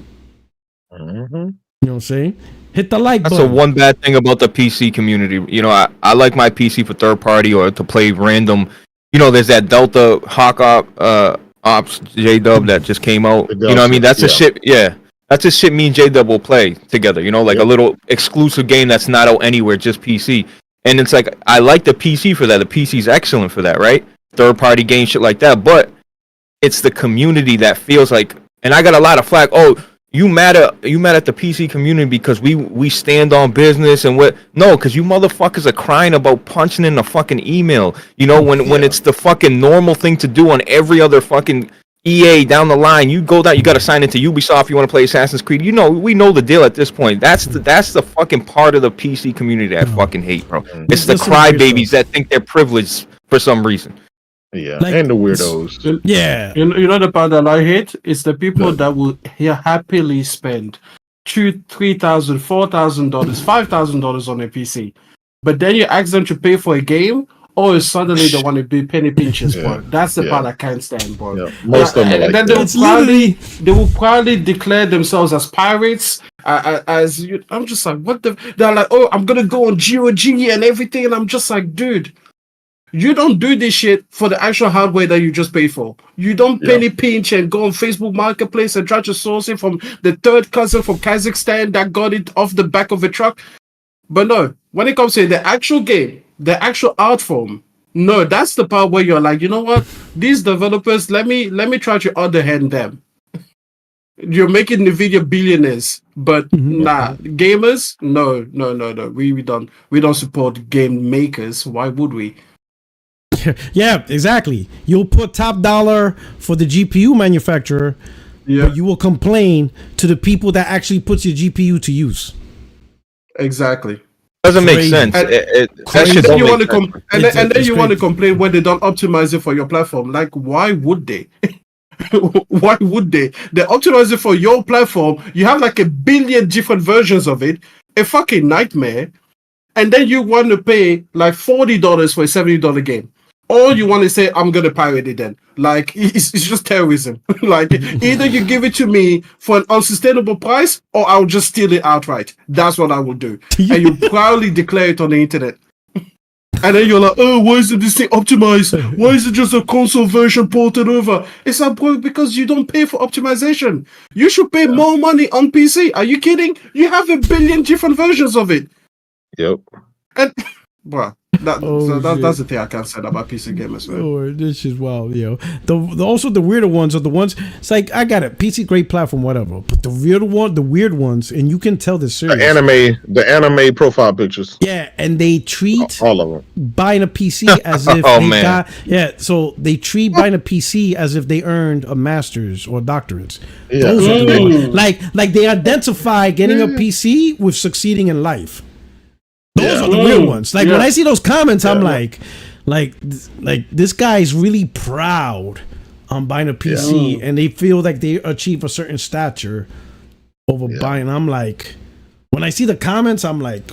Mm-hmm. You know what I'm saying? Hit the like button. That's the one bad thing about the PC community. You know, I like my PC for third party or to play random. You know, there's that Delta Hawk Ops J-Dub that just came out. You know what I mean? That's a shit. Yeah. That's a shit me and J-Dub will play together. You know, like a little exclusive game that's not out anywhere, just PC. And it's like, I like the PC for that. The PC's excellent for that, right? Third party game, shit like that. But it's the community that feels like, and I got a lot of flack. Oh, you mad at the PC community because we stand on business and what? No, because you motherfuckers are crying about punching in a fucking email. You know, when it's the fucking normal thing to do on every other fucking EA down the line. You go down, you got to sign into Ubisoft. You want to play Assassin's Creed. You know, we know the deal at this point. That's the fucking part of the PC community that I fucking hate, bro. It's the crybabies that think they're privileged for some reason. Yeah, like, and the weirdos. You know the part that I hate is the people that will happily spend $2,000, $3,000, $4,000, $5,000 on a PC, but then you ask them to pay for a game. Oh, suddenly they want to be penny pinchers, bro. That's the part I can't stand, bro. Yeah. Most of them and then they will probably declare themselves as pirates. I'm just like, what the? They're like, oh, I'm gonna go on GOG and everything, and I'm just like, dude. You don't do this shit for the actual hardware that you just pay for. You don't penny pinch and go on Facebook Marketplace and try to source it from the third cousin from Kazakhstan that got it off the back of a truck. But no, when it comes to the actual game, the actual art form, no, that's the part where you're like, you know what? These developers, let me try to underhand them. You're making NVIDIA billionaires, but nah, gamers, no. We don't support game makers. Why would we? Yeah, exactly. You'll put top dollar for the GPU manufacturer, but you will complain to the people that actually puts your GPU to use. Exactly. Doesn't make sense. And then you want to complain when they don't optimize it for your platform. Like, why would they? Why would they? They optimize it for your platform. You have like 1 billion different versions of it. A fucking nightmare. And then you want to pay like $40 for a $70 game. Or you want to say, I'm going to pirate it then. Like, it's just terrorism. Like, either you give it to me for an unsustainable price, or I'll just steal it outright. That's what I will do. And you proudly declare it on the internet. And then you're like, oh, why isn't this thing optimized? Why is it just a console version ported over? It's like, bro, because you don't pay for optimization. You should pay more money on PC. Are you kidding? You have 1 billion different versions of it. Yep. And, bro. That's the thing I can't say about PC gamers, man. Oh, this is wild, yo. Also the weirder ones are the ones. It's like, I got it, PC great platform, whatever. But the weird ones, and you can tell this serious. The anime profile pictures. Yeah, and they treat all of them buying a PC as if they got. Yeah, so they treat buying a PC as if they earned a master's or doctorates. Yeah. Those are the ones. Like they identify getting a PC with succeeding in life. Those are the real ones. Like when I see those comments, I'm like this guy's really proud on buying a PC, and they feel like they achieve a certain stature over buying. I'm like, when I see the comments, I'm like,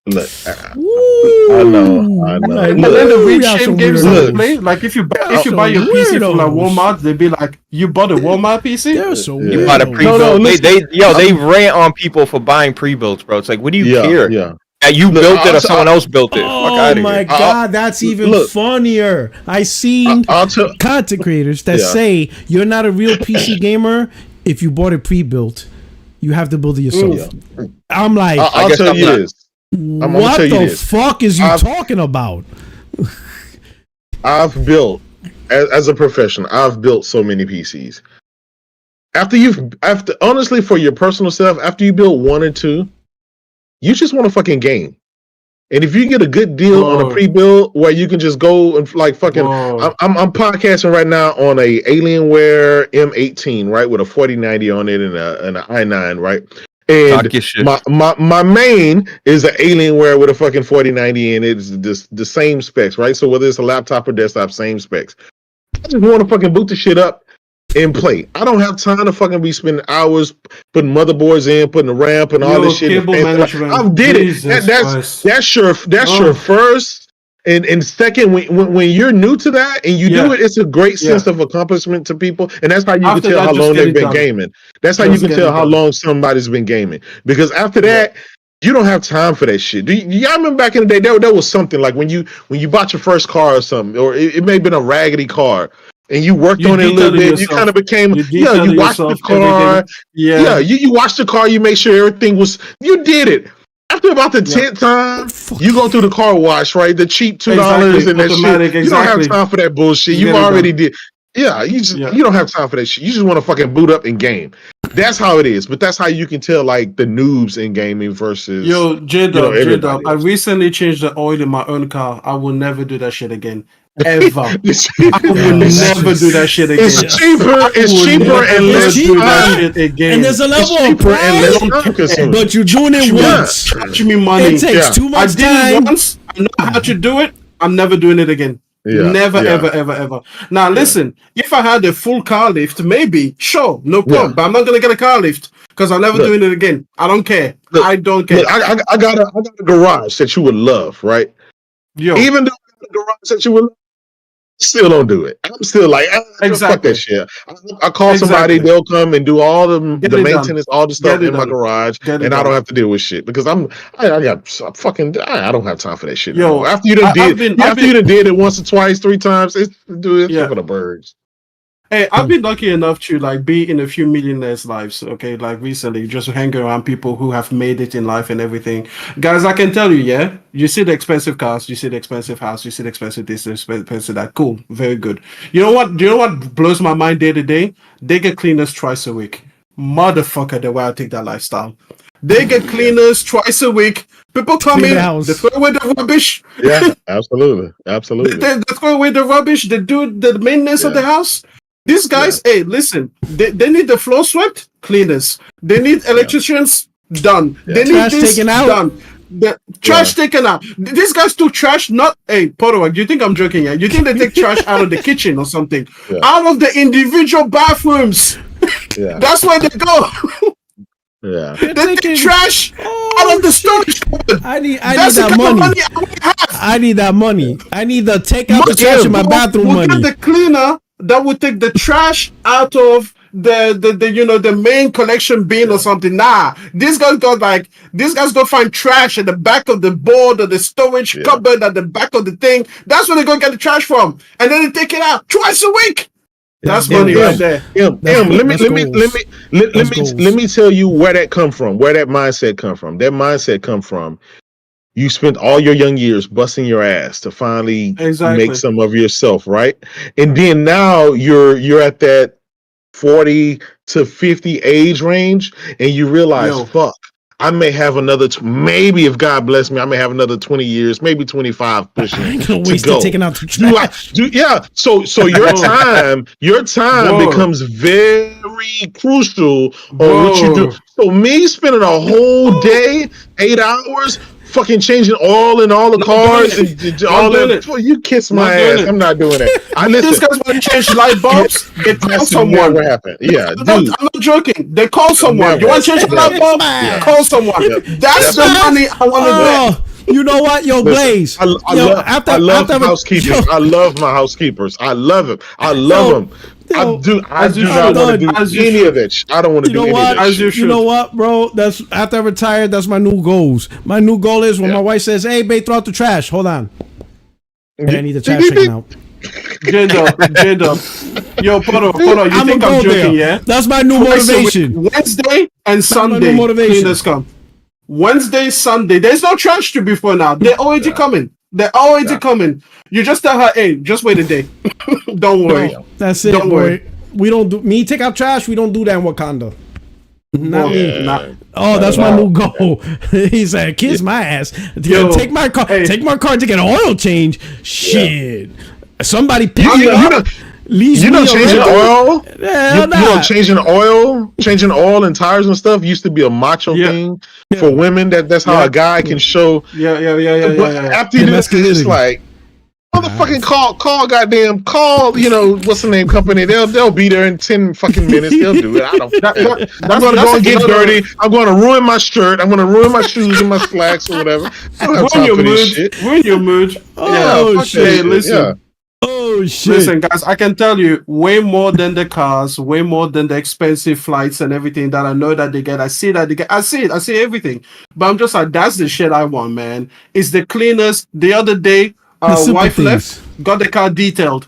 look, I know. And then the weird shame games that play. Like if you buy your PC from like Walmart, they'd be like, "You bought a Walmart PC? They're so weird. You bought a pre-built." They rant on people for buying pre-builts, bro. It's like, what do you care? Yeah. You built it or someone else built it. Oh my god, that's even funnier. I seen content creators that say you're not a real PC gamer if you bought it pre-built. You have to build it yourself. I'm like, I'll tell you this. What the fuck is you talking about? I've built, as a professional, I've built so many PCs. After honestly, for your personal stuff, after you build 1 or 2, you just want a fucking game. And if you get a good deal on a pre-build where you can just go and like fucking, I'm podcasting right now on a Alienware M18, right, with a 4090 on it and an i9, right. And my main is an Alienware with a fucking 4090 and it's the same specs, right? So whether it's a laptop or desktop, same specs. I just want to fucking boot the shit up and play. I don't have time to fucking be spending hours putting motherboards in, putting the ramp and all this shit. I did it. That's your first and second. When you're new to that and you do it, it's a great sense of accomplishment to people, and that's how you can tell how long they've been gaming. That's how you can tell how long somebody's been gaming. Because after that, you don't have time for that shit. Y'all remember back in the day, there was something like when you bought your first car or something, or it may have been a raggedy car. And you worked on it a little bit. You kind of became, you watched the car. You watched the car. You make sure everything was. You did it. After about the 10th time, you go through the car wash, right? The cheap $2 and that shit. You don't have time for that bullshit. You already did. Yeah, you don't have time for that shit. You just want to fucking boot up and game. That's how it is. But that's how you can tell like the noobs in gaming versus J-Dub, I recently changed the oil in my own car. I will never do that shit again. Ever. I will never do that shit again. It's cheaper and less again. And there's a level of pride, but you're doing it once. Charge me money. It takes too much time. I did it once. I know how to do it. I'm never doing it again. Never, ever. Now, listen, if I had a full car lift, maybe, sure, no problem. But I'm not going to get a car lift because I'm never doing it again. I don't care. I don't care. Look, I got a garage that you would love, right? Even though I got a garage that you would love, still don't do it. I'm still like, fuck that shit. I call somebody, they'll come and do all the maintenance, all the stuff in my garage, and I don't have to deal with shit because I don't have time for that shit. After you done did it once or twice, 3 times, it's for the birds. Hey, I've been lucky enough to like be in a few millionaires' lives, okay, like recently, just hanging around people who have made it in life and everything. Guys, I can tell you, you see the expensive cars, you see the expensive house, you see the expensive this, the expensive that. Cool, very good. You know what blows my mind day to day? They get cleaners twice a week. Motherfucker, the way I take that lifestyle. They get cleaners twice a week. People come in, they throw away the rubbish. Yeah, absolutely. They throw away the rubbish, they do the maintenance of the house. These guys, hey, listen, they need the floor swept, cleaners. They need electricians, done. They need trash this, taken out. Done. The trash taken out. These guys took trash, Porto, do you think I'm joking? You think they take trash out of the kitchen or something? Out of the individual bathrooms. That's where they go. They take trash out of the storage cupboard. I need that money. I need that money. I need to take out the trash in my bathroom money. Get the cleaner that would take the trash out of the main collection bin or something. Nah, these guys go find trash at the back of the board or the storage cupboard at the back of the thing. That's where they go get the trash from, and then they take it out twice a week. That's money right there. Let me tell you where that come from. Where that mindset come from. That mindset come from. You spent all your young years busting your ass to finally make some of yourself, right? And then now you're at that 40 to 50 age range, and you realize, fuck, I may have another, maybe if God bless me, I may have another 20 years, maybe 25 pushing. I ain't gonna waste it taking out the trash. So your time becomes very crucial on what you do. So me spending a whole day, 8 hours, fucking changing oil in all the cars and all that. You kiss my ass. I'm not doing that. These guys want to change light bulbs. They call someone. Never happened. Yeah, I'm not joking. They call someone. You want to change the light bulb? Call someone. That's the money I want to do. You know what, Blaze? I love housekeepers. I love my housekeepers. I love them. I love them. I do not want to do any of it. I don't want to do any of it. You know what, bro? That's after I retire. That's my new goals. My new goal is when my wife says, "Hey, babe, throw out the trash." Hold on, and I need the trash taken out. Jada, yo, Poto, you think I'm joking? Yeah, that's my new motivation. Wednesday and Sunday, cleaners come. Wednesday, Sunday. There's no trash to be for now. They're already coming. They're already coming. You just tell her, hey, just wait a day. Don't worry. No, that's it. Don't worry. We don't do take out trash. We don't do that in Wakanda. Not me. That's my new goal. He said, "Kiss my ass. Take my car. Take my car to get an oil change." Shit. Somebody pick it up. You know, changing oil. Yeah, changing oil and tires and stuff used to be a macho thing for women. That's how a guy can show. Yeah. After you do that, it's like, motherfucking call. You know, what's the name company? They'll be there in 10 fucking minutes. They'll do it. I don't. I'm going to go and get dirty. I'm going to ruin my shirt. I'm going to ruin my shoes and my slacks or whatever. I don't have time for this shit. Ruin your mood. Oh shit! Listen. Yeah. Oh shit! Listen, guys, I can tell you way more than the cars, way more than the expensive flights and everything that I know that they get. I see that they get. I see everything. But I'm just like, that's the shit I want, man. It's the cleaners. The other day, wife left, got the car detailed.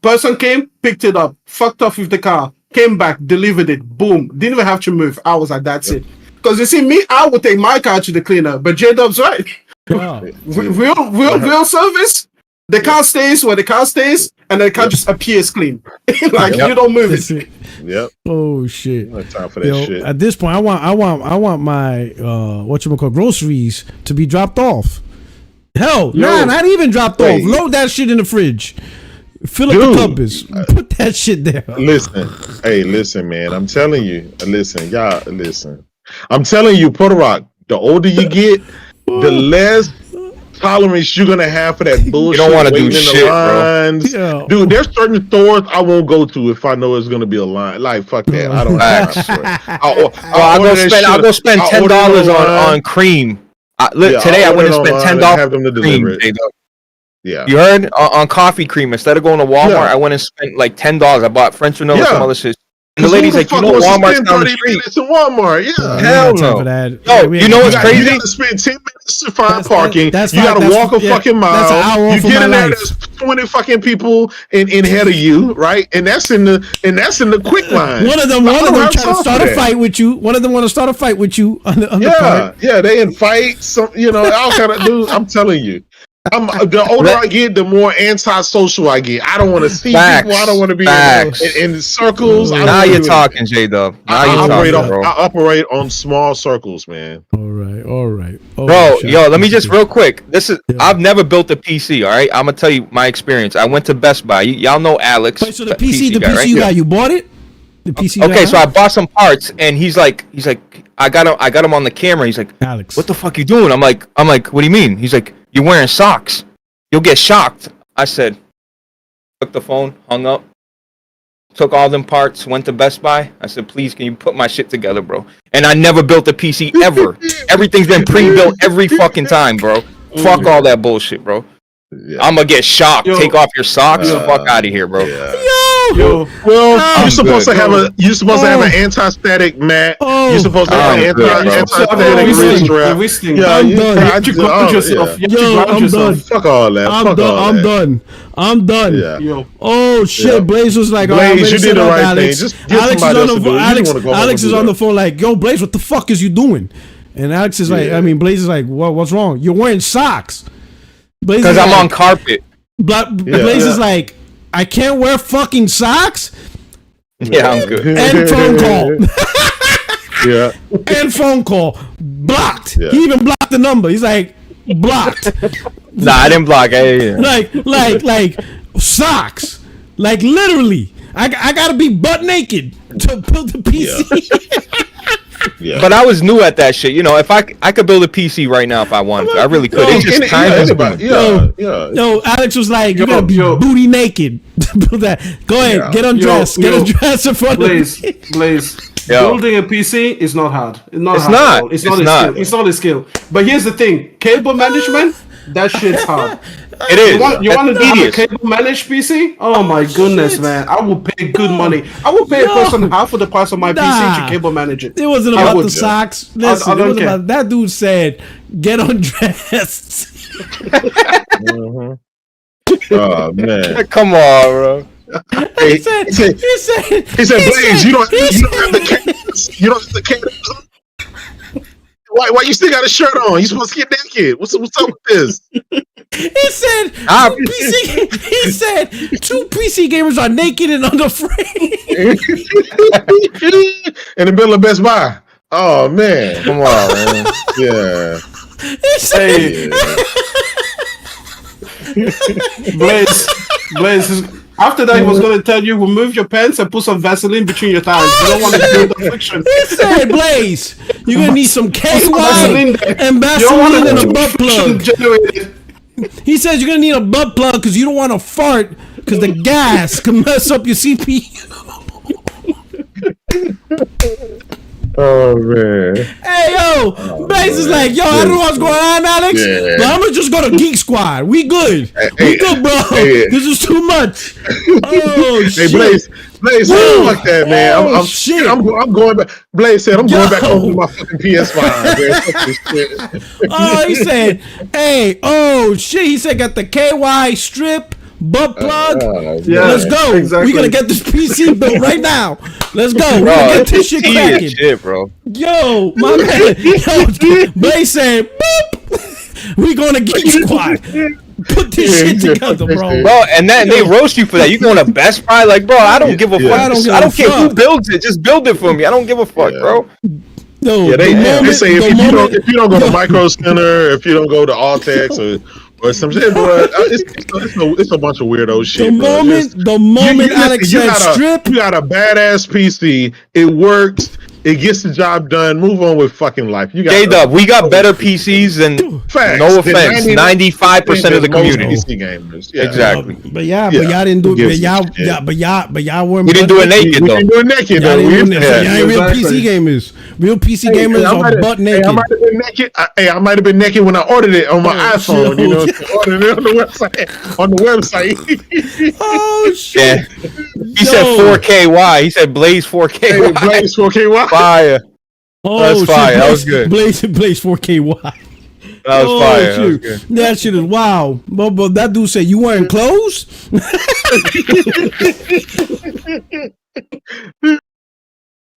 Person came, picked it up, fucked off with the car, came back, delivered it, boom. Didn't even have to move. I was like, that's it. Because you see, me, I would take my car to the cleaner, but J-Dub's right. Wow. Real service. The car stays where the car stays, and the car just appears clean. Like you don't move it. Yep. Oh shit! No time for that shit. At this point, I want my groceries to be dropped off. Hell, not even dropped off. Load that shit in the fridge. Fill up the cupboards. Put that shit there. Listen, man. I'm telling you. Listen. I'm telling you, Puerto Rock. The older you get, the less tolerance you're gonna have for that bullshit. You don't want to do shit, bro. Yeah. Dude, there's certain stores I won't go to if I know it's gonna be a line. Like, fuck that. I don't. I'll go spend $10 on cream. Today I went and spent $10 on cream. Yeah. You heard? On coffee cream. Instead of going to Walmart, I went and spent like $10. I bought French vanilla, some other shit. And the lady's like, Walmart's down the street. It's in Walmart, yeah. Hell no. Yo, you know what's crazy? You got to spend 10 minutes to find parking. You got to walk a fucking mile. You get in there, there's 20 fucking people in ahead of you, right? And that's in the quick line. One of them trying to start a fight with you. One of them want to start a fight with you on the part. Yeah, they in fights. All kind of dudes. I'm telling you. The older I get, the more antisocial I get. I don't want to see people. I don't want to be in circles. Now you're talking, J-Dub. I operate on small circles, man. All right. Bro, let me just real quick. I've never built a PC. All right, I'm gonna tell you my experience. I went to Best Buy. Y'all know Alex. Wait, so the PC you got, you bought it? The PC. Okay, so I bought some parts, and he's like, I got him on the camera. He's like, Alex, what the fuck you doing? I'm like, what do you mean? He's like, you're wearing socks. You'll get shocked. I said, took the phone, hung up, took all them parts, went to Best Buy. I said, please, can you put my shit together, bro? And I never built a PC ever. Everything's been pre-built every fucking time, bro. Fuck all that bullshit, bro. Yeah. I'm gonna get shocked. Take off your socks. Fuck out of here, bro. You're supposed to have an anti-static mat. You're supposed to have an anti-static wrist strap. I'm done. Fuck all that. I'm done. Yeah. Oh shit! Blaze was like, Blaze, you did the right thing. Just get somebody else to do it. Alex is on the phone like, yo, Blaze, what the fuck is you doing? And Alex is like, Blaze is like, what's wrong? You're wearing socks. Because I'm on carpet. Blaze is like, I can't wear fucking socks. Yeah, I'm good. And phone call. Yeah. And phone call. Blocked. Yeah. He even blocked the number. He's like, blocked. Nah, I didn't block. Like socks. Like literally. I gotta be butt naked to build the PC. Yeah. But I was new at that shit. If I could build a PC right now if I wanted to. I really could. It's just time. No, Alex was like, you gotta be booty naked to build that. Go ahead, get undressed. Get undressed in front of me. Blaze. Building a PC is not hard. It's not a skill. But here's the thing: cable management, that shit's hard. It is. You want to do a cable managed PC? Oh my goodness, man! I will pay good money. I will pay a person half of the price of my PC to cable manage it. It wasn't about the socks. Listen, it was about that dude said, "Get undressed." Oh man! Come on, bro. He said, Blaze, you don't have the cameras. Why you still got a shirt on? You supposed to get naked. What's up with this? He said, he said, 2 PC gamers are naked and unafraid. In the middle of Best Buy. Oh man, come on, man. Yeah. He said, Blaze. After that, he was going to tell you, remove your pants and put some Vaseline between your thighs. You don't want to feel the friction. He said, Blaze, you're going to need some KY and Vaseline and a butt plug. He says you're going to need a butt plug because you don't want to fart because the gas can mess up your CPU. Oh man! Hey yo, Blaze is like, yo, I don't know what's going on, Alex, but I'm gonna just go to Geek Squad. We good, we good, bro. This is too much. Oh shit! Hey, Blaze, fuck that, man. Shit. I'm going back. Blaze said I'm going back home to my fucking PS5. Man. Oh, he said, hey, oh shit. He said got the KY strip. Butt plug. Let's go. We're gonna get this PC built right now. Let's go. We're gonna get this shit cracking. Shit, bro. Yo, my man. Yo, Blaze said, boop. We gonna Geek Squad. Put this shit together, bro. Bro, and then they roast you for that. You going to Best Buy? Like, bro, I don't give a fuck. I don't care who builds it. Just build it for me. I don't give a fuck, bro. No, they say if you don't go to Micro Center, if you don't go to Altex or some shit, bro, it's a bunch of weirdo shit. The moment Alex said strip, you got a badass PC. It works. It gets the job done. Move on with fucking life. You got J-Dub, we got better PCs than, no offense, 95% of the community. PC gamers. Yeah. Exactly. But y'all didn't do it. But y'all weren't. We didn't do it naked, though. We didn't do it naked, though. Y'all ain't real PC gamers. Real PC gamers are butt naked. I might have been naked when I ordered it on my iPhone. You know, ordered it on the website. Oh shit! Yeah. He said 4KY. He said Blaze 4KY. Blaze 4KY. Fire. Oh, that was shit, fire. That was good. Blaze 4KY. That was fire. That was good. That shit is wow. But that dude said you wearing clothes.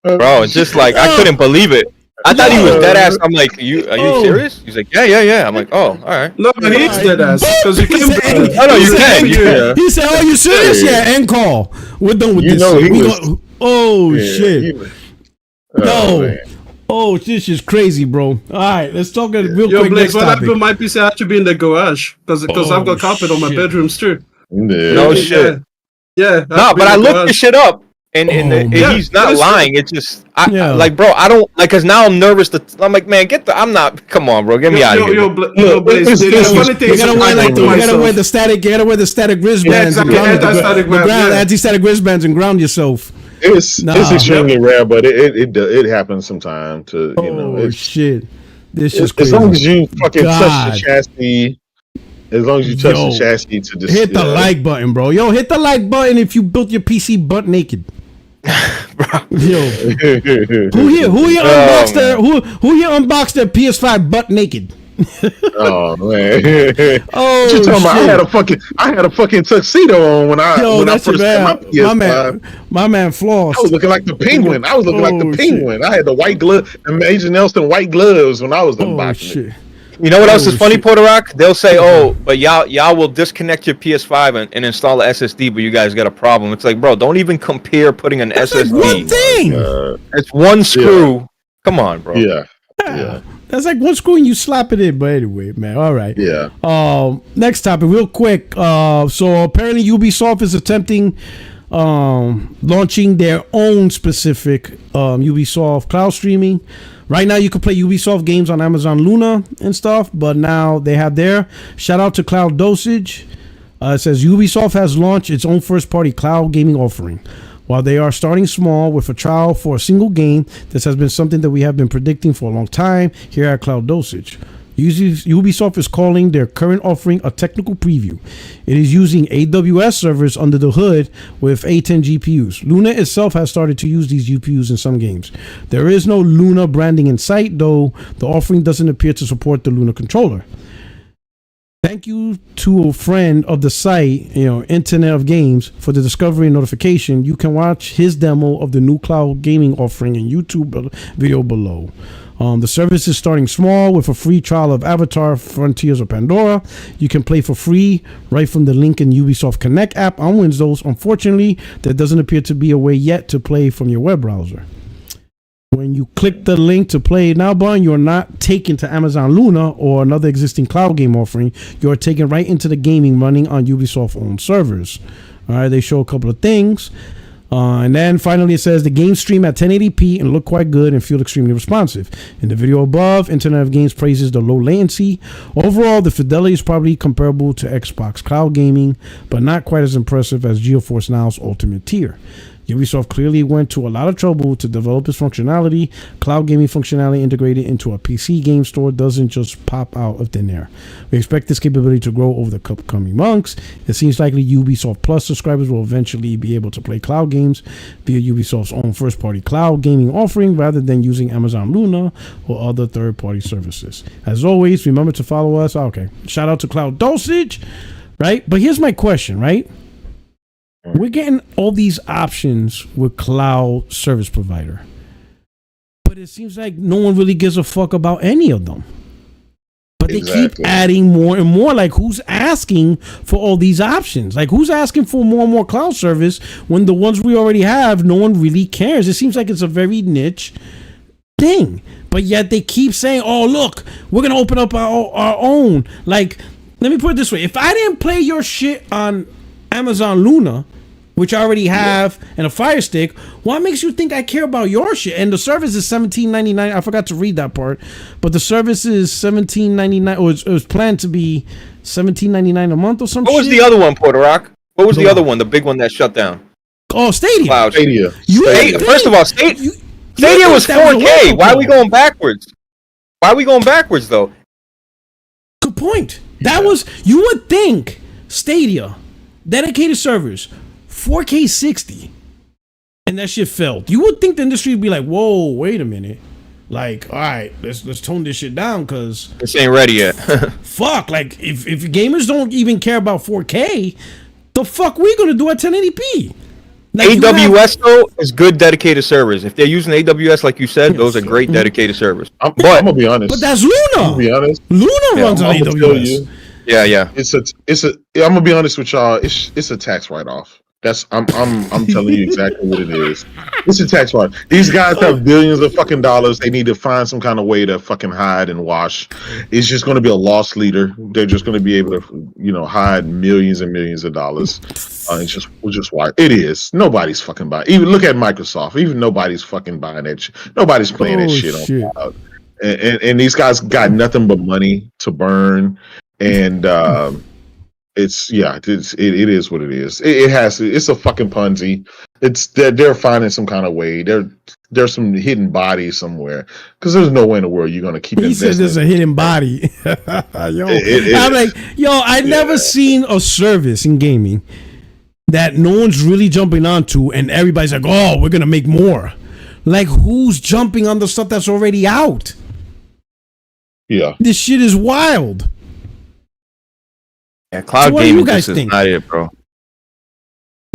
Bro, it's just like I couldn't believe it. I thought he was dead ass. I'm like, are you serious? He's like, yeah. I'm like, oh, all right. No, but he's dead ass because you can. Oh no, you can. Yeah. He said, "Oh, you serious? Yeah, end call. We're done with this." Shit. No. Oh, this is crazy, bro. All right, let's talk real quick. Blake, what happened with my PC? I had to be in the garage because I've got carpet on my bedrooms too. No shit. Yeah. No, but I looked this shit up. And he's not lying. It's just, like, bro, I don't, like, because now I'm nervous. I'm like, man, I'm not, come on, bro, get me out of here. You gotta wear the static wristbands. Anti-static wristbands and ground yourself. It's extremely rare, but it happens sometime to, you know. Oh, shit. This is crazy. As long as you fucking touch the chassis. As long as you touch the chassis to just hit the like button, bro. Yo, hit the like button if you built your PC butt naked. Yo, who here unboxed their PS5 butt naked? Oh man! Oh, you talking about? I had a fucking tuxedo on when I first got my PS5. My man flossed. I was looking like the penguin. I had the white glove, the Major Nelson white gloves when I was unboxing it. You know what else is funny, Puerto Rock? They'll say, "Oh, but y'all will disconnect your PS5 and install an SSD, but you guys got a problem." It's like, bro, don't even compare putting an SSD. Like one thing. It's one screw. Yeah. Come on, bro. Yeah. That's like one screw and you slap it in. But anyway, man. All right. Yeah. Next topic, real quick. So apparently Ubisoft is attempting launching their own specific Ubisoft cloud streaming. Right now, you can play Ubisoft games on Amazon Luna and stuff, but now they have their shout out to Cloud Dosage. It says Ubisoft has launched its own first-party cloud gaming offering. While they are starting small with a trial for a single game, this has been something that we have been predicting for a long time here at Cloud Dosage. Ubisoft is calling their current offering a technical preview. It is using AWS servers under the hood with A10 GPUs. Luna itself has started to use these GPUs in some games. There is no Luna branding in sight, though the offering doesn't appear to support the Luna controller. Thank you to a friend of the site, Internet of Games, for the discovery and notification. You can watch his demo of the new cloud gaming offering in YouTube video below. The service is starting small with a free trial of Avatar Frontiers of Pandora. You can play for free right from the link in Ubisoft Connect app on Windows. Unfortunately, there doesn't appear to be a way yet to play from your web browser. When you click the link to play now button, you're not taken to Amazon Luna or another existing cloud game offering. You're taken right into the gaming running on Ubisoft owned servers. All right, they show a couple of things. And then finally it says the game stream at 1080p and look quite good and feel extremely responsive. In the video above, Internet of Games praises the low latency. Overall, the fidelity is probably comparable to Xbox cloud gaming, but not quite as impressive as GeForce Now's Ultimate tier. Ubisoft clearly went to a lot of trouble to develop this functionality. Cloud gaming functionality integrated into a PC game store doesn't just pop out of thin air. We expect this capability to grow over the coming months. It seems likely Ubisoft Plus subscribers will eventually be able to play cloud games via Ubisoft's own first-party cloud gaming offering rather than using Amazon Luna or other third-party services. As always, remember to follow us. Okay, shout out to Cloud Dosage, right? But here's my question, right? We're getting all these options with cloud service provider, but it seems like no one really gives a fuck about any of them. But they keep adding more and more. Like, who's asking for all these options? Like, who's asking for more and more cloud service when the ones we already have, no one really cares? It seems like it's a very niche thing, but yet they keep saying, oh, look, we're going to open up our own. Like, let me put it this way. If I didn't play your shit on Amazon Luna, which I already have, and a Fire Stick, what makes you think I care about your shit? And the service is $17.99. I forgot to read that part, but the service is $17.99, or it was planned to be $17.99 a month or something. What was the other one, Puerto Rock? What was the other one? The big one that shut down? Oh, Stadia. Cloud. Stadia. First of all, Stadia was 4K. Why are we going backwards? Why are we going backwards, though? Good point. That was, you would think Stadia, dedicated servers, 4K 60, and that shit failed. You would think the industry would be like, whoa, wait a minute. Like, all right, let's tone this shit down, because this ain't ready yet. Fuck, like, if gamers don't even care about 4K, the fuck we gonna do at 1080p? Like, AWS though is good dedicated servers. If they're using AWS, like you said, those are great dedicated servers. I'm gonna be honest. But that's Luna. I'm gonna be honest. Luna runs on AWS. Yeah. It's a. I'm gonna be honest with y'all. It's a tax write-off. I'm telling you exactly what it is. It's a tax write. These guys have billions of fucking dollars. They need to find some kind of way to fucking hide and wash. It's just going to be a loss leader. They're just going to be able to, hide millions and millions of dollars. It's just why it is. Nobody's fucking buying. Even look at Microsoft. Even nobody's fucking buying that shit. Nobody's playing that shit on cloud. And these guys got nothing but money to burn. And it is what it is. It has to. It's a fucking Ponzi. They're finding some kind of way. There's some hidden body somewhere, because there's no way in the world you're gonna keep. He says there's a hidden body. I'm like, I've never seen a service in gaming that no one's really jumping onto, and everybody's like, oh, we're gonna make more. Like, who's jumping on the stuff that's already out? Yeah, this shit is wild. Yeah, cloud gaming just is not it, bro.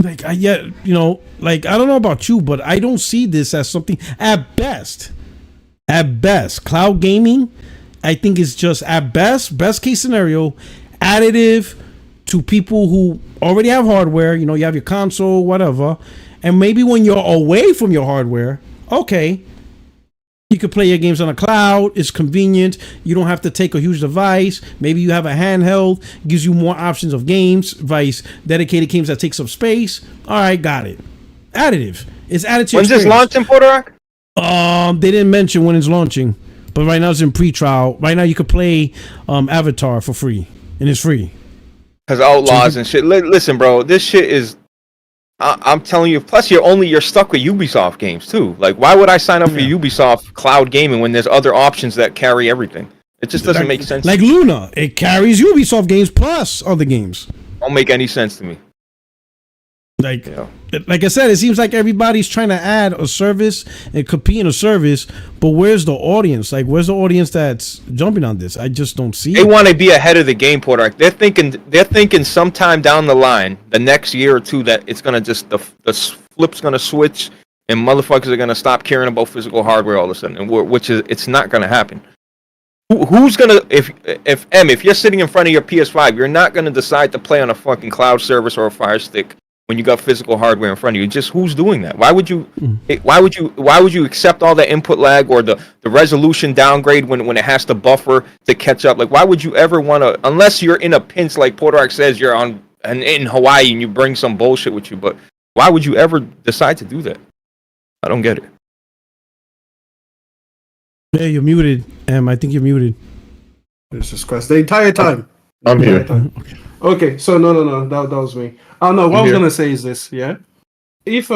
Like, I don't know about you, but I don't see this as something at best. At best, cloud gaming, I think is just at best case scenario, additive to people who already have hardware. You have your console, whatever, and maybe when you're away from your hardware, okay, you can play your games on a cloud. It's convenient. You don't have to take a huge device. Maybe you have a handheld. Gives you more options of games. Vice dedicated games that take some space. All right, got it. Additive. It's additive. When's this launching, Puerto Rock? They didn't mention when it's launching, but right now it's in pre-trial. Right now you could play Avatar for free, and it's free. Because Outlaws and shit. Listen, bro, this shit is. I'm telling you. Plus, you're stuck with Ubisoft games too. Like, why would I sign up for Ubisoft cloud gaming when there's other options that carry everything? It just doesn't make sense. Like Luna, it carries Ubisoft games plus other games. Don't make any sense to me. Like I said, it seems like everybody's trying to add a service and compete in a service, but where's the audience? Like, where's the audience that's jumping on this? I just don't see They want to be ahead of the game, Puerto Rico. They're thinking sometime down the line, the next year or two, that it's gonna just the flip's gonna switch and motherfuckers are gonna stop caring about physical hardware all of a sudden, and it's not gonna happen. Who's gonna if you're sitting in front of your PS5, you're not gonna decide to play on a fucking cloud service or a Fire Stick when you got physical hardware in front of you. Just who's doing that? Why would you accept all the input lag or the resolution downgrade when it has to buffer to catch up? Like, why would you ever want to, unless you're in a pinch like Portarak says, you're in Hawaii and you bring some bullshit with you, but why would you ever decide to do that? I don't get it. Yeah, you're muted. I think you're muted. Jesus Christ. The entire time. I'm here. Okay, so no. That was me. Oh no, what I was gonna say is this, yeah. If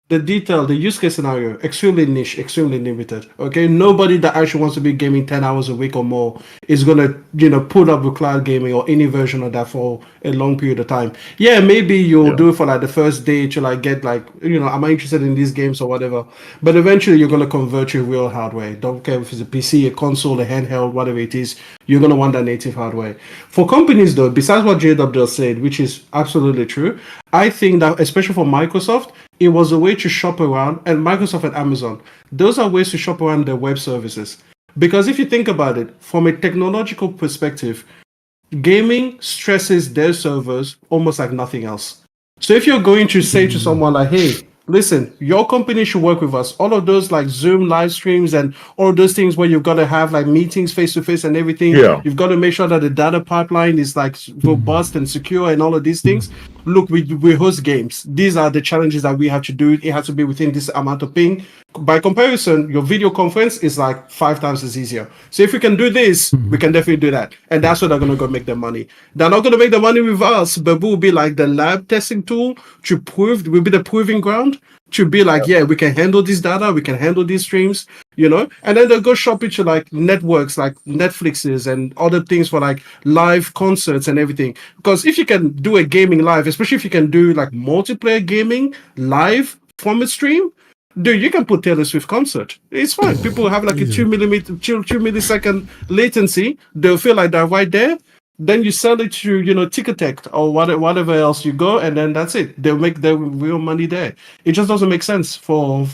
the detail, the use case scenario, extremely niche, extremely limited. Okay, nobody that actually wants to be gaming 10 hours a week or more is gonna, put up with cloud gaming or any version of that for a long period of time. Yeah, maybe you'll do it for like the first day to like get like, am I interested in these games or whatever? But eventually you're gonna convert your real hardware. Don't care if it's a PC, a console, a handheld, whatever it is. You're gonna want that native hardware. For companies though, besides what JW just said, which is absolutely true, I think that especially for Microsoft, it was a way to shop around, and Microsoft and Amazon, those are ways to shop around their web services. Because if you think about it, from a technological perspective, gaming stresses their servers almost like nothing else. So if you're going to say to someone like, hey, listen, your company should work with us. All of those like Zoom live streams and all those things where you've got to have like meetings face to face and everything. Yeah. You've got to make sure that the data pipeline is like robust and secure and all of these things. Look, we host games. These are the challenges that we have to do. It has to be within this amount of ping. By comparison, your video conference is like 5 times as easier. So if we can do this, we can definitely do that. And that's where they're going to go make their money. They're not going to make the money with us, but we'll be like the lab testing tool to prove, we'll be the proving ground to be like, yeah, we can handle this data, we can handle these streams, and then they'll go shop into like networks like Netflix's and other things for like live concerts and everything. Because if you can do a gaming live, especially if you can do like multiplayer gaming live from a stream, dude, you can put Taylor Swift concert. It's fine. People have like a 2 millisecond latency. They'll feel like they're right there. Then you sell it to, Ticketek or whatever else you go, and then that's it. They'll make their real money there. It just doesn't make sense for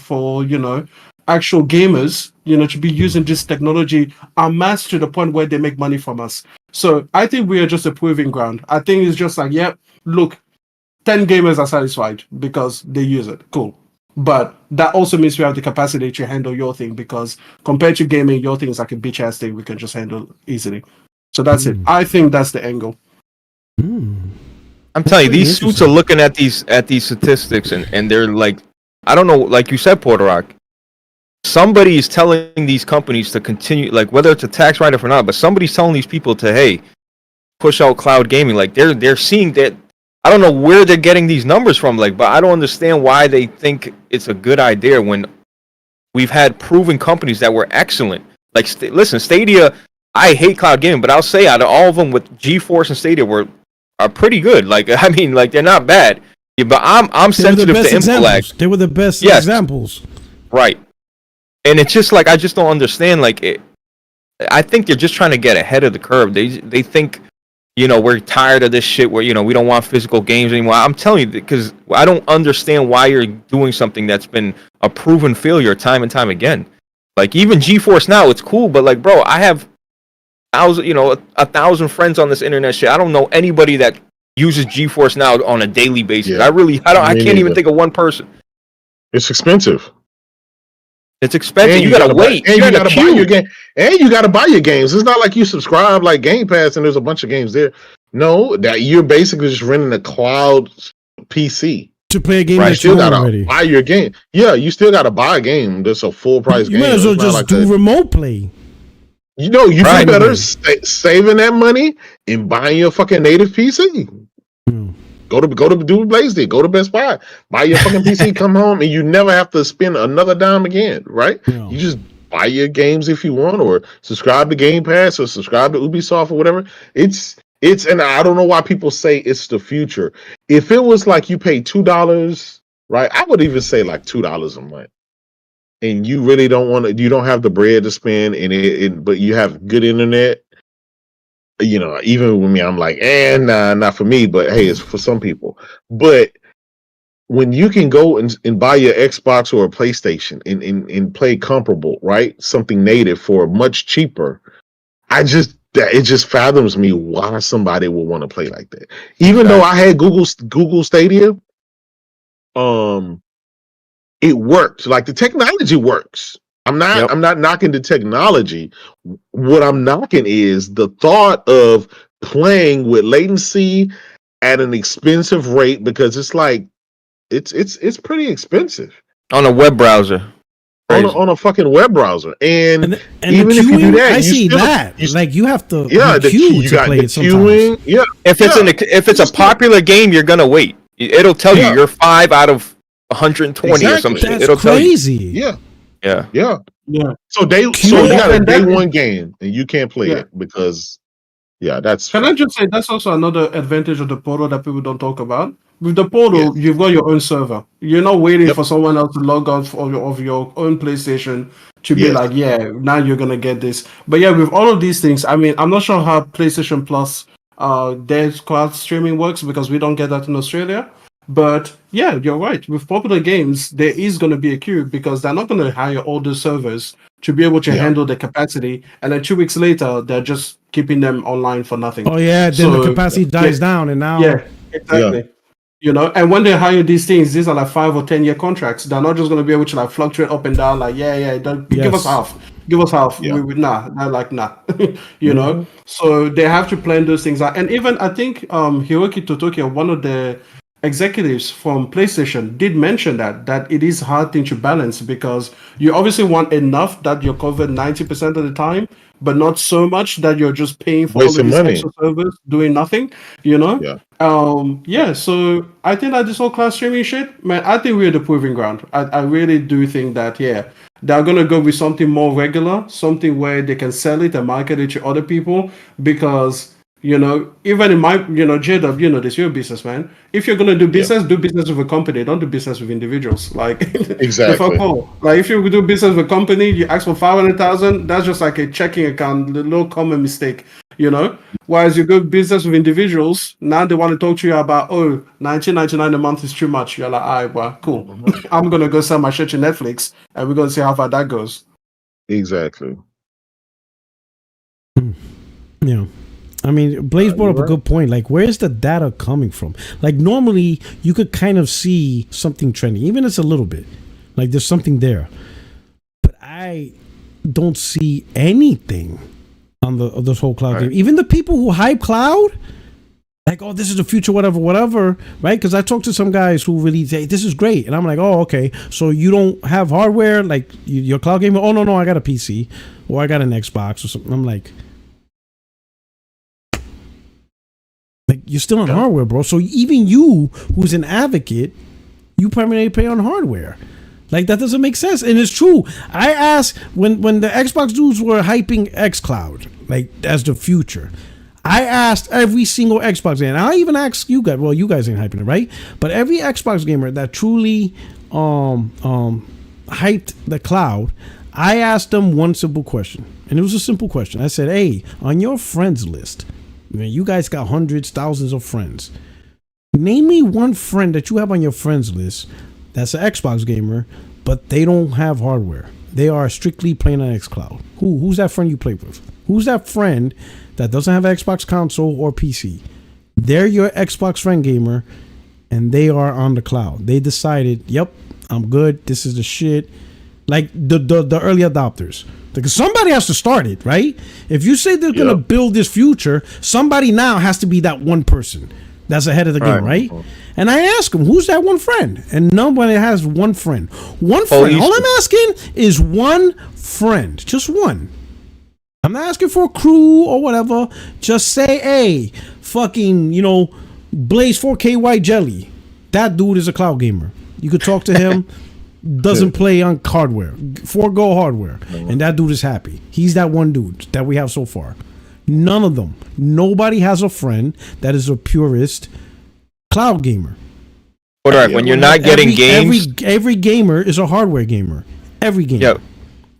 actual gamers, to be using this technology en masse to the point where they make money from us. So I think we are just a proving ground. I think it's just like, look, 10 gamers are satisfied because they use it. Cool. But that also means we have the capacity to handle your thing, because compared to gaming, your thing is like a bitch ass thing we can just handle easily. So that's it. I think that's the angle. I'm telling you, these suits are looking at these statistics and they're like, I don't know, like you said, Portarak, somebody is telling these companies to continue, like whether it's a tax write-off or not, but somebody's telling these people to, hey, push out cloud gaming. Like they're seeing that. I don't know where they're getting these numbers from, like, but I don't understand why they think it's a good idea when we've had proven companies that were excellent. Like, listen, Stadia, I hate cloud gaming, but I'll say out of all of them, with GeForce and Stadia are pretty good. Like, I mean, like they're not bad. Yeah, but I'm sensitive to input lag. They were the best examples. Right. And it's just like, I just don't understand. Like, I think they're just trying to get ahead of the curve. They think, we're tired of this shit where, we don't want physical games anymore. I'm telling you, because I don't understand why you're doing something that's been a proven failure time and time again. Like, even GeForce Now, it's cool, but like, bro, I have 1,000 friends on this internet shit. I don't know anybody that uses GeForce Now on a daily basis. Yeah, I can't even think of one person. It's expensive. It's expensive. And you gotta wait. And you gotta buy your game. And you gotta buy your games. It's not like you subscribe like Game Pass and there's a bunch of games there. No, that you're basically just renting a cloud PC to play a game. Right, you still gotta buy your game. Yeah, you still gotta buy a game that's a full price game. You might as well just do remote play. You feel better saving that money and buying your fucking native PC. Go to do Blaze Day. Go to Best Buy. Buy your fucking PC. Come home, and you never have to spend another dime again. Right? No. You just buy your games if you want, or subscribe to Game Pass, or subscribe to Ubisoft, or whatever. It's and I don't know why people say it's the future. If it was like you pay $2, right? I would even say like $2 a month, and you really don't want to. You don't have the bread to spend, but you have good internet. Even with me, I'm like, nah, not for me, but hey, it's for some people. But when you can go and buy your Xbox or a PlayStation and play comparable, right? Something native for much cheaper. I just that it just fathoms me why somebody would want to play like that. Even though I had Google Stadia, it worked. Like the technology works. I'm not knocking the technology. What I'm knocking is the thought of playing with latency at an expensive rate, because it's like it's pretty expensive on a web browser. On a fucking web browser, and even if you do that, I see that. Like you have to queue to play it sometimes. If it's a popular game, you're gonna wait. It'll tell you you're 5 out of 120 or some shit. It'll crazy. Tell you. Yeah. So you got a day one game and you can't play it because that's. Can I just say that's also another advantage of the portal that people don't talk about. With the portal, you've got your own server. You're not waiting for someone else to log on of your own PlayStation to be like, now you're gonna get this. But with all of these things, I mean, I'm not sure how PlayStation Plus their cloud streaming works because we don't get that in Australia. But you're right. With popular games, there is going to be a queue because they're not going to hire all the servers to be able to handle the capacity. And then 2 weeks later, they're just keeping them online for nothing. Oh, yeah. Then the capacity dies down. And now. Yeah, exactly. Yeah. You know, and when they hire these things, these are like 5 or 10 year contracts. They're not just going to be able to like fluctuate up and down. Like, give us half. Give us half. Yeah. They're like, nah. you know? So they have to plan those things out. And even, I think, Hiroki Totoki, one of the executives from PlayStation did mention that it is a hard thing to balance because you obviously want enough that you're covered 90% of the time, but not so much that you're just paying for all of these extra servers doing nothing, you know? So I think that this whole cloud streaming shit, man, I think we're the proving ground. I really do think that, they're going to go with something more regular, something where they can sell it and market it to other people because even in my, J-Dub, this, you're a businessman. If you're going to do business with a company. Don't do business with individuals. Like, exactly. Like, if you do business with a company, you ask for 500,000, that's just like a checking account, a little common mistake, Whereas you go business with individuals, now they want to talk to you about, $19.99 a month is too much. You're like, all right, well, cool. I'm going to go sell my shit to Netflix, and we're going to see how far that goes. Exactly. Yeah. I mean, Blaze brought up a good point. Like, where is the data coming from? Like, normally you could kind of see something trending, even if it's a little bit. Like, there's something there. But I don't see anything on this whole cloud game. Even the people who hype cloud, like, oh, this is the future, whatever, right? Because I talked to some guys who really say, this is great. And I'm like, oh, okay. So you don't have hardware? Like, your cloud gamer? Oh, no, I got a PC. Or I got an Xbox or something. I'm like, you're still on hardware, bro. So even you, who's an advocate, you primarily pay on hardware. Like, that doesn't make sense. And it's true. I asked, when the Xbox dudes were hyping xCloud, like, as the future, I asked every single Xbox gamer, and I even asked you guys, well, you guys ain't hyping it, right? But every Xbox gamer that truly hyped the cloud, I asked them one simple question. And it was a simple question. I said, hey, on your friends list, you guys got hundreds, thousands of friends. Name me one friend that you have on your friends list that's an Xbox gamer, but they don't have hardware. They are strictly playing on xCloud. Who's that friend you play with? Who's that friend that doesn't have an Xbox console or PC? They're your Xbox friend gamer, and they are on the cloud. They decided, yep, I'm good. This is the shit. Like the early adopters. Because somebody has to start it, right? If you say they're going to build this future, somebody now has to be that one person that's ahead of the game, right? And I ask them, who's that one friend? And nobody has one friend. One friend. All I'm asking is one friend. Just one. I'm not asking for a crew or whatever. Just say, hey, fucking, Blaze 4K White Jelly. That dude is a cloud gamer. You could talk to him. Doesn't play on hardware. Forgo hardware. And that dude is happy. He's that one dude that we have so far. None of them. Nobody has a friend that is a purist cloud gamer. All right, when you're not getting games, every gamer is a hardware gamer. Every gamer. Yeah.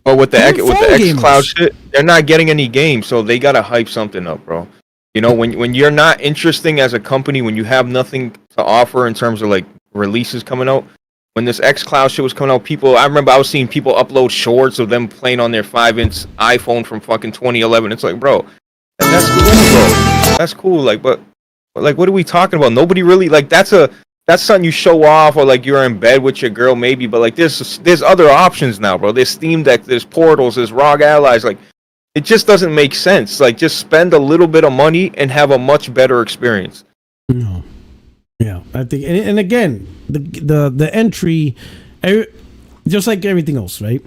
But with the xCloud shit, they're not getting any games, so they gotta hype something up, bro. When you're not interesting as a company, when you have nothing to offer in terms of like releases coming out. When this xCloud shit was coming out, I remember I was seeing people upload shorts of them playing on their 5-inch iPhone from fucking 2011. It's like, bro, That's cool, bro. That's cool. Like, but like, what are we talking about? Nobody really like. That's something you show off, or like you're in bed with your girl, maybe. But like, there's other options now, bro. There's Steam Deck, there's Portals, there's ROG Allies. Like, it just doesn't make sense. Like, just spend a little bit of money and have a much better experience. No. Yeah, I think, and again, the entry, just like everything else, right?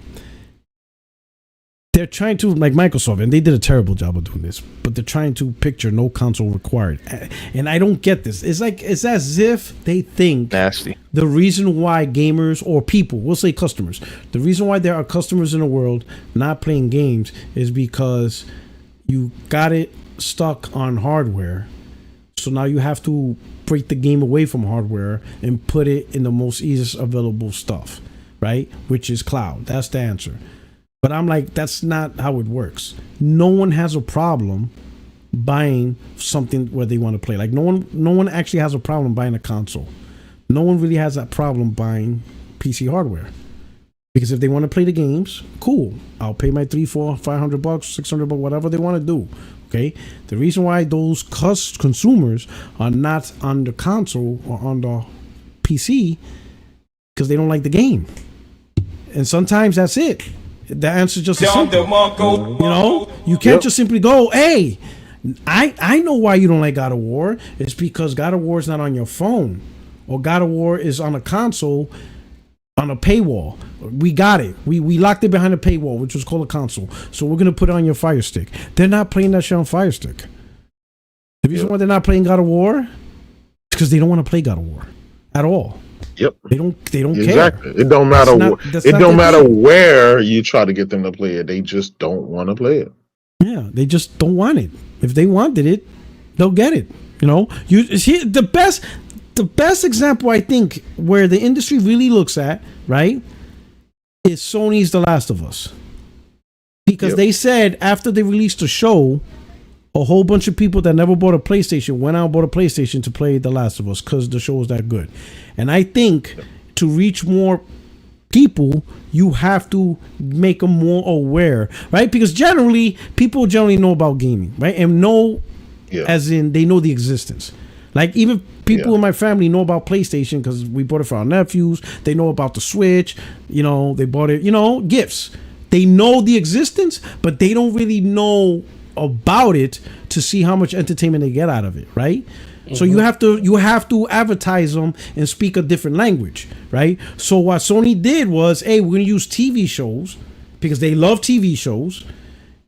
They're trying to, like Microsoft, and they did a terrible job of doing this, but they're trying to picture no console required. And I don't get this. It's as if they think nasty. The reason why gamers or people, we'll say customers, the reason why there are customers in the world not playing games is because you got it stuck on hardware. So now you have to break the game away from hardware and put it in the most easiest available stuff, right? Which is cloud. That's the answer. But I'm like, that's not how it works. No one has a problem buying something where they want to play. Like no one actually has a problem buying a console. No one really has that problem buying PC hardware. Because if they want to play the games, cool. I'll pay my $300, $400, $500, $600, whatever they want to do. Okay. The reason why those consumers are not on the console or on the PC because they don't like the game. And sometimes that's it. The answer is just simple. You know, you can't just simply go, hey, I know why you don't like God of War. It's because God of War is not on your phone, or God of War is on a console on a paywall. We got it. We locked it behind a paywall, which was called a console. So we're gonna put it on your Fire Stick. They're not playing that shit on Fire Stick. The reason why they're not playing God of War is because they don't want to play God of War at all. Yep. They don't exactly. care. It don't matter. It don't matter where you try to get them to play it. They just don't want to play it. Yeah, they just don't want it. If they wanted it, they'll get it. You know, the best example I think where the industry really looks at, right, is Sony's The Last of Us. Because they said after they released the show, a whole bunch of people that never bought a PlayStation went out and bought a PlayStation to play The Last of Us because the show was that good. And I think to reach more people, you have to make them more aware, right? Because people generally know about gaming, right? And know, as in they know the existence. Like even people in my family know about PlayStation because we bought it for our nephews. They know about the Switch. You know, they bought it, gifts. They know the existence, but they don't really know about it to see how much entertainment they get out of it, right? Mm-hmm. So you have to advertise them and speak a different language, right? So what Sony did was, hey, we're gonna use TV shows because they love TV shows,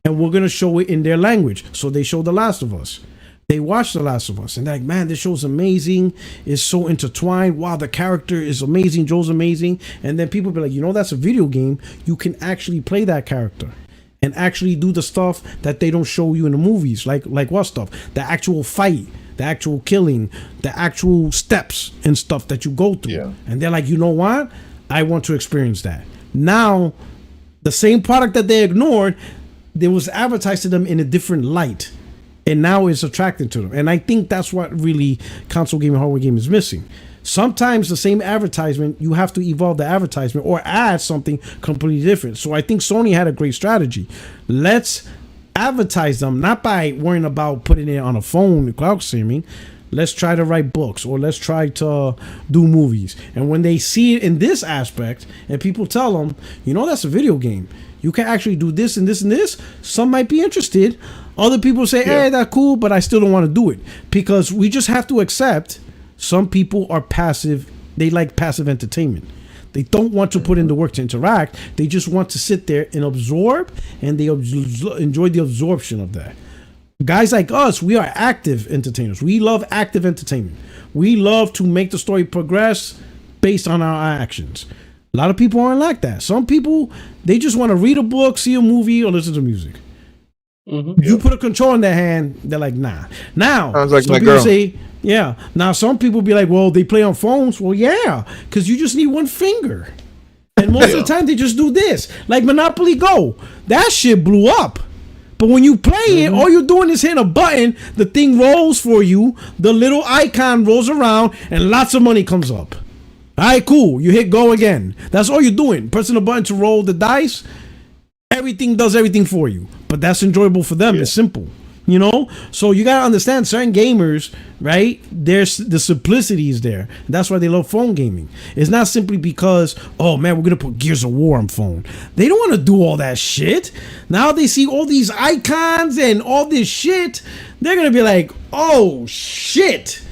and we're gonna show it in their language. So they showed The Last of Us. They watched The Last of Us and they're like, man, this show's amazing. It's so intertwined. Wow, the character is amazing. Joel's amazing. And then people be like, that's a video game. You can actually play that character and actually do the stuff that they don't show you in the movies. Like what stuff? The actual fight, the actual killing, the actual steps and stuff that you go through. Yeah. And they're like, you know what? I want to experience that. Now, the same product that they ignored, there was advertised to them in a different light. And now it's attracting to them. And I think that's what really console gaming, hardware game is missing. Sometimes the same advertisement, you have to evolve the advertisement or add something completely different. So I think Sony had a great strategy. Let's advertise them, not by worrying about putting it on a phone, cloud streaming. Let's try to write books or let's try to do movies. And when they see it in this aspect and people tell them, that's a video game. You can actually do this and this and this. Some might be interested. Other people say, hey, that's cool, but I still don't want to do it. Because we just have to accept some people are passive. They like passive entertainment. They don't want to put in the work to interact. They just want to sit there and absorb, and they enjoy the absorption of that. Guys like us, we are active entertainers. We love active entertainment. We love to make the story progress based on our actions. A lot of people aren't like that. Some people, they just want to read a book, see a movie, or listen to music. Mm-hmm. You put a control in their hand, they're like, nah. Now, sounds like some people say, yeah. Now, some people be like, well, they play on phones. Well, yeah, because you just need one finger. And most of the time, they just do this. Like Monopoly Go. That shit blew up. But when you play it, all you're doing is hitting a button. The thing rolls for you. The little icon rolls around, and lots of money comes up. All right, cool. You hit go again. That's all you're doing. Pressing a button to roll the dice. Everything does everything for you. But that's enjoyable for them. It's simple. You know, so you gotta understand certain gamers, right? There's the simplicity is there. That's why they love phone gaming. It's not simply because, oh man, we're gonna put Gears of War on phone. They don't want to do all that shit. Now they see all these icons and all this shit. They're gonna be like, oh shit,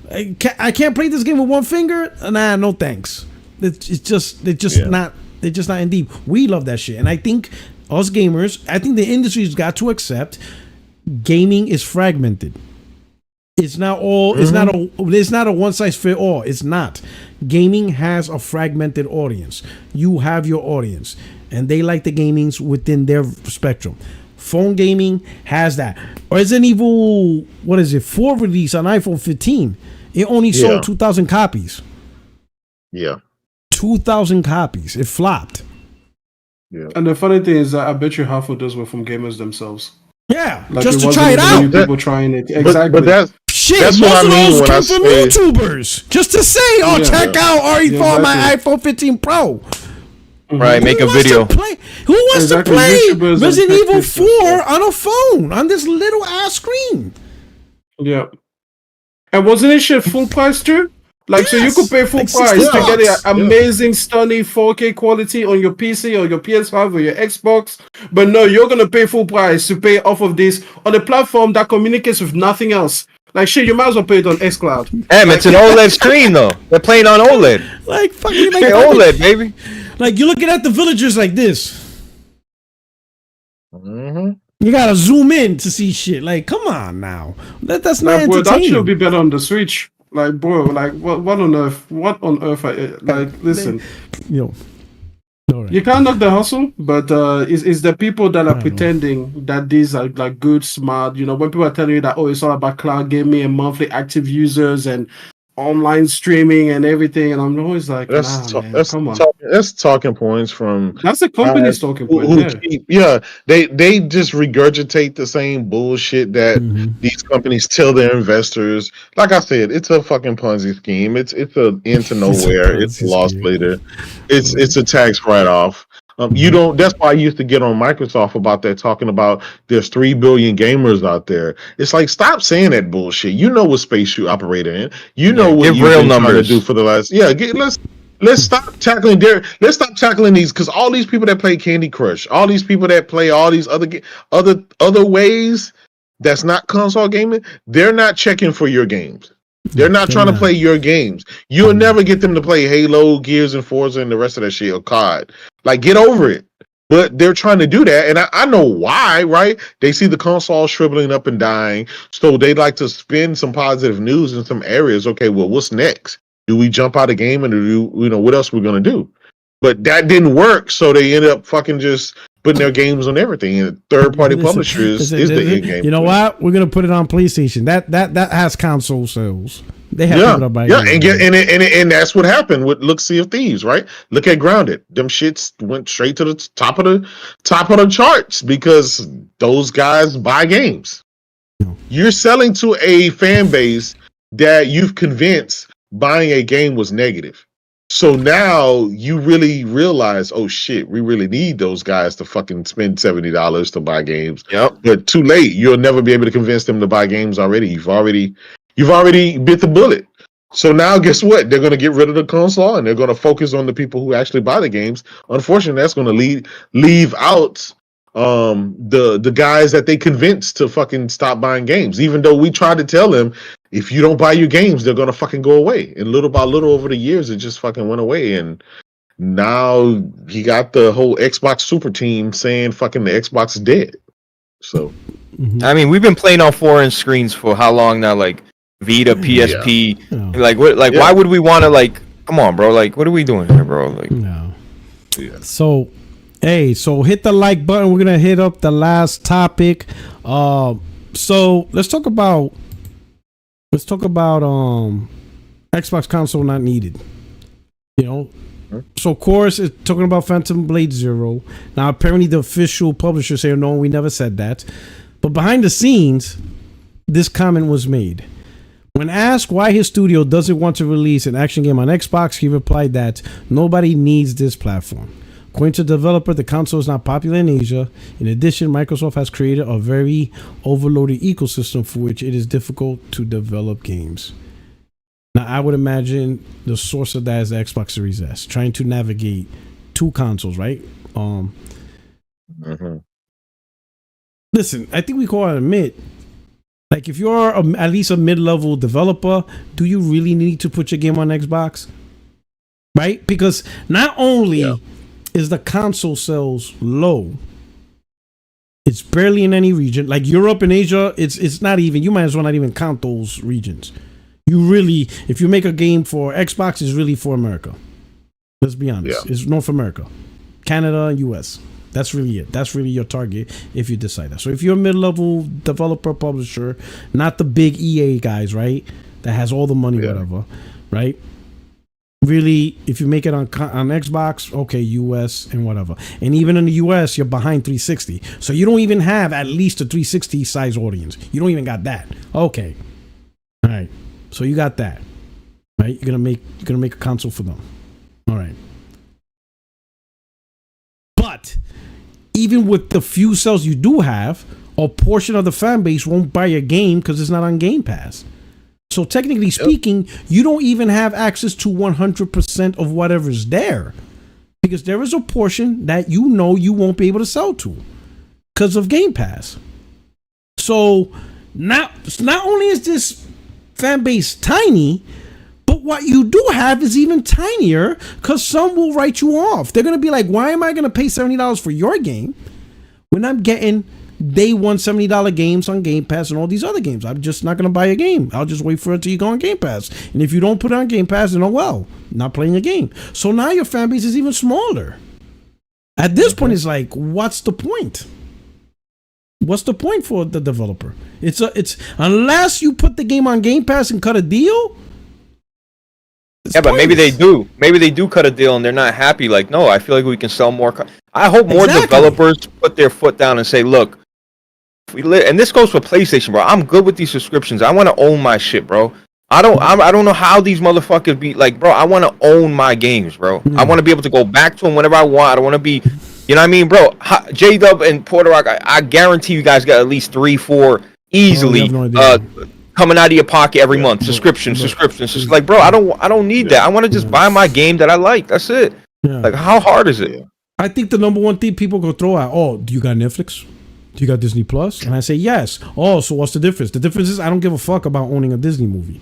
I can't play this game with one finger. Nah, no thanks. They're just not in deep. We love that shit, and I think us gamers, I think the industry's got to accept. Gaming is fragmented. It's not all. Mm-hmm. It's not a one size fit all. It's not. Gaming has a fragmented audience. You have your audience, and they like the gamings within their spectrum. Phone gaming has that. Resident Evil, 4 release on iPhone 15. It only sold 2,000 copies. Yeah, 2,000 copies. It flopped. Yeah, and the funny thing is that I bet you half of those were from gamers themselves. Yeah, like just to try it out. People trying it, exactly. But that's most what of I mean those when come I from say YouTubers, just to say, check out RE4 on my iPhone 15 Pro. Right, make a video. Who wants to play Resident Evil 4 on a phone on this little ass screen? Yeah, and wasn't it shit full price too? Like, so you could pay full price to get an amazing, stunning 4K quality on your PC or your PS5 or your Xbox. But no, you're going to pay full price to pay off of this on a platform that communicates with nothing else. Like, shit, you might as well pay it on xCloud. It's an OLED screen, though. They're playing on OLED. Like, fucking OLED, baby. Like, you're looking at the villagers like this. Mm-hmm. You got to zoom in to see shit. Like, come on now. That's not entertaining. That should be better on the Switch. Like, bro, like, what on earth? What on earth? Listen, you can't knock the hustle, but it's the people that are pretending that these are like good, smart. You know, when people are telling you that, it's all about cloud gaming and monthly active users and online streaming and everything, and I'm always like, that's come on. That's talking points from. That's the company's talking point. They just regurgitate the same bullshit that these companies tell their investors. Like I said, it's a fucking Ponzi scheme. It's a into nowhere. It's a loss leader. It's a tax write off. You don't. That's why I used to get on Microsoft about that, talking about there's 3 billion gamers out there. It's like, stop saying that bullshit. You know what space you operate in. You know what you've been trying to do for the last. Let's stop tackling Let's stop tackling these, because all these people that play Candy Crush, all these people that play all these other ways that's not console gaming, they're not checking for your games. They're not trying to play your games. You'll never get them to play Halo, Gears, and Forza, and the rest of that shit, or COD. Like, get over it. But they're trying to do that, and I know why, right? They see the console shriveling up and dying, so they like to spin some positive news in some areas. Okay, well, what's next? Do we jump out of game, and what else we're gonna do? But that didn't work, so they ended up fucking just putting their games on everything. And third-party publishers is the end game. You know what? We're gonna put it on PlayStation. That has console sales. They have to buy and that's what happened with Sea of Thieves, right? Look at Grounded. Them shits went straight to the top of the charts because those guys buy games. You're selling to a fan base that you've convinced buying a game was negative. So now you really realize, oh shit, we really need those guys to fucking spend $70 to buy games. Yep. But too late. You'll never be able to convince them to buy games already. You've already bit the bullet. So now guess what? They're going to get rid of the console and they're going to focus on the people who actually buy the games. Unfortunately, that's going to leave out the guys that they convinced to fucking stop buying games. Even though we tried to tell them, if you don't buy your games, they're going to fucking go away. And little by little over the years, it just fucking went away. And now he got the whole Xbox super team saying fucking the Xbox is dead. So, I mean, we've been playing on 4-inch screens for how long now? Like Vita, PSP. Yeah. Like what? Like why would we want to, like? Come on, bro. Like, what are we doing here, bro? Like, no. Yeah. So hit the like button. We're gonna hit up the last topic. So let's talk about Xbox console not needed. You know. So, of course, it's talking about Phantom Blade Zero. Now, apparently, the official publisher said, no, we never said that. But behind the scenes, this comment was made. When asked why his studio doesn't want to release an action game on Xbox, he replied that nobody needs this platform. According to the developer, the console is not popular in Asia. In addition, Microsoft has created a very overloaded ecosystem for which it is difficult to develop games. Now, I would imagine the source of that is the Xbox Series S, trying to navigate two consoles, right? Listen, I think we can admit, like, if you're at least a mid-level developer, do you really need to put your game on Xbox? Right? Because not only is the console sales low, it's barely in any region. Like Europe and Asia, it's not even, you might as well not even count those regions. You really, if you make a game for Xbox, it's really for America. Let's be honest. It's North America, Canada, and US. That's really it. That's really your target if you decide that. So if you're a mid-level developer, publisher, not the big EA guys, right? That has all the money, whatever, right? Really, if you make it on Xbox, okay, US and whatever. And even in the US, you're behind 360. So you don't even have at least a 360 size audience. You don't even got that. Okay. All right. So you got that. Right? You're gonna make a console for them. All right. But even with the few sales you do have, a portion of the fan base won't buy a game because it's not on Game Pass. So technically speaking, you don't even have access to 100% of whatever's there, because there is a portion that you won't be able to sell to because of Game Pass. So not only is this fan base tiny, but what you do have is even tinier, because some will write you off. They're going to be like, why am I going to pay $70 for your game when I'm getting day one $70 games on Game Pass and all these other games? I'm just not going to buy a game. I'll just wait for it till you go on Game Pass. And if you don't put it on Game Pass, then not playing a game. So now your fan base is even smaller. At this point, it's like, what's the point? What's the point for the developer? It's unless you put the game on Game Pass and cut a deal. Yeah, but maybe they do. Maybe they do cut a deal and they're not happy. Like, no, I feel like we can sell more. I hope more developers put their foot down and say, look, and this goes for PlayStation, bro. I'm good with these subscriptions. I want to own my shit, bro. I don't know how these motherfuckers be like, bro. I want to own my games, bro. I want to be able to go back to them whenever I want. I don't want to be, you know what I mean, bro? J-Dub and Puerto Rock, I guarantee you guys got at least 3-4 easily coming out of your pocket every month. Subscriptions. Just like, bro, I don't need that. I want to just buy my game that I like. That's it. Like, how hard is it? I think the number one thing people go throw out, do you got Netflix? Do you got Disney Plus? And I say yes. So what's the difference? The difference is I don't give a fuck about owning a Disney movie.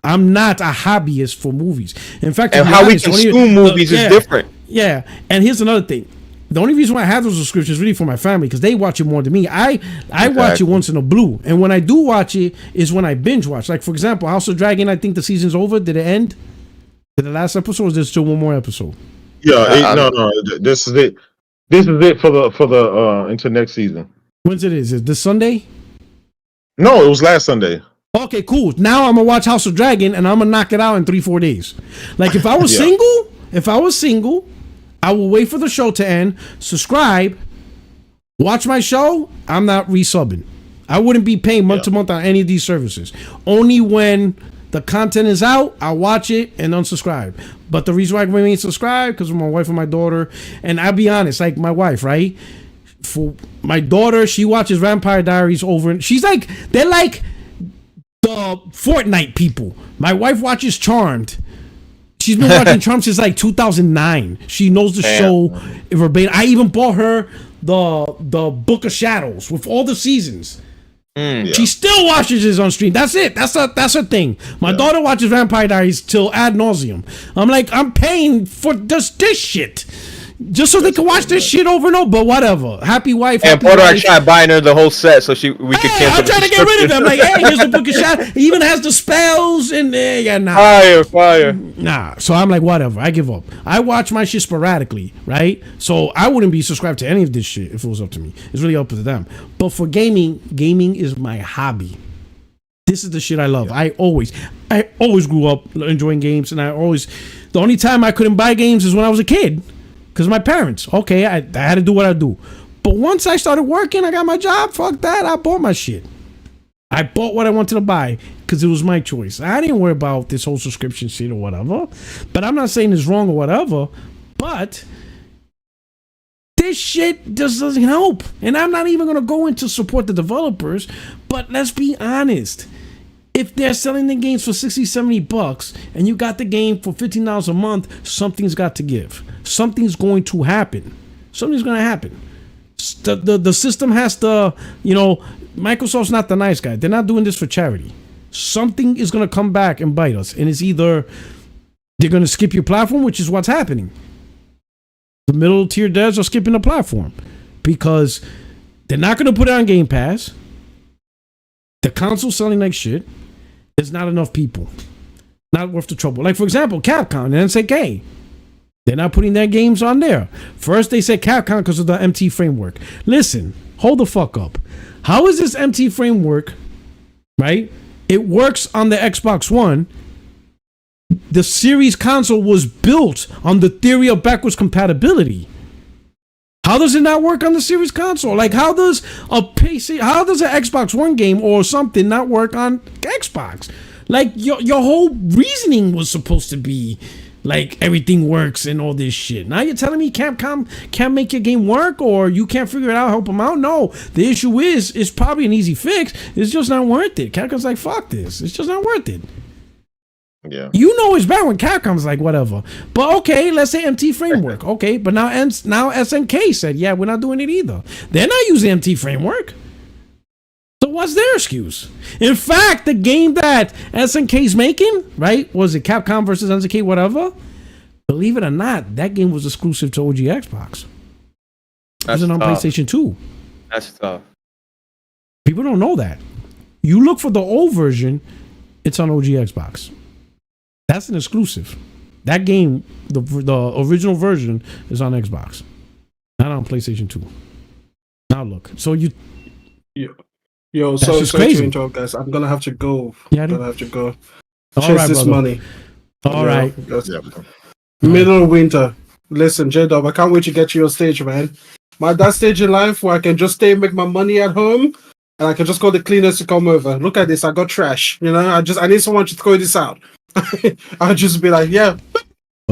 I'm not a hobbyist for movies. In fact, and how we consume movies is different. Yeah, and here's another thing. The only reason why I have those subscriptions is really for my family, because they watch it more than me. I watch it once in a blue, and when I do watch it is when I binge watch. Like, for example, House of Dragon, I think the season's over. Did it end? Did the last episode, or is there still one more episode? Yeah, no. This is it. This is it for the into next season. When's it? Is it this Sunday? No, it was last Sunday. Okay, cool. Now I'm gonna watch House of Dragon, and I'm gonna knock it out in 3-4 days. Like, if I was single, I will wait for the show to end, subscribe, watch my show. I'm not resubbing. I wouldn't be paying month to month on any of these services. Only when the content is out, I'll watch it and unsubscribe. But the reason why I remain subscribed, because of my wife and my daughter. And I'll be honest, like my wife, right? For my daughter, she watches Vampire Diaries over, and she's like, they're like the Fortnite people. My wife watches Charmed. She's been watching Charmed since like 2009. She knows the show verbatim. I even bought her the Book of Shadows with all the seasons. She still watches it on stream. That's it. That's her thing. My daughter watches Vampire Diaries till ad nauseum. I'm like, I'm paying for this shit. Just so they can watch this shit over and over, but whatever. Happy wife. And Puerto Rico tried buying her the whole set so we could cancel. I'm trying to get rid of them. Like, hey, here's the Book of Shadows. It even has the spells and fire. Nah. So I'm like, whatever. I give up. I watch my shit sporadically, right? So I wouldn't be subscribed to any of this shit if it was up to me. It's really up to them. But for gaming is my hobby. This is the shit I love. Yeah. I always grew up enjoying games, and the only time I couldn't buy games is when I was a kid. Because my parents, okay, I had to do what I do. But once I started working, I got my job, fuck that, I bought my shit. I bought what I wanted to buy because it was my choice. I didn't worry about this whole subscription shit or whatever. But I'm not saying it's wrong or whatever. But this shit just doesn't help. And I'm not even gonna go into support the developers, but let's be honest. If they're selling the games for $60-$70 and you got the game for $15 a month, something's got to give. Something's going to happen. Something's going to happen. The system has to, Microsoft's not the nice guy. They're not doing this for charity. Something is going to come back and bite us. And it's either they're going to skip your platform, which is what's happening. The middle tier devs are skipping the platform because they're not going to put it on Game Pass. The console's selling like shit. There's not enough people. Not worth the trouble. Like, for example, Capcom and NSK. They're not putting their games on there. First, they said Capcom because of the MT framework. Listen, hold the fuck up. How is this MT framework, right? It works on the Xbox One. The Series console was built on the theory of backwards compatibility. How does it not work on the Series console? Like, how does an Xbox One game or something not work on Xbox? Like, your whole reasoning was supposed to be like everything works and all this shit. Now you're telling me Capcom can't make your game work or you can't figure it out, help them out? No, the issue is it's probably an easy fix. It's just not worth it. Capcom's like, fuck this. It's just not worth it. Yeah. You know it's bad when Capcom's like, whatever. But okay, let's say MT framework. Okay, but now SNK said, yeah, we're not doing it either. They're not using MT framework. So what's their excuse? In fact, the game that SNK's making, right? Was it Capcom versus SNK, whatever? Believe it or not, that game was exclusive to OG Xbox. It wasn't on PlayStation 2. That's tough. People don't know that. You look for the old version, it's on OG Xbox. That's an exclusive. That game, the original version, is on Xbox, not on PlayStation 2. Now look, so you. Yo, sorry to interrupt, guys. I'm gonna have to go. Yeah, I'm gonna have to go. All Chase right, this brother. money. All right. Middle of winter. Listen, J-Dub, I can't wait to get to your stage, man. That stage in life where I can just stay and make my money at home, and I can just call the cleaners to come over. Look at this, I got trash. I need someone to throw this out. I'll just be like, yeah.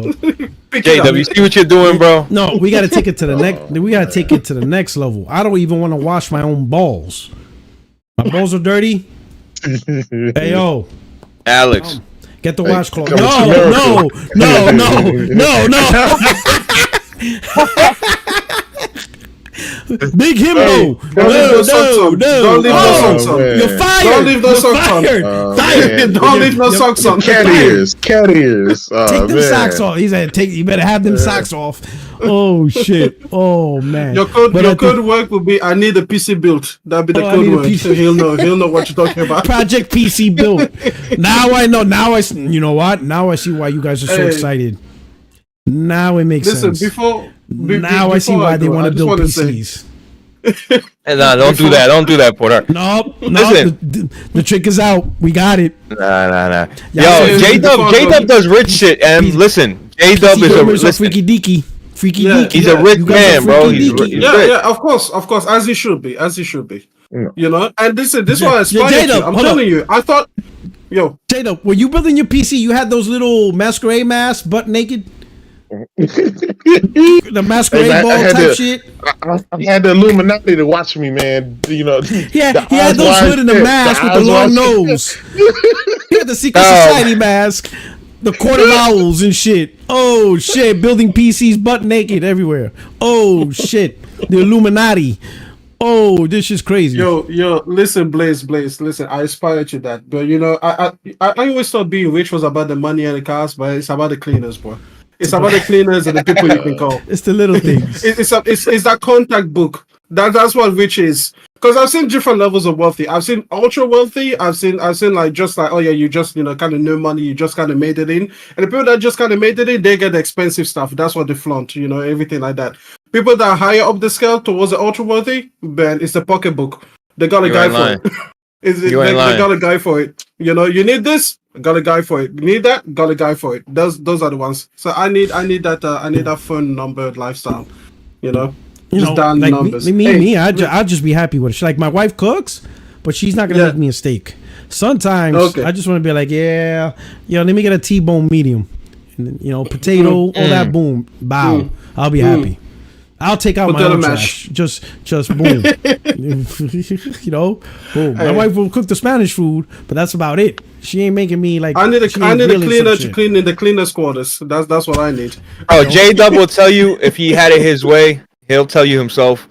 J-Dub, you see what you're doing, bro? No, we got to take it to the next. We got to take it to the next level. I don't even want to wash my own balls. My balls are dirty. Hey yo, Alex, get the washcloth. No. Big himbo. Don't leave no socks on. You're fired. Don't leave no socks on. Don't leave no socks on. Cat ears. Take them socks off. He said, you better have them socks off. Oh shit. Oh man. Your code work will be, I need a PC built. That'll be the code word. So he'll know what you're talking about. Project PC built. Now I know. You know what? Now I see why you guys are so excited. Now it makes sense. Now I see why they want to build PCs. Nah, don't do that. Don't do that, Porter. No. Listen, the trick is out. We got it. Nah. Yo, J-Dub does rich shit. And listen, J-Dub is a freaky deaky. He's a rich man, bro. He's rich. Yeah, of course, as he should be. Yeah. And this is why I aspire to. I'm telling you. I thought, J-Dub, were you building your PC? You had those little masquerade masks, butt naked. The masquerade ball type shit. I had the Illuminati to watch me, man. Yeah, he had those hood and the mask with the long nose. He had the secret society mask, the court of owls and shit. Oh shit, building PCs butt naked everywhere. Oh shit, the Illuminati. Oh, this is crazy. Yo, listen, Blaze, listen, I aspire to that. But I always thought being rich was about the money and the cars, but it's about the cleaners, boy. It's about the cleaners and the people you can call. It's the little things. It's that contact book. That's what rich is. Because I've seen different levels of wealthy. I've seen ultra wealthy. I've seen like just like, oh yeah, you just kind of no money, you just kind of made it in. And the people that just kind of made it in, they get the expensive stuff. That's what they flaunt, everything like that. People that are higher up the scale towards the ultra wealthy, man, it's the pocketbook. They got a guy for it. They got a guy for it. You need this, got a guy for it. You need that, got a guy for it. Those are the ones. So I need that phone number lifestyle. Just down like numbers. I'll just be happy with it. Like my wife cooks, but she's not gonna make me a steak. Sometimes I just want to be like, let me get a T-bone medium, and then, potato, all that, boom, bow. I'll be happy. I'll take out my own trash. Just boom. You know, boom. My wife will cook the Spanish food, but that's about it. She ain't making me like. I need a cleaner to clean in the cleaners' quarters. That's what I need. Oh, J Dub will tell you if he had it his way. He'll tell you himself.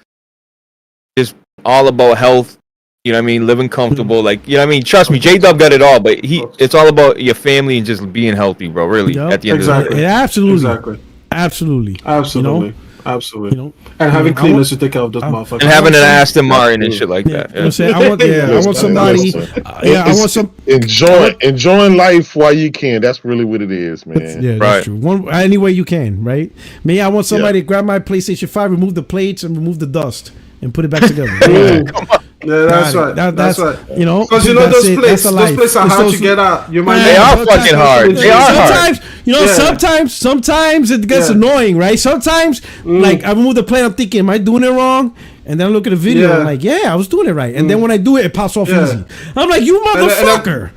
It's all about health. You know what I mean? Living comfortable. Like, you know what I mean? Trust me, J Dub got it all, but it's all about your family and just being healthy, bro. Really, at the end of the day. Absolutely. Absolutely. You know? Absolutely. You know, and having cleaners to take care of those motherfuckers. And having an Aston Martin and shit like that. Yeah. I want somebody. I want some enjoying life while you can. That's really what it is, man. Yeah, that's true. Any way you can, right? Me, I want somebody to grab my PlayStation 5, remove the plates, and remove the dust, and put it back together. Come on. Yeah, that's right. That's right. You know, because you know those plates are hard to get out. They are fucking hard. They are hard. You know, sometimes it gets annoying, right? Sometimes, like I remove the plate, I'm thinking, am I doing it wrong? And then I look at the video, I'm like, yeah, I was doing it right. And then when I do it, it pops off easy. I'm like, you motherfucker!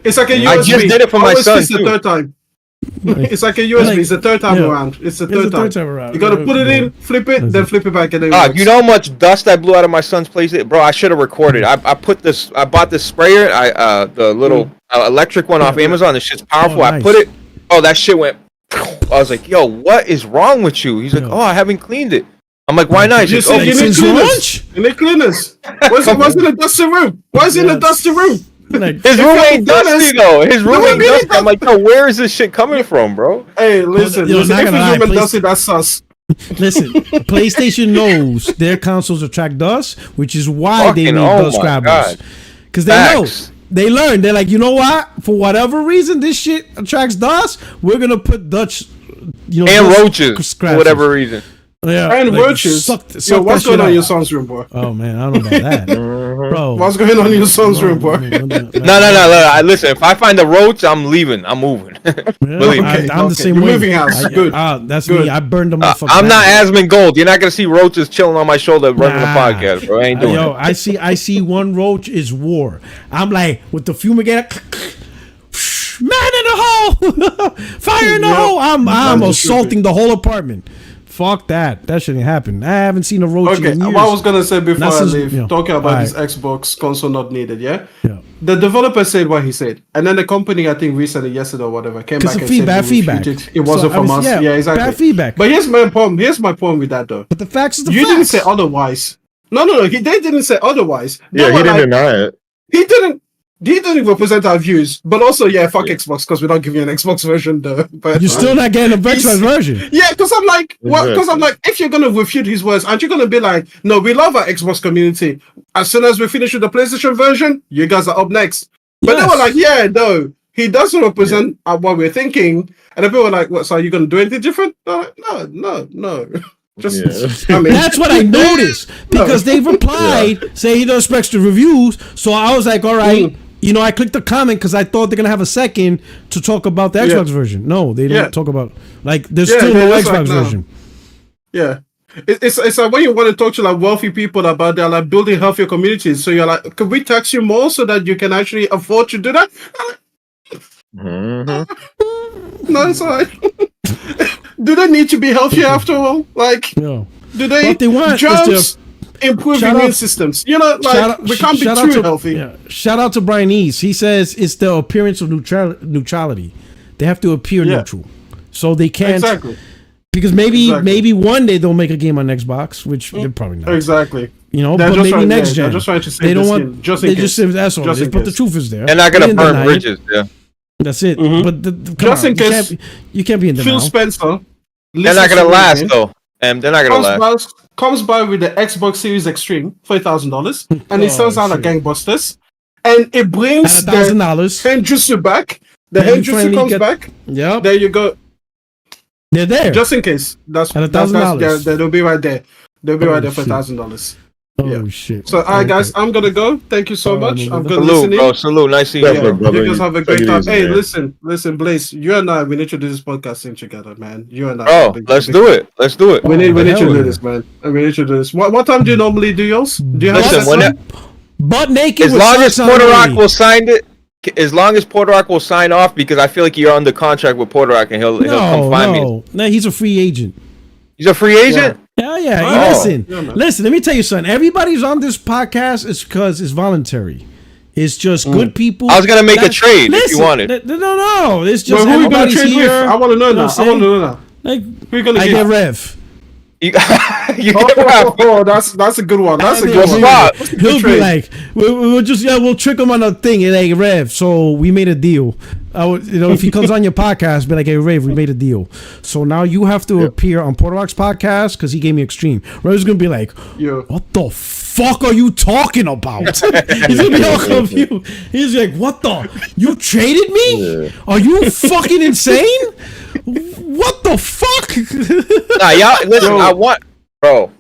It's like a USB. I just did it for my son too. The third time. It's like a USB. It's the third time around. It's the third time around. You gotta put it in, flip it, then flip it back, and then. You know how much dust I blew out of my son's place, bro? I should have recorded. I bought this sprayer, the little electric one off Amazon. This shit's powerful. Nice. I put it. Oh, that shit went. I was like, yo, what is wrong with you? He's like, oh, I haven't cleaned it. I'm like, why not? You need cleaners. You need cleaners. What's in the dusty room? Why is it in the dusty room? His room ain't dusty though. His room ain't dusty. I'm like, yo, where is this shit coming from, bro? Hey, listen. If his room ain't dusty, that's sus. Listen, PlayStation knows their consoles attract dust, which is why they need dust scrappers. Because they know. They learn. They're like, you know what? For whatever reason, this shit attracts dust. We're gonna put Dutch, and roaches for whatever reason. Yeah, and roaches. Yo, what's going on in your son's room, boy? Oh man, I don't know about that, bro. What's going on in your son's room, boy? No. Listen, if I find a roach, I'm leaving. I'm moving. Believe me. I'm the same way. You're moving house. Good. That's good. Me. I burned them off. I'm not Asmund Gold. You're not gonna see roaches chilling on my shoulder running the podcast, bro. I ain't doing it. I see one roach is war. I'm like with the fumigator. Man in the hole! Fire in the hole! I'm assaulting the whole apartment. Fuck that. That shouldn't happen. I haven't seen a roach in years. What I was going to say before I leave, talking about this Xbox console not needed, yeah? The developer said what he said. And then the company, I think recently, yesterday or whatever, came back and said feedback. It wasn't from us. Yeah, exactly. Bad feedback. But here's my problem with that, though. But the facts is the facts. You didn't say otherwise. No. They didn't say otherwise. Yeah, he didn't deny it. He didn't represent our views, but also, fuck Xbox, because we're not giving you an Xbox version, though. But you're still not getting a Xbox version. Yeah, because I'm like, what? Because I'm like, if you're gonna refute his words, aren't you gonna be like, no, we love our Xbox community. As soon as we finish with the PlayStation version, you guys are up next. But they were like, no, he doesn't represent what we're thinking. And the people were like, what? So are you gonna do anything different? No. I mean, that's what I noticed because they replied saying he does extra reviews. So I was like, all right. I clicked the comment because I thought they're gonna have a second to talk about the Xbox version. No, they didn't talk about there's still no Xbox version. Yeah, it's like when you want to talk to like wealthy people about they're like building healthier communities. So you're like, could we tax you more so that you can actually afford to do that? No, it's alright. Do they need to be healthier after all? Like, no. Do they? What they want jobs? Improve immune systems. We can't be too healthy. Yeah. Shout out to Brian East. He says it's the appearance of neutrality. They have to appear neutral, so they can't. Exactly. Because maybe one day they'll make a game on Xbox, which they're probably not. Exactly. But maybe next gen. They're just trying to say they don't want. They just say that's all. But the truth is there. They're not gonna burn bridges. Yeah. That's it. But just in case you can't be in denial. Phil Spencer. They're not gonna last though. And they're not gonna last. Comes by with the Xbox Series Extreme for $1,000, and it sells out like gangbusters, and it brings the Henjutsu back. The Henjutsu comes back. Yeah, there you go. They're there just in case. That's $1,000. They'll be right there. They'll be right there for $1,000. Oh shit! So, alright, guys, I'm gonna go. Thank you so much. I'm gonna listen. Bro, salute. Nice seeing you, brother. You guys have a great time. Hey, listen, Blaze. You and I, we need to do this podcasting together, man. You and I. Oh, let's do it. We need to do this, man. We need to do this. What time do you normally do yours? Do you have butt naked? As long as Porter Rock will sign it. As long as Porter Rock will sign off, because I feel like you're under contract with Porter Rock, and he'll come find me. No, he's a free agent. He's a free agent. Hell yeah. Listen, let me tell you something. Everybody's on this podcast is because it's voluntary. It's just good people. I was gonna make a trade if you wanted. No. It's just who are you gonna everybody's trade here. with? I want to know now. Like, who are you gonna I get? get Rev. You get Rev. Oh, that's a good one. That's a good one. He'll be like, we'll trick him on a thing. Like, Rev, so we made a deal. If he comes on your podcast, be like, hey, Rev, we made a deal. So now you have to appear on Puerto Rock's podcast because he gave me Extreme. Rev's gonna be like, what the fuck are you talking about? He's gonna be all confused. He's like, what the? You traded me? Are you fucking insane? What the fuck? Nah, y'all listen. I want, bro.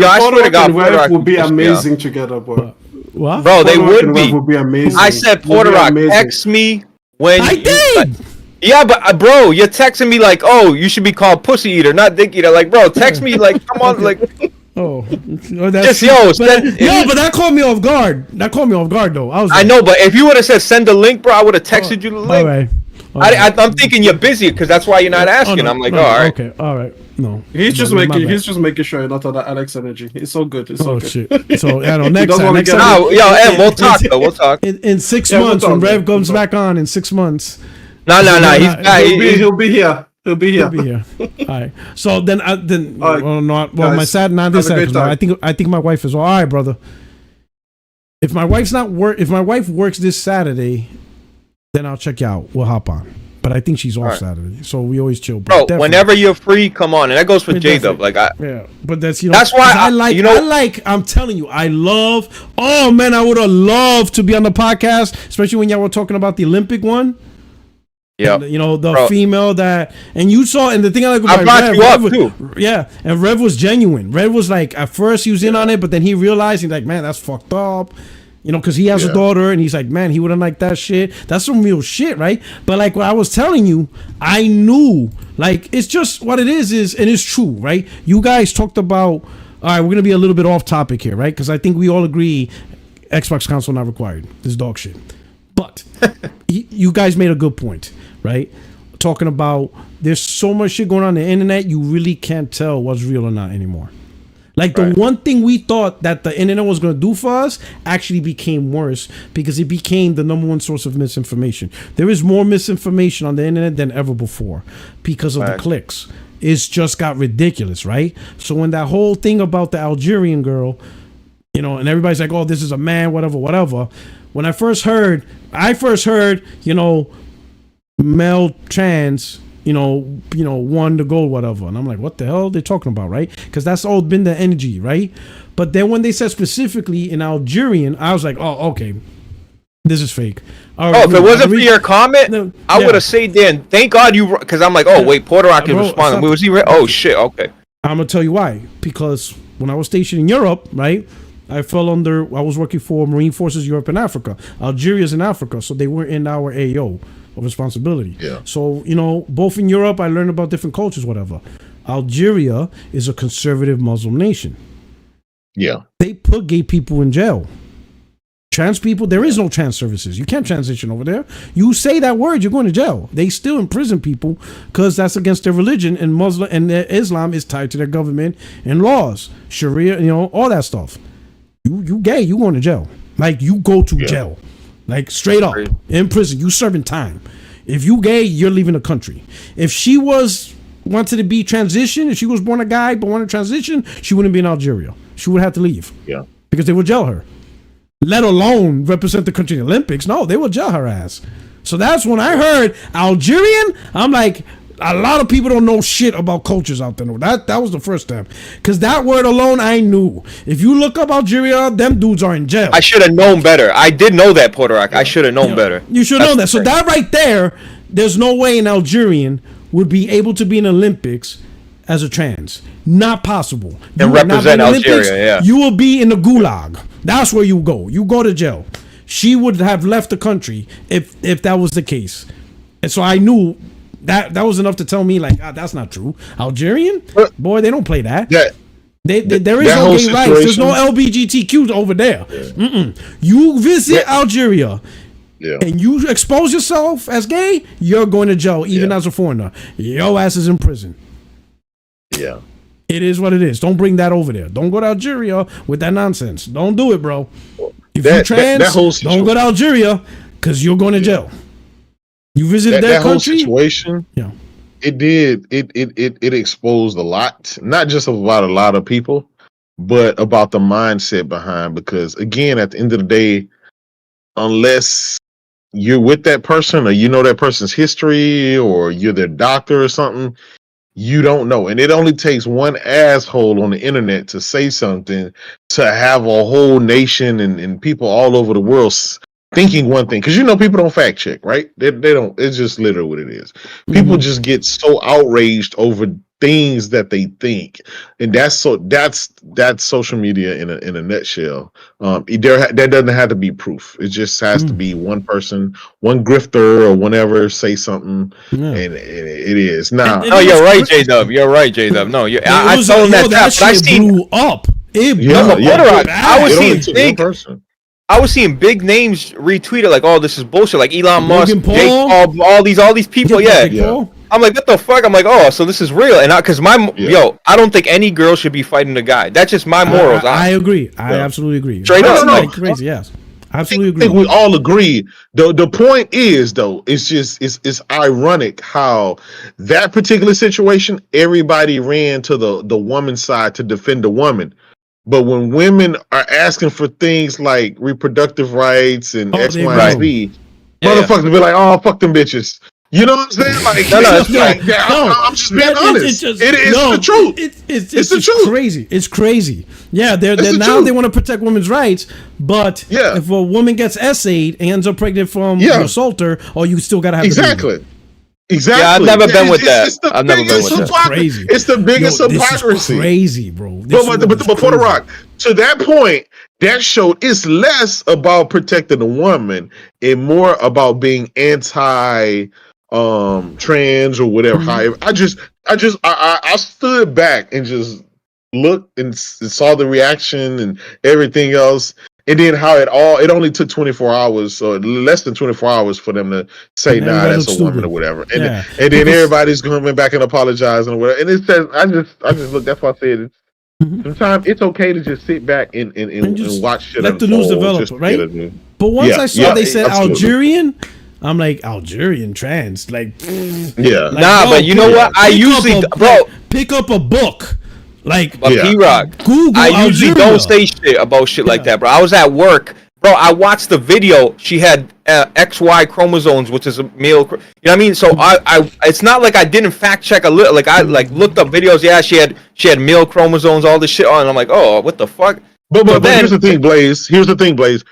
I swear to God, Puerto Rock would be amazing together, bro. What? Bro, they would be. Would be amazing. I said Puerto Rock. Text me when I did. Yeah, but bro, you're texting me like, oh, you should be called pussy eater, not dick eater. Like, bro, text me like, come on, like. That's just but that caught me off guard. That caught me off guard, though. I know, but if you would have said send the link, bro, I would have texted you the link. All right. I'm thinking you're busy because that's why you're not asking. I'm like, all right. Okay, all right. No, he's just making sure you're not on that Alex energy. It's so good. It's so good. Shit. So next time. We'll talk though. We'll talk in 6 months when Rev comes back on. In 6 months. No. He'll be here. He'll be here. All right. So then guys, my sad not this second. I think my wife is all right, brother. If my wife works this Saturday, then I'll check you out. We'll hop on. But I think she's off Saturday, so we always chill. Bro, whenever you're free, come on, and that goes for J-Dub. Like but that's that's why I'm telling you, I love. Oh man, I would have loved to be on the podcast, especially when y'all were talking about the Olympic one. Yeah, the female that, and you saw, and the thing I like about Rev too. Yeah, and Rev was genuine. Rev was like, at first he was in on it, but then he realized he's like, man, that's fucked up. Because he has a daughter, and he's like, man, he wouldn't like that shit. That's some real shit, right? But like what I was telling you, I knew, like, it's just what it is, and it's true, right? You guys talked about, all right, we're gonna be a little bit off topic here, right? Because I think we all agree, Xbox console not required. This dog shit. But you guys made a good point, right? Talking about there's so much shit going on the internet, you really can't tell what's real or not anymore. Like the one thing we thought that the internet was going to do for us actually became worse because it became the number one source of misinformation. There is more misinformation on the internet than ever before because of the clicks. It's just got ridiculous, right? So when that whole thing about the Algerian girl, and everybody's like, oh, this is a man, whatever. When I first heard, male trans, won the gold, whatever. And I'm like, what the hell are they talking about, right? Because that's all been the energy, right? But then when they said specifically in Algerian, I was like, oh, okay, this is fake. If it wasn't for your comment, I would have said then, thank God you, because I'm like, oh, wait, Puerto Rock is responding. Was he oh, shit, okay. I'm going to tell you why. Because when I was stationed in Europe, right, I was working for Marine Forces Europe and Africa. Algeria's in Africa, so they weren't in our AO of responsibility. Yeah. So, both in Europe, I learned about different cultures, whatever. Algeria is a conservative Muslim nation. Yeah. They put gay people in jail. Trans people, there is no trans services. You can't transition over there. You say that word, you're going to jail. They still imprison people because that's against their religion, and Muslim and Islam is tied to their government and laws, Sharia, all that stuff. You gay, you going to jail. Like, you go to jail. Like, straight up, in prison, you serving time. If you gay, you're leaving the country. If she wanted to be transitioned, if she was born a guy but wanted to transition, she wouldn't be in Algeria. She would have to leave. Yeah. Because they would jail her. Let alone represent the country in the Olympics. No, they would jail her ass. So that's when I heard Algerian, I'm like, a lot of people don't know shit about cultures out there. That was the first step. Because that word alone, I knew. If you look up Algeria, them dudes are in jail. I should have known better. I did know that, Puerto Rock. I should have known better. You should know that. So that right there, there's no way an Algerian would be able to be in Olympics as a trans. Not possible. And represent Algeria, You will be in the gulag. That's where you go. You go to jail. She would have left the country if that was the case. And so I knew that was enough to tell me, like, that's not true. Algerian? Boy, they don't play that. There is no gay rights. There's no LGBTQ over there. You visit Algeria and you expose yourself as gay, you're going to jail, even as a foreigner. Your ass is in prison. Yeah. It is what it is. Don't bring that over there. Don't go to Algeria with that nonsense. Don't do it, bro. If you're trans, that whole don't go to Algeria because you're going to jail. You visited that country? Whole situation. Yeah. It exposed a lot, not just about a lot of people, but about the mindset behind. Because again, at the end of the day, unless you're with that person or you know that person's history or you're their doctor or something, you don't know. And it only takes one asshole on the internet to say something to have a whole nation and people all over the world thinking one thing. Because people don't fact check, right? They don't. It's just literally what it is. People just get so outraged over things that they think, and that's social media in a nutshell. That doesn't have to be proof. It just has to be one person, one grifter or whatever say something, and it is now. Oh, you're right, J-Dub. You're right, J-Dub. No, I told him that shit blew up. It blew up. I was seeing big names retweeted like, "Oh, this is bullshit." Like Elon Musk, Jake Paul, all these people. Yeah. I'm like, what the fuck? I'm like, oh, so this is real. And because I don't think any girl should be fighting a guy. That's just my morals. I agree. I absolutely agree. Straight up, like crazy. Yes, absolutely agree. I think we all agree. The point is though, it's ironic how that particular situation, everybody ran to the woman's side to defend the woman. But when women are asking for things like reproductive rights and X, Y, and Z, motherfuckers be like, "Oh, fuck them bitches." You know what I'm saying? Like, I'm just being honest. It is the truth. It's the truth. Crazy. It's crazy. Yeah, they're now they want to protect women's rights, but if a woman gets essayed and ends up pregnant from an assaulter, you still gotta have exactly. Exactly. Yeah, I've never been with that. I've never been with that. Crazy. It's the biggest hypocrisy. Crazy, bro. But for the Rock, to that point, that showed it's less about protecting the woman and more about being anti trans or whatever. However, I stood back and just looked and saw the reaction and everything else. And then how it only took 24 hours or less than 24 hours for them to say, nah, that's a woman or whatever. And then everybody's coming back and apologizing or whatever. And it says, I just look, that's why I said sometimes it's okay to just sit back and watch shit. Let the news develop, right? But once I saw they said Algerian, I'm like, Algerian trans, like, but you know what? I usually, pick up a book. Like, P-Rock, Google I usually don't say shit about shit like that, bro. I was at work, bro. I watched the video. She had XY chromosomes, which is a male. You know what I mean? So I it's not like I didn't fact check a little. Like I looked up videos. Yeah, she had male chromosomes, all this shit on. And I'm like, oh, what the fuck? But then, here's the thing, Blaze.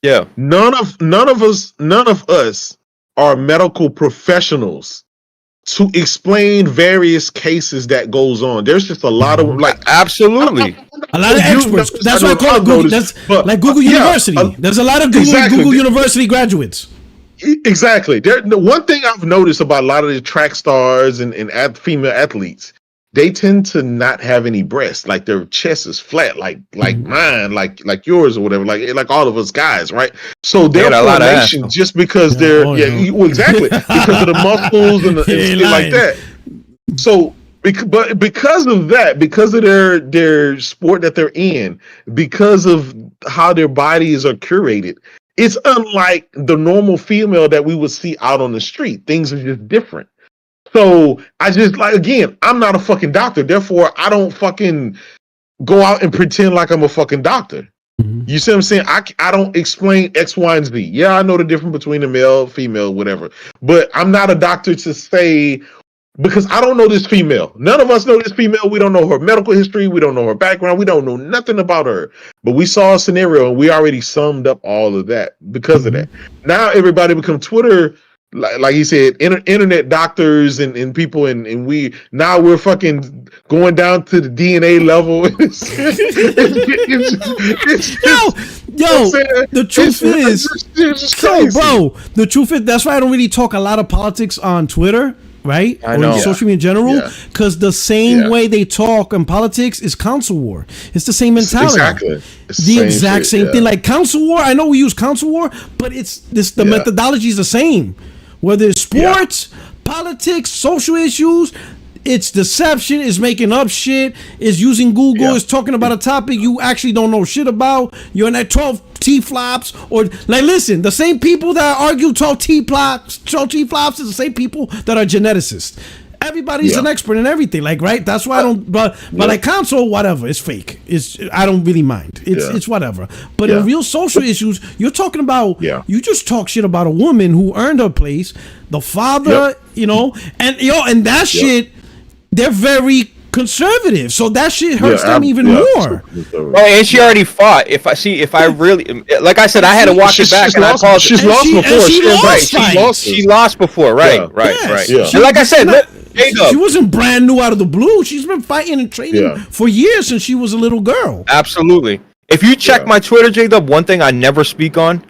Yeah. None of us are medical professionals to explain various cases that goes on. There's just a lot of absolutely a lot of experts. That's why I call it Google. That's like Google University. There's a lot of Google University graduates. Exactly. The one thing I've noticed about a lot of the track stars and female athletes, they tend to not have any breasts. Like their chest is flat, like mine, like yours or whatever, like all of us guys, right? So their formation, just because exactly because of the muscles and shit like that. So, but because of that, because of their sport that they're in, because of how their bodies are curated, it's unlike the normal female that we would see out on the street. Things are just different. So I just again, I'm not a fucking doctor. Therefore, I don't fucking go out and pretend like I'm a fucking doctor. You see what I'm saying? I don't explain X, Y, and Z. Yeah, I know the difference between the male, female, whatever. But I'm not a doctor to say, because I don't know this female. None of us know this female. We don't know her medical history. We don't know her background. We don't know nothing about her. But we saw a scenario and we already summed up all of that because of that. Now everybody become Twitter, like he said, internet doctors and people, and we're fucking going down to the DNA level. The truth is, bro, the truth is, that's why I don't really talk a lot of politics on Twitter, right? I know. Or social media in general, because the same way they talk in politics is council war. It's the same mentality. Exactly. The exact same thing. Like council war, I know we use council war, but the methodology is the same. Whether it's sports, politics, social issues, it's deception, is making up shit, is using Google, is talking about a topic you actually don't know shit about. You're in that 12 T-flops, or like, listen, the same people that argue 12 T-flops is the same people that are geneticists. Everybody's an expert in everything, like, right? That's why I don't. But like console, whatever, it's fake. I don't really mind. It's whatever. But in real social issues, you're talking about. You just talk shit about a woman who earned her place, the father, and that shit. They're very conservative, so that shit hurts them even more. Oh, and she already fought. If I really, like I said, I had to watch it back, and I paused. She's lost before. She lost before, right? Yeah. And like I said. She wasn't brand new out of the blue. She's been fighting and training for years since she was a little girl. Absolutely. If you check my Twitter, J-Dub, one thing I never speak on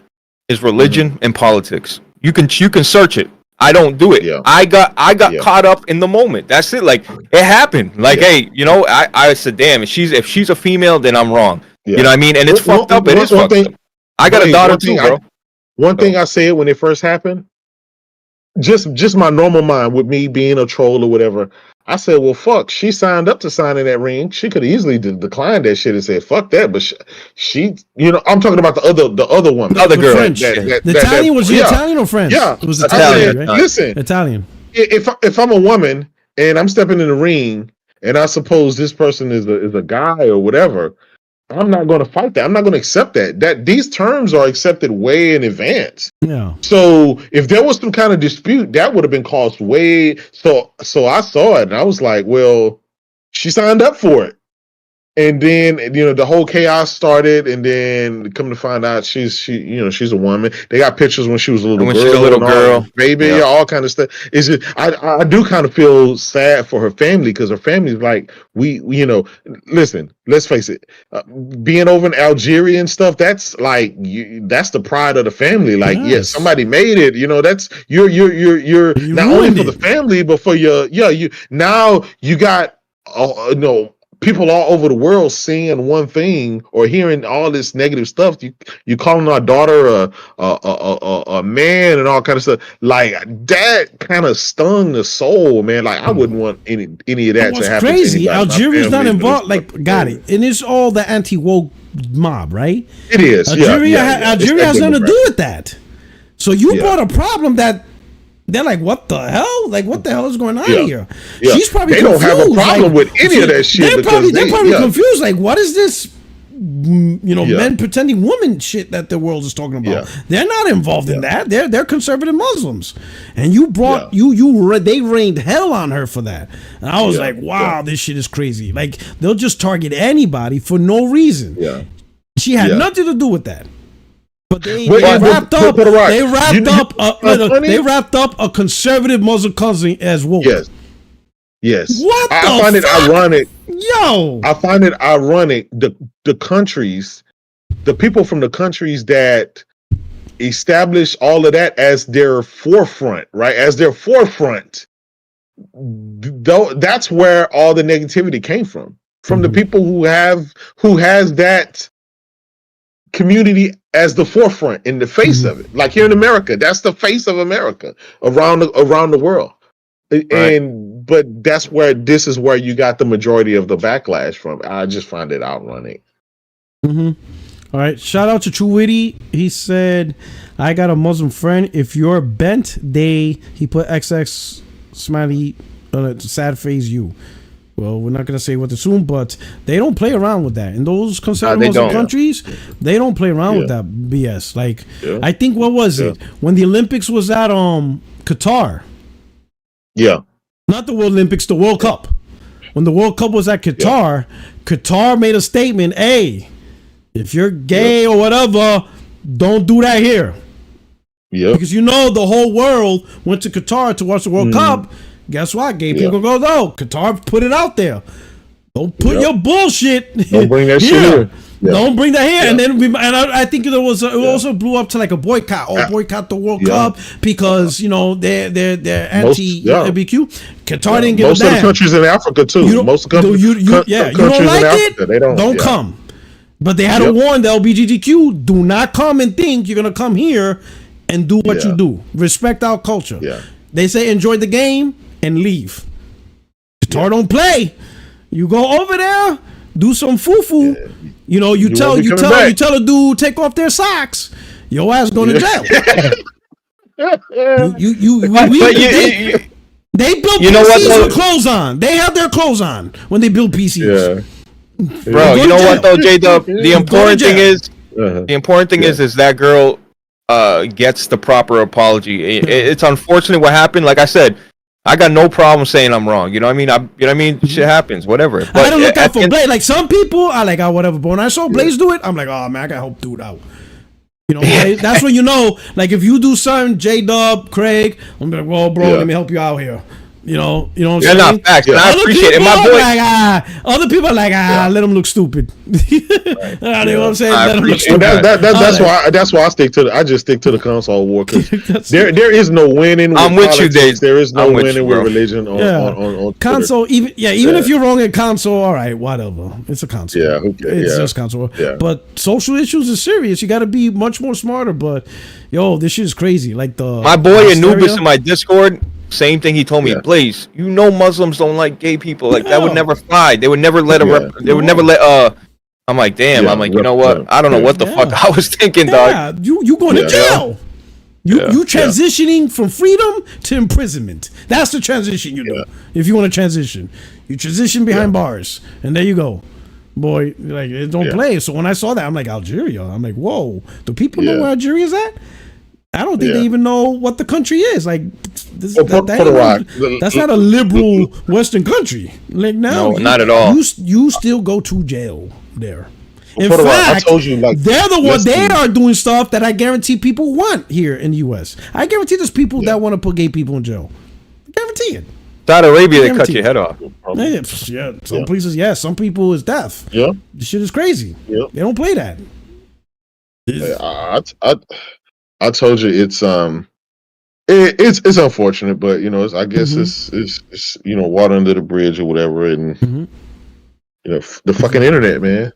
is religion and politics. You can search it. I don't do it. I got caught up in the moment. That's it. Like, it happened. Like, hey, I said, damn, if she's a female, then I'm wrong. You know what I mean? And it's fucked up. It is fucked up. I got a daughter too, bro. One thing I said when it first happened, just my normal mind with me being a troll or whatever, I said, well, fuck, she signed up to sign in that ring. She could easily declined that shit and said, fuck that. But she I'm talking about the other woman. The other girl. The Italian, was she Italian or French? Yeah. It was Italian, right? Listen. Italian. If I'm a woman and I'm stepping in the ring and I suppose this person is a guy or whatever, I'm not going to fight that. I'm not going to accept that. That these terms are accepted way in advance. Yeah. So if there was some kind of dispute, that would have been caused way. So I saw it and I was like, well, she signed up for it. And then the whole chaos started, and then come to find out she's a woman. They got pictures when she was a little girl, she's a little girl, baby, all kind of stuff. It's just I do kind of feel sad for her family, because her family's like, we listen, let's face it, being over in Algeria and stuff, that's like that's the pride of the family. Like, yes, somebody made it. That's you're not only for the family, but for you now you got people all over the world seeing one thing or hearing all this negative stuff. You calling our daughter a man and all kind of stuff, like that kind of stung the soul, man. Like, I wouldn't want any of that to happen. Crazy. Algeria's not involved. Like, got it. And it's all the anti-woke mob, right? It is. Algeria has nothing to do with that. So you brought a problem that they're like, what the hell? Like, what the hell is going on here? She's probably confused. They don't have a problem with any of that shit. They're probably confused. Like, what is this, men pretending woman shit that the world is talking about? They're not involved in that. They're conservative Muslims. And you brought, they rained hell on her for that. And I was like, wow, this shit is crazy. Like, they'll just target anybody for no reason. She had nothing to do with that. But they wrapped up a conservative Muslim cousin as woke. Yes. What the I find it ironic. I find it ironic. The countries, the people from the countries that establish all of that as their forefront, right? As their forefront. That's where all the negativity came from. From the people who has that community as the forefront in the face of it. Like here in America, that's the face of America around the world. Right. But this is where you got the majority of the backlash from. I just find it ironic. All right. Shout out to True Witty. He said, I got a Muslim friend. If you're bent, he put XX smiley, sad face you. Well, we're not going to say what to assume, but they don't play around with that. In those conservative Muslim countries, they don't play around with that BS. Like, I think, what was it? When the Olympics was at Qatar. Yeah. Not the World Olympics, the World Cup. When the World Cup was at Qatar, Qatar made a statement, hey, if you're gay or whatever, don't do that here. Yeah. Because the whole world went to Qatar to watch the World Cup. Guess what? Gay people go, no, Qatar put it out there. Don't put your bullshit. Don't bring that shit here. Don't bring that here. And then I think it also blew up to like a boycott. Boycott the World Cup because they're anti-LGBTQ. Qatar didn't give a damn. Most of the countries in Africa too. Most countries you don't like it? They don't come. But they had to warn the LGBTQ: do not come and think you're gonna come here and do what you do. Respect our culture. They say enjoy the game and leave. Qatar don't play. You go over there, do some foo-foo. Yeah. You know, you tell a dude take off their socks. Your ass going to jail. They built PCs with clothes on. They have their clothes on when they build PCs. Yeah. Bro, you know what though, J-Dub? The important thing is that girl gets the proper apology. It's unfortunate what happened. Like I said, I got no problem saying I'm wrong. You know what I mean? Shit happens, whatever. But I don't look out for Blaze. Like some people are like, oh, whatever. But when I saw Blaze do it, I'm like, oh man, I gotta help dude out. You know, that's when you know, like if you do something, J-Dub, Craig, I'm like, well, bro, let me help you out here. You know what I'm saying? Not facts. I appreciate it. My boy, like, other people are like, let them look stupid. You know what I'm saying? Let them look stupid. That's why I just stick to the console war, because there is no winning with I'm with you, Dave. There is no winning with religion on console. Even if you're wrong at console, all right, whatever. It's a console. Yeah, okay. It's just console. Yeah. But social issues are serious. You got to be much more smarter. But this shit is crazy. Like my boy Anubis in my Discord. Same thing he told me, Blaze, you know Muslims don't like gay people. Like that would never fly. They would never let they would never let I'm like, damn, I'm like, you know what? I don't know what the fuck I was thinking, dog. You going to jail. You transitioning from freedom to imprisonment. That's the transition you do. If you want to transition. You transition behind bars. And there you go. Boy, like it don't play. So when I saw that, I'm like, Algeria. I'm like, whoa. Do people know where Algeria is at? I don't think they even know what the country is. Like, that's not a liberal Western country. Like, no, not at all. You still go to jail there. In fact, I told you, like, they're the ones. They are doing stuff that I guarantee people want here in the U.S. I guarantee there's people that want to put gay people in jail. I guarantee it. Saudi Arabia, they cut your head off. Yeah, some places, yes. Some people is death. Yeah, this shit is crazy. Yeah, they don't play that. I told you it's unfortunate, but I guess it's water under the bridge or whatever, and the fucking internet, man.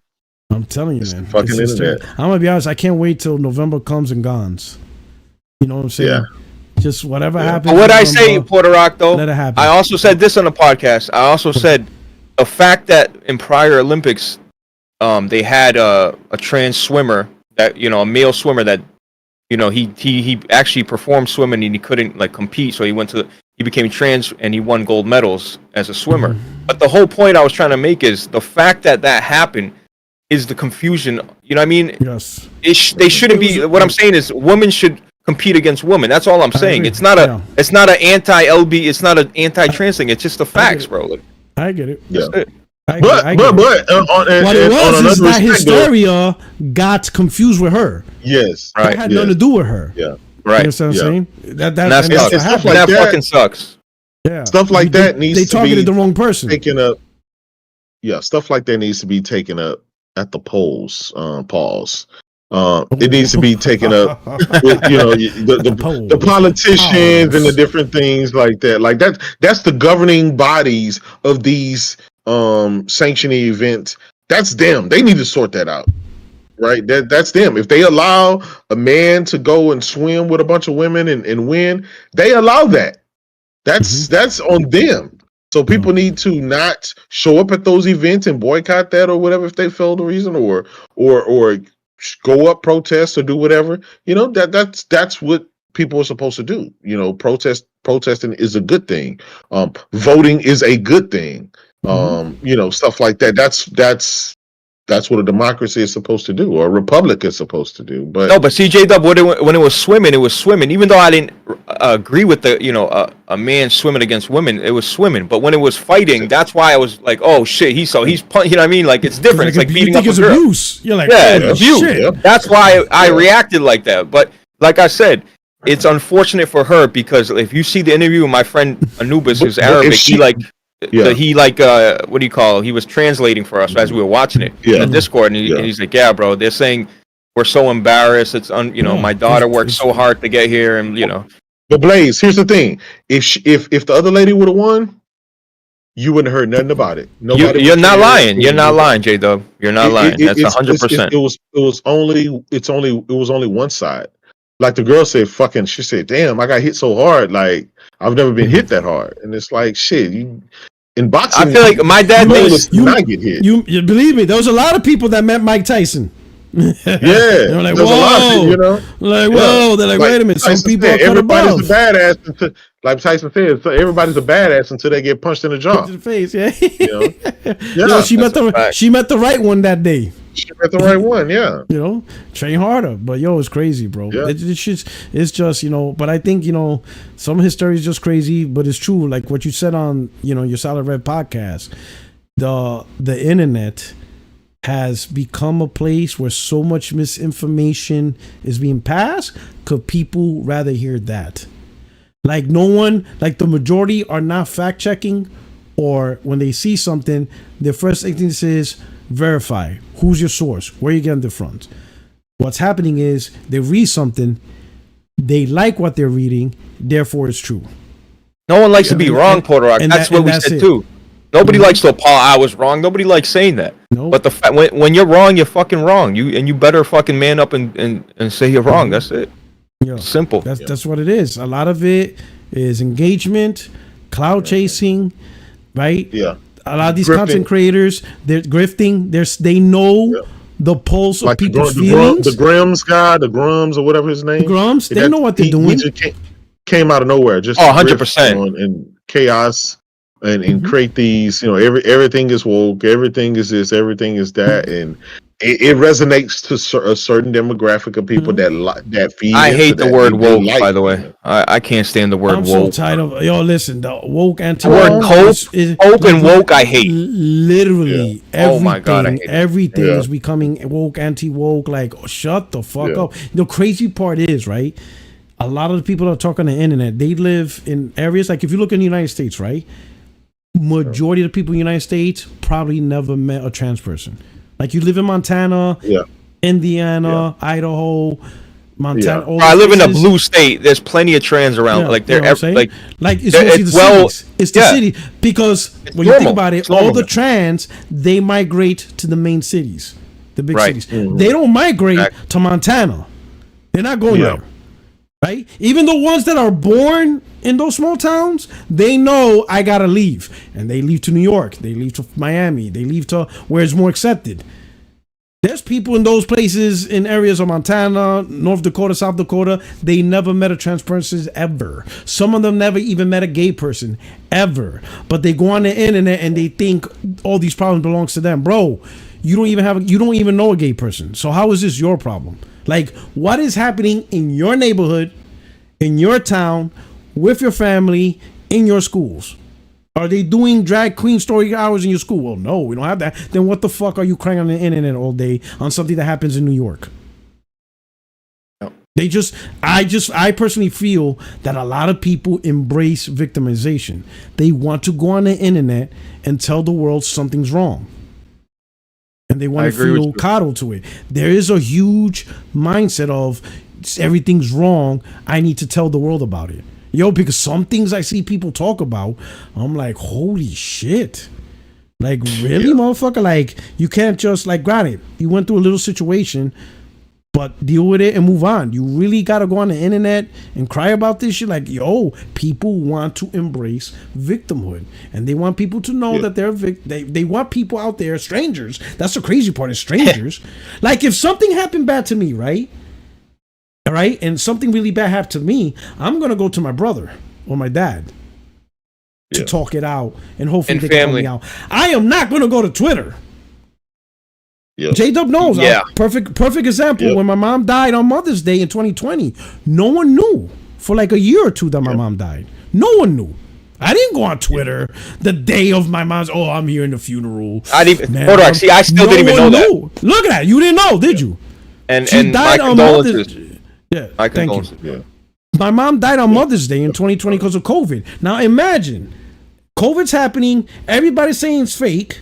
I'm telling you, man. Fucking internet. I'm gonna be honest. I can't wait till November comes and goes. You know what I'm saying? Yeah. Just whatever happens. But what I say, Puerto Rock, though, let it happen. I also said this on the podcast. I also said the fact that in prior Olympics, they had a trans swimmer that a male swimmer that. He actually performed swimming and he couldn't compete, so he became trans and he won gold medals as a swimmer. But the whole point I was trying to make is the fact that happened is the confusion. You know what I mean? Yes. They shouldn't be. What I'm saying is women should compete against women. That's all I'm saying. It's not an anti-LB. It's not an anti-trans thing. It's just the facts, bro. I get it. Yeah. What it was is that hysteria got confused with her. Yes, right. It had nothing to do with her. Yeah, right. You know what I'm saying? That fucking sucks. Yeah, stuff like that needs. They targeted the wrong person. Taken up. Yeah, stuff like that needs to be taken up at the polls. Pause. It needs to be taken up with the politicians and the different things like that. Like that's the governing bodies of these sanctioning events. That's them. They need to sort that out. Right? That's them. If they allow a man to go and swim with a bunch of women and win, they allow that. That's on them. So people need to not show up at those events and boycott that or whatever if they feel the reason or go up, protest or do whatever. That's what people are supposed to do. Protesting is a good thing. Voting is a good thing. Stuff like that. That's what a democracy is supposed to do, or a republic is supposed to do. But CJ Dub, when it was swimming, it was swimming. Even though I didn't agree with a man swimming against women, it was swimming. But when it was fighting, that's why I was like, oh shit, he's you know what I mean? Like it's different. It's like beating up a girl. Abuse. You're like, abuse. Shit. That's why I reacted like that. But like I said, it's unfortunate for her because if you see the interview with my friend Anubis, who's Arabic, what do you call it? He was translating for us as we were watching it in the Discord, and he's like, yeah, bro, they're saying we're so embarrassed. It's my daughter worked so hard to get here, and But Blaze, here's the thing: if the other lady would have won, you wouldn't have heard nothing about it. You're not lying. You're not lying, J Dub. You're not lying. That's 100%. It was only one side. Like the girl said, she said, damn, I got hit so hard. Like I've never been hit that hard. And it's like, shit, In boxing, I feel like my dad thinks not get hit. You believe me? There was a lot of people that met Mike Tyson. Yeah, they're like, there's whoa, a lot of people, you know. Like, whoa, they're like, wait a minute. Some people are everybody's a badass until, like Tyson said, so everybody's a badass until they get punched in the jaw. In the face, yeah. You know? Yeah, yo, she met the right one that day. She met the right one, yeah. You know, train harder. But yo, it's crazy, bro. Yeah. It's just, you know, but I think, you know, some of his story is just crazy, but it's true. Like what you said on, you know, your Solid Red podcast, the internet has become a place where so much misinformation is being passed because people rather hear that. Like no one, like the majority are not fact checking, or when they see something, their first instinct is verify. Who's your source? Where you getting it from? What's happening is they read something, they like what they're reading, therefore it's true. No one likes to be wrong, Puerto Rock. That's what we said too. Nobody likes to I was wrong. Nobody likes saying that. Nope. But when you're wrong, you're fucking wrong. You better fucking man up and say you're wrong. That's it. Yeah. Simple. That's what it is. A lot of it is engagement, cloud chasing, right? Yeah. A lot of these content creators, they're grifting. They know the pulse of people's feelings. The Grams guy, the Grums or whatever his name. Grums, they know what they're doing. He just came out of nowhere. Just 100%. And chaos. And create these, you know, everything is woke, everything is this, everything is that, and it resonates to a certain demographic of people that feed. I hate the word woke, like. by the way. I can't stand the word I'm woke. so tired of listen, the woke anti word cope and woke. I hate literally everything. Oh my God, I hate everything is becoming woke, anti woke. Like, shut the fuck up. The crazy part is, right? A lot of the people that are talking on the internet, they live in areas like if you look in the United States, right? Majority of the people in the United States probably never met a trans person. Like you live in Montana, Indiana, Idaho, Montana. Bro, I live in a blue state. There's plenty of trans around. Like they're like it's mostly the cities. It's the city because when you think about it, all the trans they migrate to the main cities, the big cities. They don't migrate to Montana. They're not going there. Right? Even the ones that are born in those small towns, they know I gotta leave. And they leave to New York. They leave to Miami. They leave to where it's more accepted. There's people in those places in areas of Montana, North Dakota, South Dakota. They never met a trans person ever. Some of them never even met a gay person ever. But they go on the internet and they think all these problems belongs to them. Bro, you don't even know a gay person. So how is this your problem? Like, what is happening in your neighborhood, in your town, with your family, in your schools? Are they doing drag queen story hours in your school? Well, no, we don't have that. Then what the fuck are you crying on the internet all day on something that happens in New York? No. I personally feel that a lot of people embrace victimization. They want to go on the internet and tell the world something's wrong. And they want to feel coddled to it. There is a huge mindset of everything's wrong. I need to tell the world about it. Yo, because some things I see people talk about, I'm like, holy shit. Like, really, motherfucker? Like, you can't just, like, granted, you went through a little situation, but deal with it and move on. You really got to go on the internet and cry about this shit. Like, yo, people want to embrace victimhood. And they want people to know that they're they want people out there, strangers. That's the crazy part, is strangers. Like, if something happened bad to me, right? All right? And something really bad happened to me, I'm going to go to my brother or my dad to talk it out. And hopefully they can help me out. I am not going to go to Twitter. J-Dub knows. Perfect example. When my mom died on Mother's Day in 2020, no one knew for like a year or two that my mom died. No one knew. I didn't go on Twitter the day of my mom's. Oh, I'm here in the funeral. I didn't even. See, I still didn't even know that. Look at that. You didn't know, did you? And she died on Mother's Day. Yeah, my thank you. My mom died on Mother's Day in 2020 because of COVID. Now imagine, COVID's happening. Everybody's saying it's fake.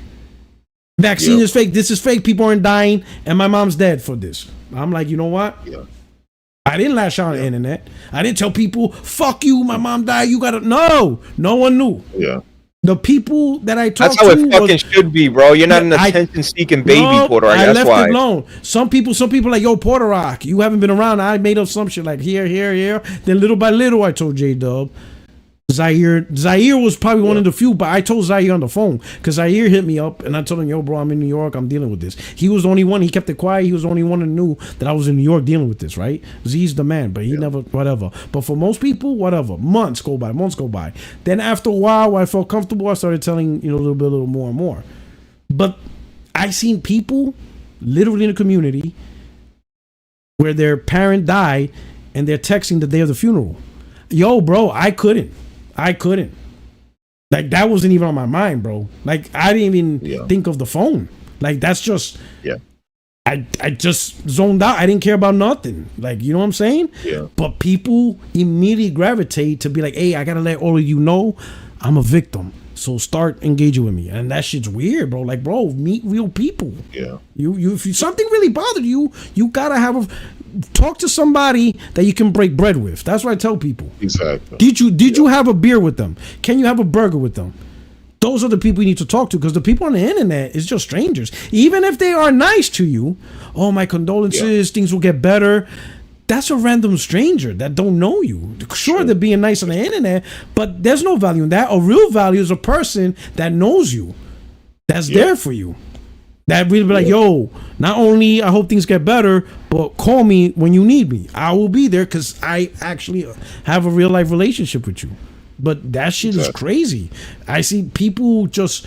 Vaccine is fake. This is fake. People aren't dying, and my mom's dead for this. I'm like, you know what? I didn't lash out on the internet. I didn't tell people, "Fuck you, my mom died." You gotta no one knew. The people that I talked to. That's how it fucking should be, bro. You're not an attention-seeking baby, Puerto Rock. That's why. I left it alone. Some people like, yo, Puerto Rock, you haven't been around. I made up some shit like here. Then little by little, I told J-Dub, Zaire was probably one of the few, but I told Zaire on the phone because Zaire hit me up and I told him, yo, bro, I'm in New York. I'm dealing with this. He was the only one. He kept it quiet. He was the only one that knew that I was in New York dealing with this, right? Z's the man, but he never, whatever. But for most people, whatever. Months go by. Then after a while, when I felt comfortable, I started telling, a little more and more. But I seen people literally in the community where their parent died and they're texting the day of the funeral. Yo, bro, I couldn't. Like, that wasn't even on my mind, bro. Like, I didn't even think of the phone. Like, that's just... Yeah. I just zoned out. I didn't care about nothing. Like, you know what I'm saying? Yeah. But people immediately gravitate to be like, hey, I gotta let all of you know I'm a victim. So start engaging with me. And that shit's weird, bro. Like, bro, meet real people. Yeah. You if something really bothered you, you gotta talk to somebody that you can break bread with. That's what I tell people. Exactly. Did you have a beer with them? Can you have a burger with them? Those are the people you need to talk to, because the people on the internet is just strangers. Even if they are nice to you, oh, my condolences, things will get better. That's a random stranger that don't know you. Sure, they're being nice on the internet, but there's no value in that. A real value is a person that knows you, that's there for you. That really be like, yo, not only I hope things get better, but call me when you need me. I will be there because I actually have a real life relationship with you. But that shit is crazy. I see people just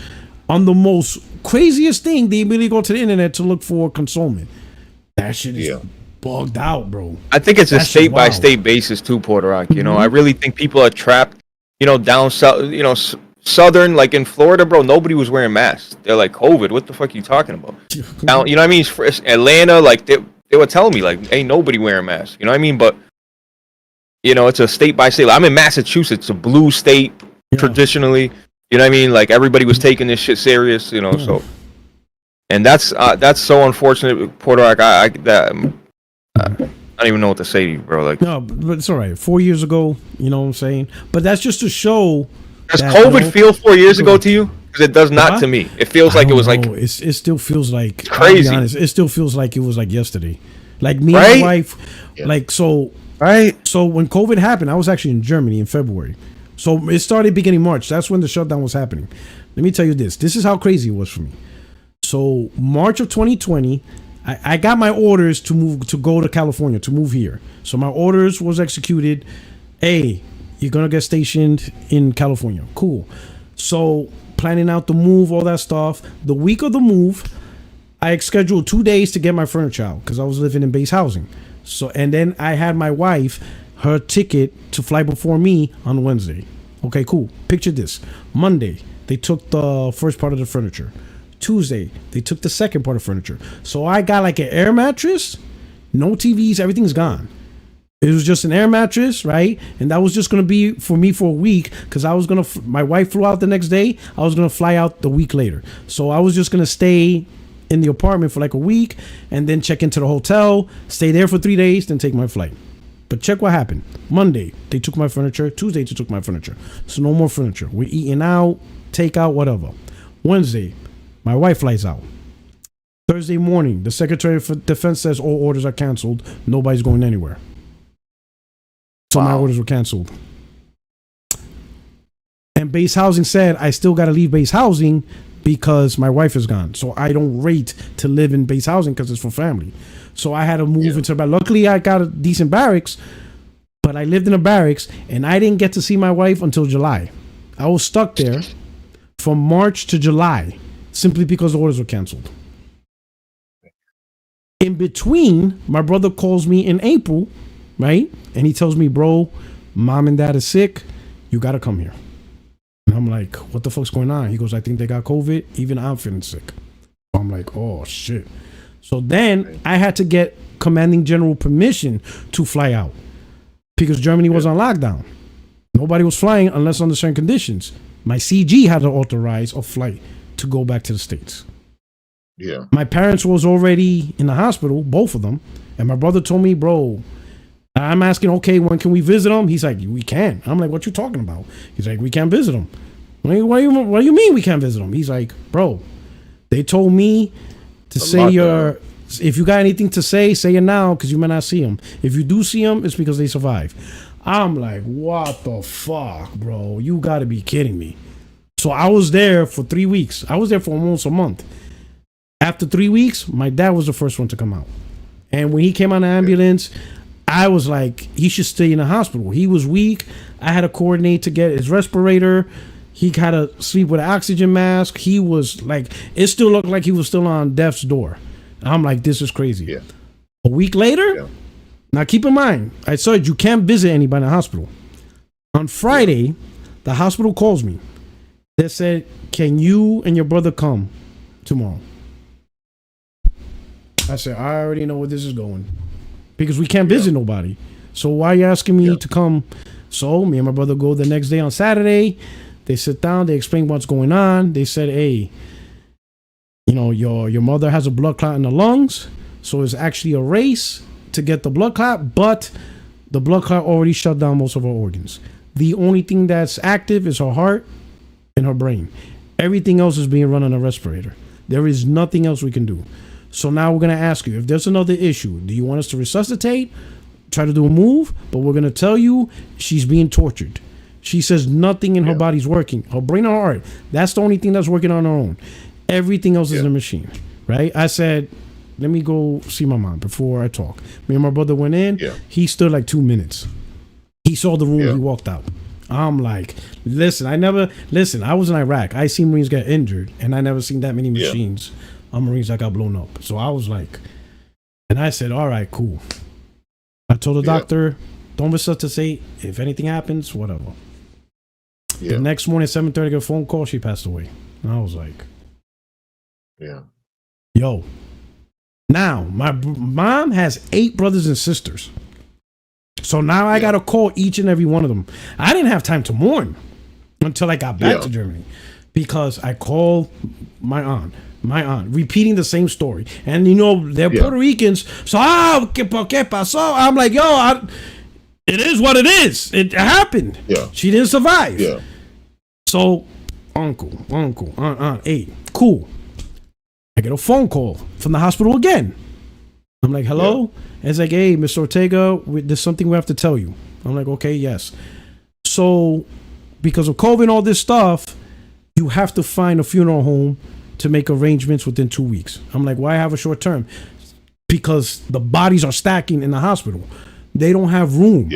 on the most craziest thing, they immediately go to the internet to look for consolement. That shit is bugged out, bro. I think it's a state by state basis too, Puerto Rico. You know, I really think people are trapped, down south, southern, like in Florida, bro, nobody was wearing masks. They're like, COVID, what the fuck are you talking about? Now, you know what I mean? For Atlanta, like they were telling me, like, ain't nobody wearing masks. You know what I mean? But it's a state by state. I'm in Massachusetts, a blue state traditionally. You know what I mean? Like everybody was taking this shit serious. So, and that's so unfortunate. Puerto Rico, I don't even know what to say to you, bro. Like, no, but it's all right. 4 years ago, you know what I'm saying? But that's just to show. Does COVID feel 4 years ago to you? Because it does not to me. It feels like it was like it still feels like crazy. I'll be honest, it still feels like it was like yesterday. Like me and my wife, like so. Right. So when COVID happened, I was actually in Germany in February. So it started beginning March. That's when the shutdown was happening. Let me tell you this. This is how crazy it was for me. So March of 2020, I got my orders to go to California, to move here. So my orders was executed. Hey, you're going to get stationed in California. Cool. So planning out the move, all that stuff. The week of the move, I scheduled 2 days to get my furniture out because I was living in base housing. So, and then I had my wife, her ticket to fly before me on Wednesday. Okay, cool. Picture this. Monday, they took the first part of the furniture. Tuesday, they took the second part of furniture. So I got like an air mattress, no TVs, everything's gone. It was just an air mattress, right? And that was just going to be for me for a week because I was going to, my wife flew out the next day. I was going to fly out the week later. So I was just going to stay in the apartment for like a week and then check into the hotel, stay there for 3 days, then take my flight. But check what happened. Monday, they took my furniture. Tuesday, they took my furniture. So no more furniture. We're eating out, take out, whatever. Wednesday, my wife flies out. Thursday morning, the Secretary of Defense says all orders are canceled. Nobody's going anywhere. So my orders were canceled. And base housing said I still got to leave base housing because my wife is gone. So I don't rate to live in base housing because it's for family. So I had to move into a barracks. Luckily, I got a decent barracks, but I lived in a barracks and I didn't get to see my wife until July. I was stuck there from March to July simply because the orders were canceled. In between, my brother calls me in April, right? And he tells me, bro, mom and dad is sick. You got to come here. And I'm like, what the fuck's going on? He goes, I think they got COVID. Even I'm feeling sick. I'm like, oh, shit. So then I had to get commanding general permission to fly out because Germany was on lockdown. Nobody was flying unless under certain conditions. My CG had to authorize a flight to go back to the States. Yeah. My parents was already in the hospital, both of them. And my brother told me, bro, I'm asking, okay, when can we visit them? He's like, we can. I'm like, what you talking about? He's like, we can't visit them. What do you mean we can't visit them? He's like, bro, they told me to say if you got anything to say it now because you may not see them. If you do see them, it's because they survive. I'm like, what the fuck, bro? You gotta be kidding me. So I was there for 3 weeks. I was there for almost a month. After 3 weeks, my dad was the first one to come out. And when he came on the ambulance, I was like, he should stay in the hospital. He was weak. I had to coordinate to get his respirator. He had to sleep with an oxygen mask. He was like, it still looked like he was still on death's door. I'm like, this is crazy. Yeah. A week later, now keep in mind, I said you can't visit anybody in the hospital. On Friday, the hospital calls me. They said, can you and your brother come tomorrow? I said, I already know where this is going. Because we can't visit nobody. So why are you asking me to come? So me and my brother go the next day on Saturday. They sit down, they explain what's going on. They said, hey, you know, your mother has a blood clot in the lungs. So it's actually a race to get the blood clot, but the blood clot already shut down most of her organs. The only thing that's active is her heart and her brain. Everything else is being run on a respirator. There is nothing else we can do. So now we're going to ask you, if there's another issue, do you want us to resuscitate, try to do a move? But we're going to tell you she's being tortured. She says nothing in her body's working. Her brain and her heart, that's the only thing that's working on her own. Everything else is in a machine, right? I said, let me go see my mom before I talk. Me and my brother went in. He stood like 2 minutes. He saw the room. He walked out. I'm like, listen, I was in Iraq. I seen Marines get injured, and I never seen that many machines on Marines that got blown up. So I was like, and I said, all right, cool. I told the doctor, don't resuscitate. If anything happens, whatever. The next morning, 7:30, I get a phone call. She passed away. And I was like, yo. Now, my mom has 8 brothers and sisters. So now I got to call each and every one of them. I didn't have time to mourn until I got back to Germany, because I called my aunt, repeating the same story. And, you know, they're Puerto Ricans. So, ¿qué pasó? I'm like, yo, it is what it is. It happened. She didn't survive. So, uncle, aunt, 8. Cool. I get a phone call from the hospital again. I'm like, hello? And it's like, hey, Mr. Ortega, there's something we have to tell you. I'm like, okay, yes. So, because of COVID and all this stuff, you have to find a funeral home to make arrangements within 2 weeks. I'm like, why have a short term? Because the bodies are stacking in the hospital. They don't have room.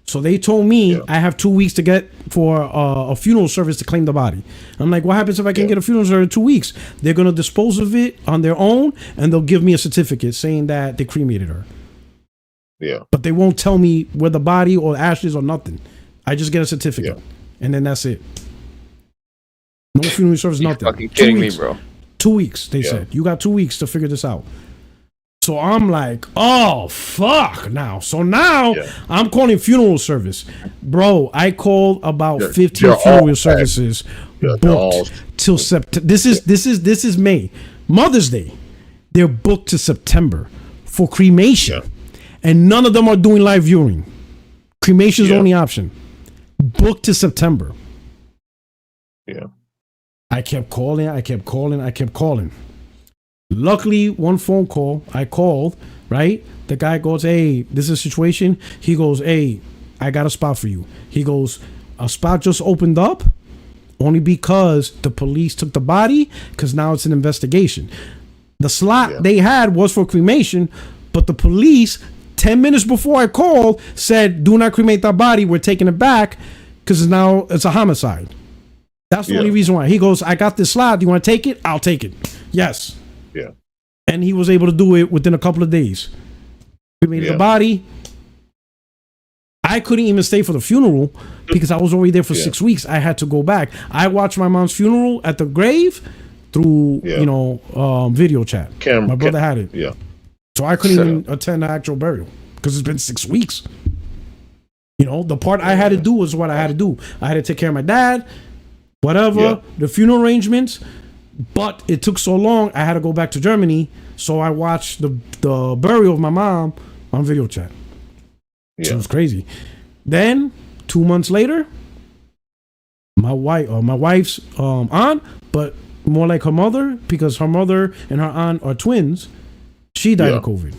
So they told me I have 2 weeks to get for a funeral service to claim the body. I'm like, what happens if I can't get a funeral service in 2 weeks? They're going to dispose of it on their own, and they'll give me a certificate saying that they cremated her. But they won't tell me where the body or ashes or nothing. I just get a certificate, and then that's it. No funeral service, nothing. Fucking kidding me, bro. 2 weeks, they said. You got 2 weeks to figure this out. So I'm like, oh, fuck now. So now I'm calling funeral service. Bro, I called about 15 funeral services booked till September. This is May. Mother's Day. They're booked to September for cremation. And none of them are doing live viewing. Cremation is the only option. Booked to September. I kept calling. Luckily, one phone call, I called, right? The guy goes, hey, this is a situation. He goes, hey, I got a spot for you. He goes, a spot just opened up only because the police took the body, because now it's an investigation. The slot they had was for cremation, but the police, 10 minutes before I called, said, do not cremate that body. We're taking it back because now it's a homicide. That's the only reason why. He goes, I got this slot. Do you want to take it? I'll take it. Yes. And he was able to do it within a couple of days. Cremated the body. I couldn't even stay for the funeral because I was already there for 6 weeks. I had to go back. I watched my mom's funeral at the grave through, video chat. My brother had it. So I couldn't even attend the actual burial because it's been 6 weeks. You know, the part I had to do was what I had to do. I had to take care of my dad, whatever, the funeral arrangements. But it took so long, I had to go back to Germany. So I watched the burial of my mom on video chat. It was crazy. Then 2 months later, my wife's aunt, but more like her mother, because her mother and her aunt are twins, she died of COVID.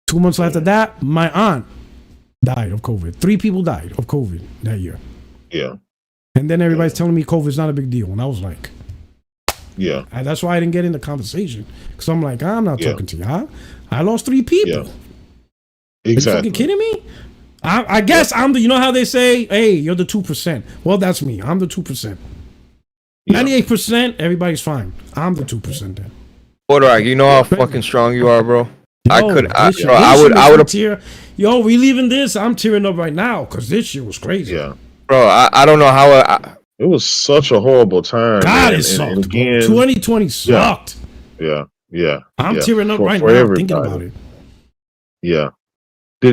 2 months after that, my aunt died of COVID. 3 people died of COVID that year. Yeah. And then everybody's telling me COVID's not a big deal. And I was like, yeah. And that's why I didn't get into conversation. Because I'm like, I'm not talking to you. Huh? I lost 3 people. Yeah. Exactly. Are you fucking kidding me? I guess I'm the, you know how they say, hey, you're the 2%. Well, that's me. I'm the 2%. 98%, everybody's fine. I'm the 2% then. Bodak, you know how fucking strong you are, bro. I would have tear. Yo, we leaving this. I'm tearing up right now because this shit was crazy. Yeah, bro. I don't know how it was such a horrible time. God, it sucked. And again, 2020 sucked. Yeah. I'm tearing up right now thinking about it. Yeah.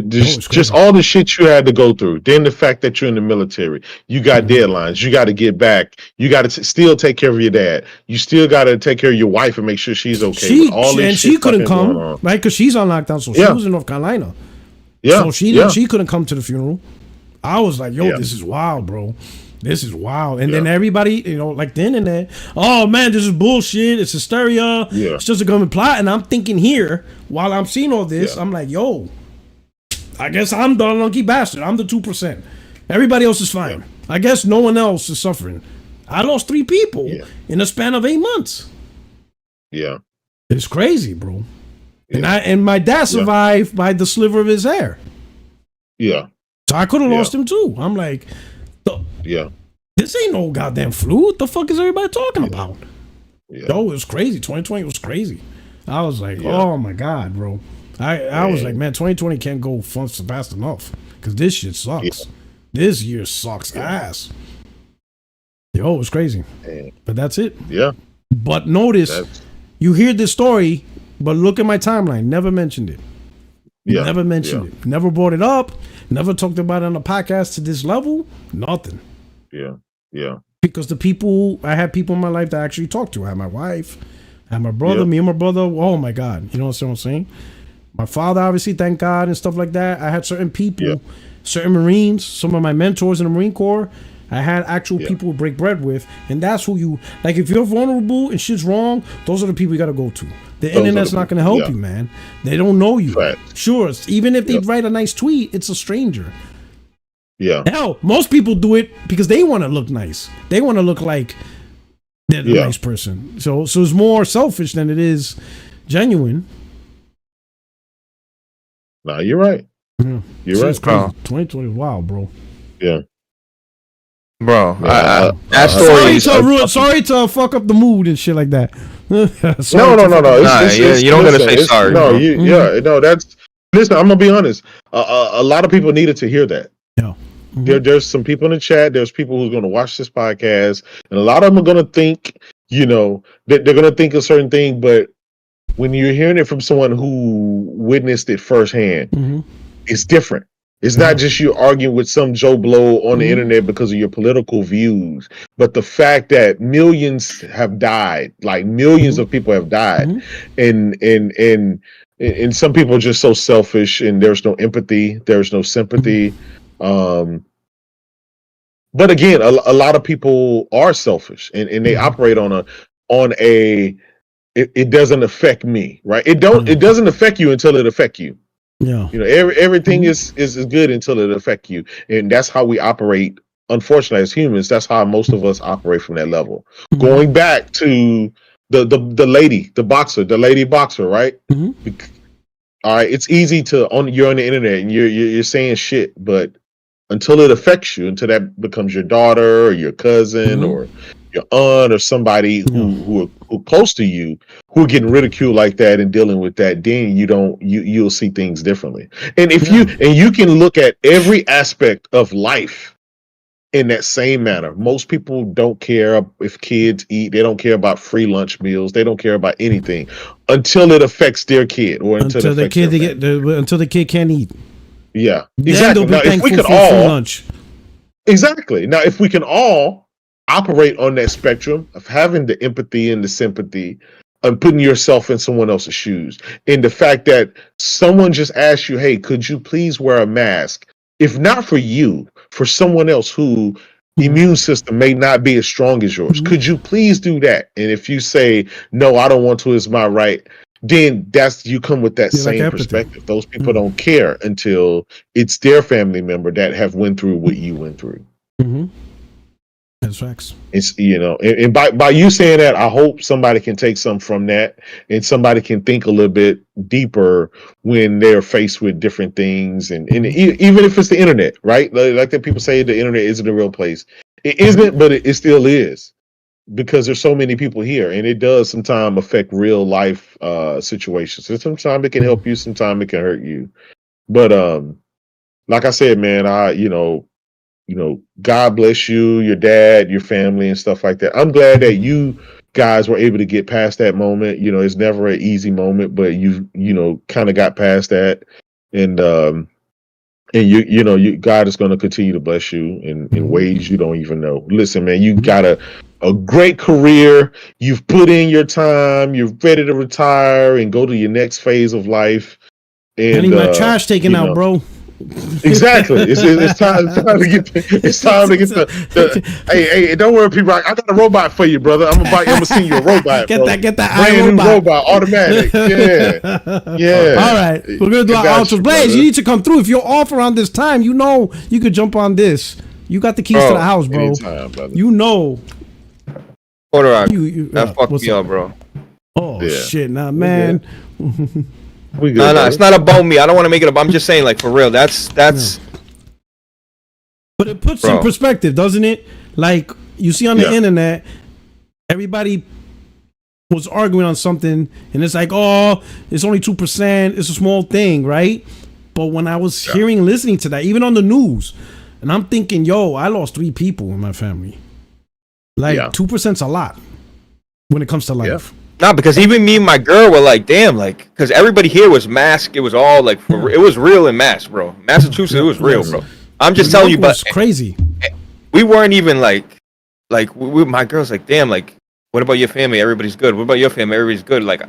Just all the shit you had to go through. Then the fact that you're in the military, you got deadlines, you got to get back, you got to still take care of your dad, you still got to take care of your wife and make sure she's okay. She couldn't come, right? Because she's on lockdown, so she was in North Carolina. Yeah, so she couldn't come to the funeral. I was like, yo, this is wild, bro. This is wild. And then everybody, like the internet, oh man, this is bullshit. It's hysteria. Yeah. It's just a government plot. And I'm thinking here, while I'm seeing all this, I'm like, yo, I guess I'm the unlucky bastard. I'm the 2%. Everybody else is fine. Yeah. I guess no one else is suffering. I lost 3 people in a span of 8 months. Yeah. It's crazy, bro. Yeah. And my dad survived by the sliver of his hair. Yeah. So I could have lost him too. I'm like, this ain't no goddamn flu. What the fuck is everybody talking about? Yeah. Yo, it was crazy. 2020 was crazy. I was like, oh my God, bro. I was like, man, 2020 can't go fast enough because this shit sucks. Yeah. This year sucks ass. Yo, it was crazy. But that's it. Yeah. But notice, you hear this story, but look at my timeline. Never mentioned it. Yeah. Never mentioned it. Never brought it up. Never talked about it on the podcast to this level. Nothing. Yeah. Yeah. Because I had people in my life that I actually talked to. I had my wife, I had my brother, me and my brother. Oh my God. You know what I'm saying? My father, obviously, thank God, and stuff like that. I had certain people, certain Marines, some of my mentors in the Marine Corps. I had actual people to break bread with, and that's who you like. If you're vulnerable and shit's wrong, those are the people you got to go to. The internet's not going to help you, man. They don't know you. Right. Sure, even if they write a nice tweet, it's a stranger. Yeah. Hell, most people do it because they want to look nice. They want to look like they're a nice person. So it's more selfish than it is genuine. Nah, you're right. Yeah. You're right. Bro. 2020 is wild, bro. Yeah. Bro, that story. Sorry to fuck up the mood and shit like that. No. You don't gotta say sorry. No, that's. Listen, I'm gonna be honest. A lot of people needed to hear that. Yeah. There's some people in the chat. There's people who's going to watch this podcast, and a lot of them are going to think, they're going to think a certain thing. But when you're hearing it from someone who witnessed it firsthand, it's different. It's not just you arguing with some Joe Blow on the internet because of your political views, but the fact that millions have died, like millions of people have died, and some people are just so selfish, and there's no empathy, there's no sympathy. But again, a lot of people are selfish, and they operate on a it doesn't affect me, right? It doesn't affect you until it affects you. Yeah. Everything is good until it affects you. And that's how we operate. Unfortunately, as humans, that's how most of us operate from that level. Going back to the lady boxer, right? All right, it's easy you're on the internet and you're saying shit, but until it affects you, until that becomes your daughter or your cousin or your aunt or somebody who are close to you, who are getting ridiculed like that and dealing with that, then you'll see things differently. And if you can look at every aspect of life in that same manner. Most people don't care if kids eat. They don't care about free lunch meals. They don't care about anything until it affects their kid or until the kid can't eat. Yeah, exactly. Now, if we could all exactly. Now, if we can all operate on that spectrum of having the empathy and the sympathy and putting yourself in someone else's shoes, and the fact that someone just asked you, "Hey, could you please wear a mask?" If not for you, for someone else who immune system may not be as strong as yours, could you please do that? And if you say, "No, I don't want to, it's my right," then that's you come with that same perspective. Those people don't care until it's their family member that have went through what you went through. Mm-hmm. That's facts. It's and by you saying that, I hope somebody can take some from that, and somebody can think a little bit deeper when they're faced with different things, and even if it's the internet, right? Like that people say the internet isn't a real place. It isn't, but it still is, because there's so many people here, and it does sometimes affect real life situations. So sometimes it can help you, sometimes it can hurt you. But like I said, man, God bless you, your dad, your family, and stuff like that. I'm glad that you guys were able to get past that moment. It's never an easy moment, but you kind of got past that, and God is going to continue to bless you in ways you don't even know. Listen, man, you got a great career. You've put in your time. You're ready to retire and go to your next phase of life. And I need my trash taken out, bro. Exactly. It's time to get the hey, don't worry, people. I got a robot for you, brother. I'm gonna send you a robot. Get that brand new robot, automatic. Yeah. All right, we're gonna do our outros. Blaze, you need to come through. If you're off around this time, you could jump on this. You got the keys to the house, bro. Anytime, brother. That fucked me up, bro. Oh shit, man. No, it's not about me. I don't want to make it up. I'm just saying, like, for real. That's. But it puts in perspective, doesn't it? Like, you see on the internet, everybody was arguing on something, and it's like, oh, it's only 2%. It's a small thing, right? But when I was listening to that, even on the news, and I'm thinking, yo, I lost 3 people in my family. Like, 2%'s a lot when it comes to life. Yeah. No, because even me and my girl were like, damn, like, because everybody here was masked. It was all like, it was real in Mass, bro. Massachusetts, it was real, bro. I'm just telling you, but it's crazy. We weren't even like my girl's like, damn, like, what about your family? Everybody's good. What about your family? Everybody's good. Like,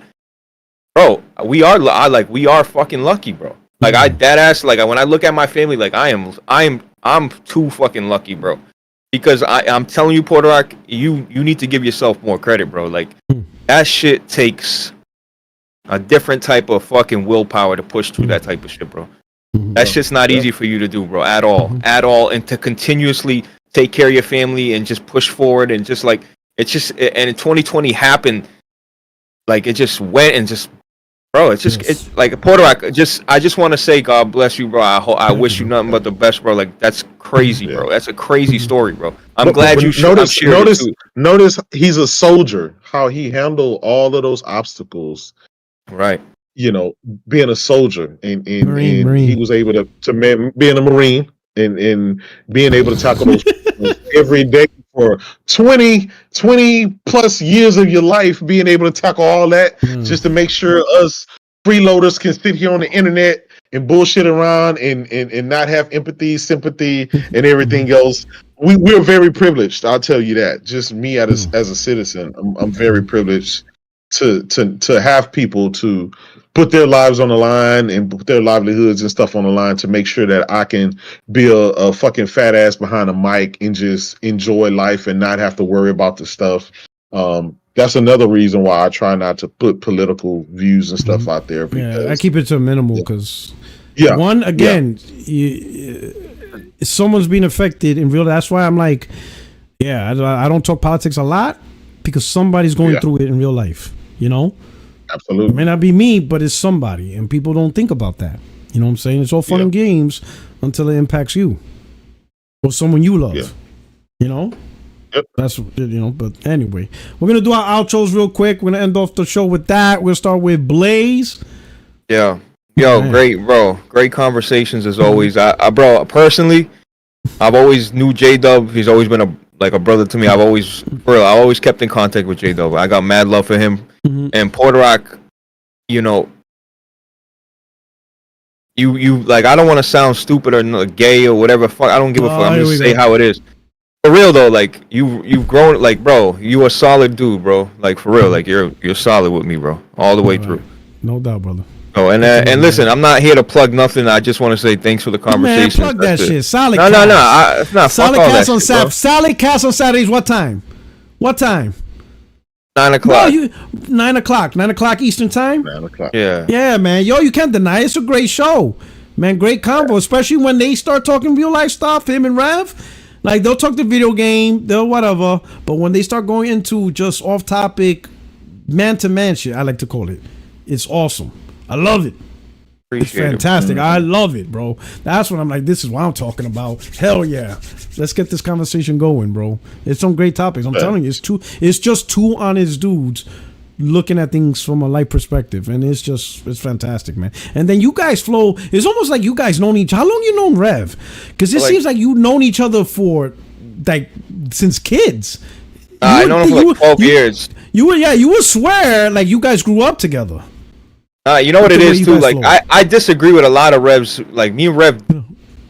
bro, we are fucking lucky, bro. Like, I dead ass, like, when I look at my family, like, I'm too fucking lucky, bro. Because I'm telling you, Puerto Rico, you need to give yourself more credit, bro. Like, that shit takes a different type of fucking willpower to push through that type of shit, bro. That shit's not easy for you to do, bro, at all. And to continuously take care of your family and just push forward and just like, it's just, and in 2020 happened, like, it just went and just, bro, it's just, it's like Puerto Rico. I just want to say, God bless you, bro. I wish you nothing but the best, bro. Like, that's crazy, bro. That's a crazy story, bro. I'm glad you notice he's a soldier. How he handled all of those obstacles, right? Being a soldier and Marine. He was able to being a Marine and being able to tackle those every day for 20 plus years of your life, being able to tackle all that just to make sure us freeloaders can sit here on the internet and bullshit around and not have empathy, sympathy, and everything else. We're very privileged. I'll tell you that. Just me as a citizen, I'm very privileged to have people to put their lives on the line and put their livelihoods and stuff on the line to make sure that I can be a fucking fat ass behind a mic and just enjoy life and not have to worry about the stuff. That's another reason why I try not to put political views and stuff out there. Because, I keep it to a minimal because if someone's being affected in real, that's why I'm like, I don't talk politics a lot because somebody's going through it in real life, Absolutely. It may not be me, but it's somebody, and people don't think about that. You know what I'm saying? It's all fun and games until it impacts you or someone you love. Yep. That's but anyway, we're gonna do our outros real quick. We're gonna end off the show with that. We'll start with Blaze. Yeah. Yo, great, bro. Great conversations as always. I bro, personally, I've always knew J-Dub. He's always been a brother to me. I always kept in contact with J-Dub. I got mad love for him. And Puerto Rico, you like, I don't want to sound stupid or gay or whatever. Fuck, I don't give a fuck. I'm just say how it is. For real though, like, you've grown, like, bro, you a solid dude, bro. Like, for real, like, you're solid with me, bro, all the way through. No doubt, brother. Oh, and listen, I'm not here to plug nothing. I just want to say thanks for the conversation. Man, plug that shit. Solid. No. It's not. Solid cast on Saturdays. Solid cast on Saturdays. What time? 9 o'clock. No, 9 o'clock. 9 o'clock Eastern time. 9 o'clock. Yeah. Yeah, man. Yo, you can't deny it's a great show. Man, great combo, especially when they start talking real life stuff, him and Rev. Like, they'll talk the video game, they'll whatever, but when they start going into just off topic, man to man shit, I like to call it, it's awesome. I love it. It's fantastic. I love it, bro. That's what I'm like, this is what I'm talking about. Hell yeah. Let's get this conversation going, bro. It's some great topics. I'm telling you, it's just two honest dudes looking at things from a light perspective, and it's fantastic, man. And then you guys flow. It's almost like you guys known each. How long you known Rev? Because it seems like you known each other for like since kids. I know him for like 12 years. You would swear like you guys grew up together. You know what it is too. Like I disagree with a lot of Revs. Like me and Rev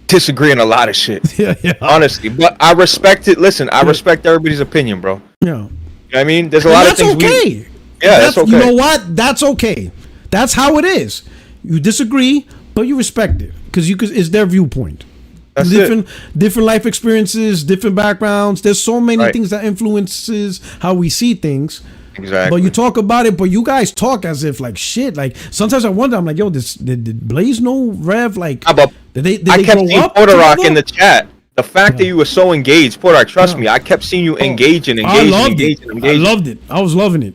disagree on a lot of shit. Yeah. Honestly, but I respect it. Listen, I respect everybody's opinion, bro. Yeah. You know what I mean? There's a lot of things. Okay. That's okay. You know what? That's okay. That's how it is. You disagree, but you respect it because it's their viewpoint. That's different life experiences, different backgrounds. There's so many things that influences how we see things. Exactly. But you talk about it, but you guys talk as if like shit. Like sometimes I wonder, I'm like, yo, did Blaze know Rev? Like, I kept seeing Porter Rock in the chat. The fact that you were so engaged, Porter Rock, trust me, I kept seeing you engaging. I loved it. I was loving it.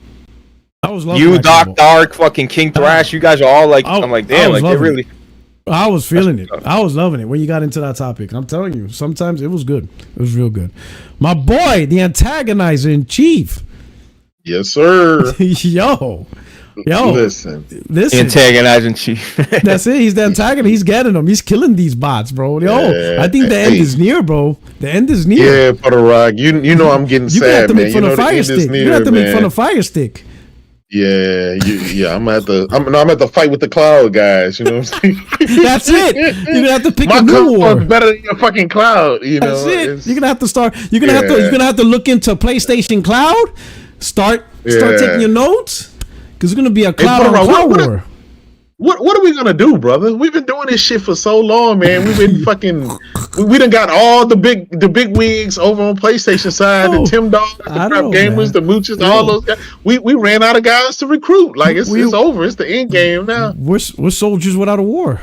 You, Dark, fucking King Thrash, you guys are all like, I'm like, damn, like they really. I was feeling it. I was loving it when you got into that topic. I'm telling you, sometimes it was good. It was real good. My boy, the antagonizer in chief. Yes, sir. Yo. Listen. Antagonizing chief. That's it. He's the antagonist. He's getting them. He's killing these bots, bro. Yo, I think the end is near, bro. The end is near. Yeah, Puerto Rock. You know I'm getting sad, man. You know the end is near, you have to make fun of Fire Stick. Yeah, I'm at the fight with the cloud guys. You know what I'm saying? That's it. You're gonna have to pick a new war. Better than your fucking cloud. You know, that's it. You're gonna have to start. You're gonna have to look into PlayStation Cloud. Start taking your notes because it's gonna be a cloud on cloud war. What are we gonna do, brother? We've been doing this shit for so long, man. We've been fucking. We done got all the big wigs over on PlayStation side, the Tim Dogs, the Crap Gamers, the Mooches, all those guys. We ran out of guys to recruit. Like it's over. It's the end game now. We're soldiers without a war.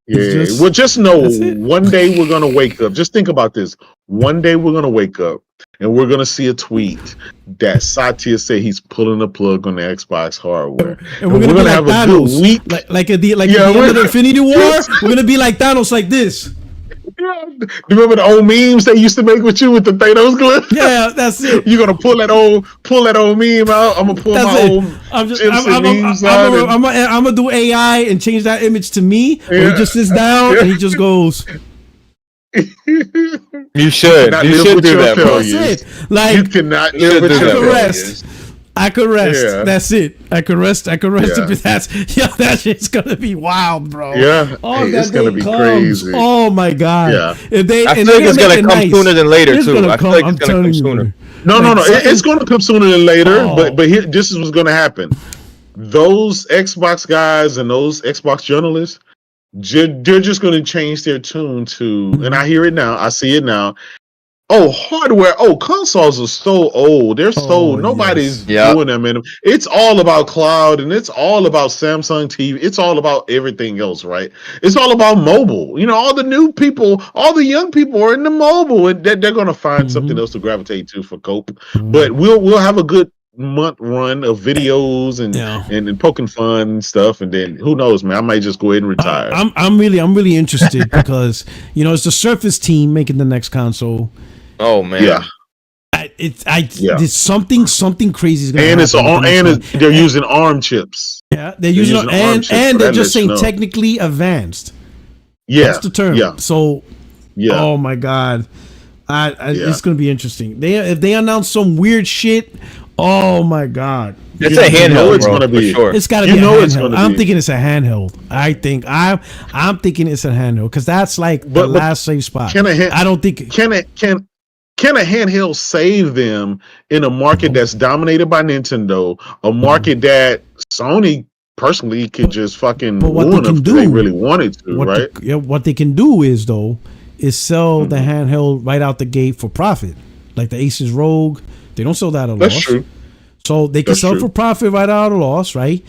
Yeah. Well, just know one day we're gonna wake up. Just think about this. One day we're gonna wake up and we're gonna see a tweet that Satya said he's pulling the plug on the Xbox hardware, and we're gonna have a good week, like at the end of the Infinity War. We're gonna be like Thanos, like this. Yeah. Remember the old memes they used to make with you with the Thanos glyph? Yeah, that's it. You're gonna pull that old meme out. I'm gonna pull I'm gonna do AI and change that image to me. Where he just sits down and he just goes. You should do that, bro. That's it. Like you cannot live with your rest. I could rest. Yeah. That's it. I could rest. If that shit's gonna be wild, bro. Yeah. It's gonna be crazy. Oh my god. Yeah. I feel like it's gonna come sooner than later too. I feel like it's gonna come sooner. No. It's gonna come sooner than later. But here, this is what's gonna happen. Those Xbox guys and those Xbox journalists, they're just gonna change their tune to, and I hear it now. I see it now. Oh, hardware. Oh, consoles are so old. They're so nobody's doing them anymore. It's all about cloud, and it's all about Samsung TV. It's all about everything else, right? It's all about mobile. You know, all the new people, all the young people are in the mobile, and they're going to find something else to gravitate to for cope. But we'll have a good month run of videos and poking fun and stuff, and then who knows, man? I might just go ahead and retire. I'm really interested because it's the Surface team making the next console. Oh man, there's something crazy is going to happen. And they're using ARM chips. Yeah, they're using ARM chips, and they're just saying technically advanced. Yeah, that's the term. Yeah. So, oh my god, it's going to be interesting. If they announce some weird shit, oh my god. It's a handheld, it's gonna be. Sure. It's gotta be a handheld. I'm thinking it's a handheld. I'm thinking it's a handheld because that's like the last safe spot. I don't think Can a handheld save them in a market that's dominated by Nintendo, a market that Sony personally could just fucking ruin if they really wanted to, right? What they can do is sell the handheld right out the gate for profit, like the Asus Rogue. They don't sell that at a loss. That's true. So they can That's sell true. for profit right out of the loss, right?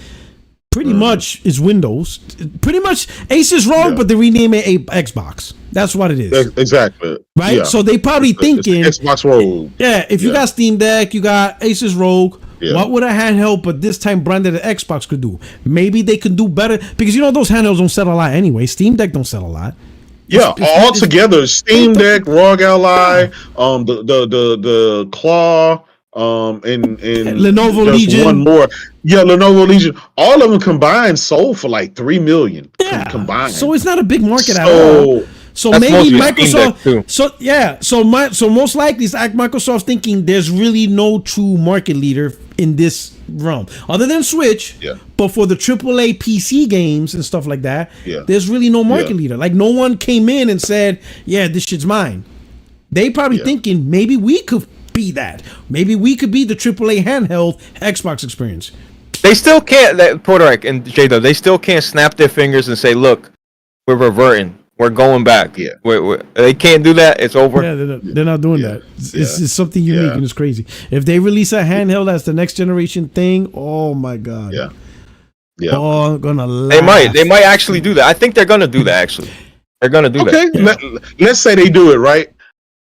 Pretty much is Windows. Pretty much Asus ROG, but they rename it a Xbox. That's what it is. Exactly. Right? Yeah. So they probably thinking it's Xbox ROG. Yeah, if you got Steam Deck, you got Asus ROG, what would a handheld but this time branded an Xbox could do? Maybe they could do better because those handhelds don't sell a lot anyway. Steam Deck don't sell a lot. Yeah, all together, Steam Deck, ROG Ally, the Claw, and Lenovo just Legion. one more. Yeah, Lenovo Legion. All of them combined sold for like $3 million. Combined. So it's not a big market at all. So maybe Microsoft. So most likely, it's like Microsoft thinking there's really no true market leader in this realm other than Switch. Yeah. But for the AAA PC games and stuff like that, Yeah. there's really no market leader. Like no one came in and said, "Yeah, this shit's mine." They probably thinking maybe we could be that. Maybe we could be the AAA handheld Xbox experience. They still can't. Puerto Rico and J-Dub, they still can't snap their fingers and say, "Look, we're reverting. We're going back." Yeah. They can't do that. It's over. Yeah, they're not doing that. It's something unique and it's crazy. If they release a handheld as the next generation thing, oh my god. Yeah. Yeah. Oh, I'm gonna laugh. They might actually do that. I think they're gonna do that. Actually, they're gonna do that. Okay, let's say they do it right.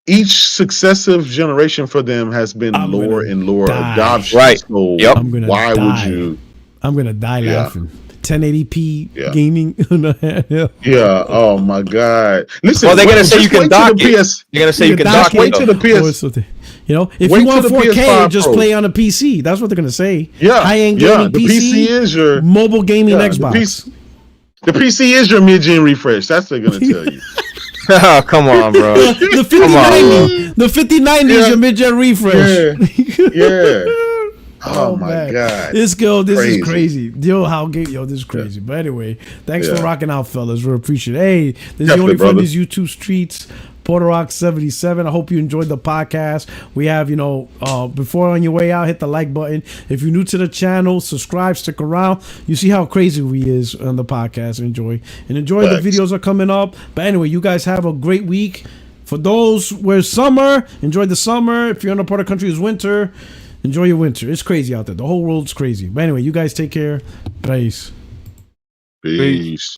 Each successive generation for them has been lower and lower adoption. Right. So I'm gonna why die. would you? I'm gonna die laughing. 1080p gaming. Yeah. Oh my god. Listen. Well, they're gonna say you can dock it. PS. They're gonna say you can dock it. Wait till the PS. If Wait you want till the 4K, PS5 just Pro. play on a PC. That's what they're gonna say. Yeah. High-end gaming The PC is your mobile gaming Xbox. The PC is your mid-gen refresh. That's what they're gonna tell you. Oh, come on, bro. The 5090. The 5090 is your mid-gen refresh. Yeah. Oh my god. This is crazy. This is crazy. But anyway, thanks for rocking out, fellas. We appreciate it. Hey, this is the only from these YouTube streets. Puerto77. I hope you enjoyed the podcast. We have, before on your way out, hit the like button. If you're new to the channel, subscribe, stick around. You see how crazy we is on the podcast. Enjoy the videos are coming up. But anyway, you guys have a great week. For those where summer, enjoy the summer. If you're in a part of the country is winter, enjoy your winter. It's crazy out there. The whole world's crazy. But anyway, you guys take care. Peace. Peace.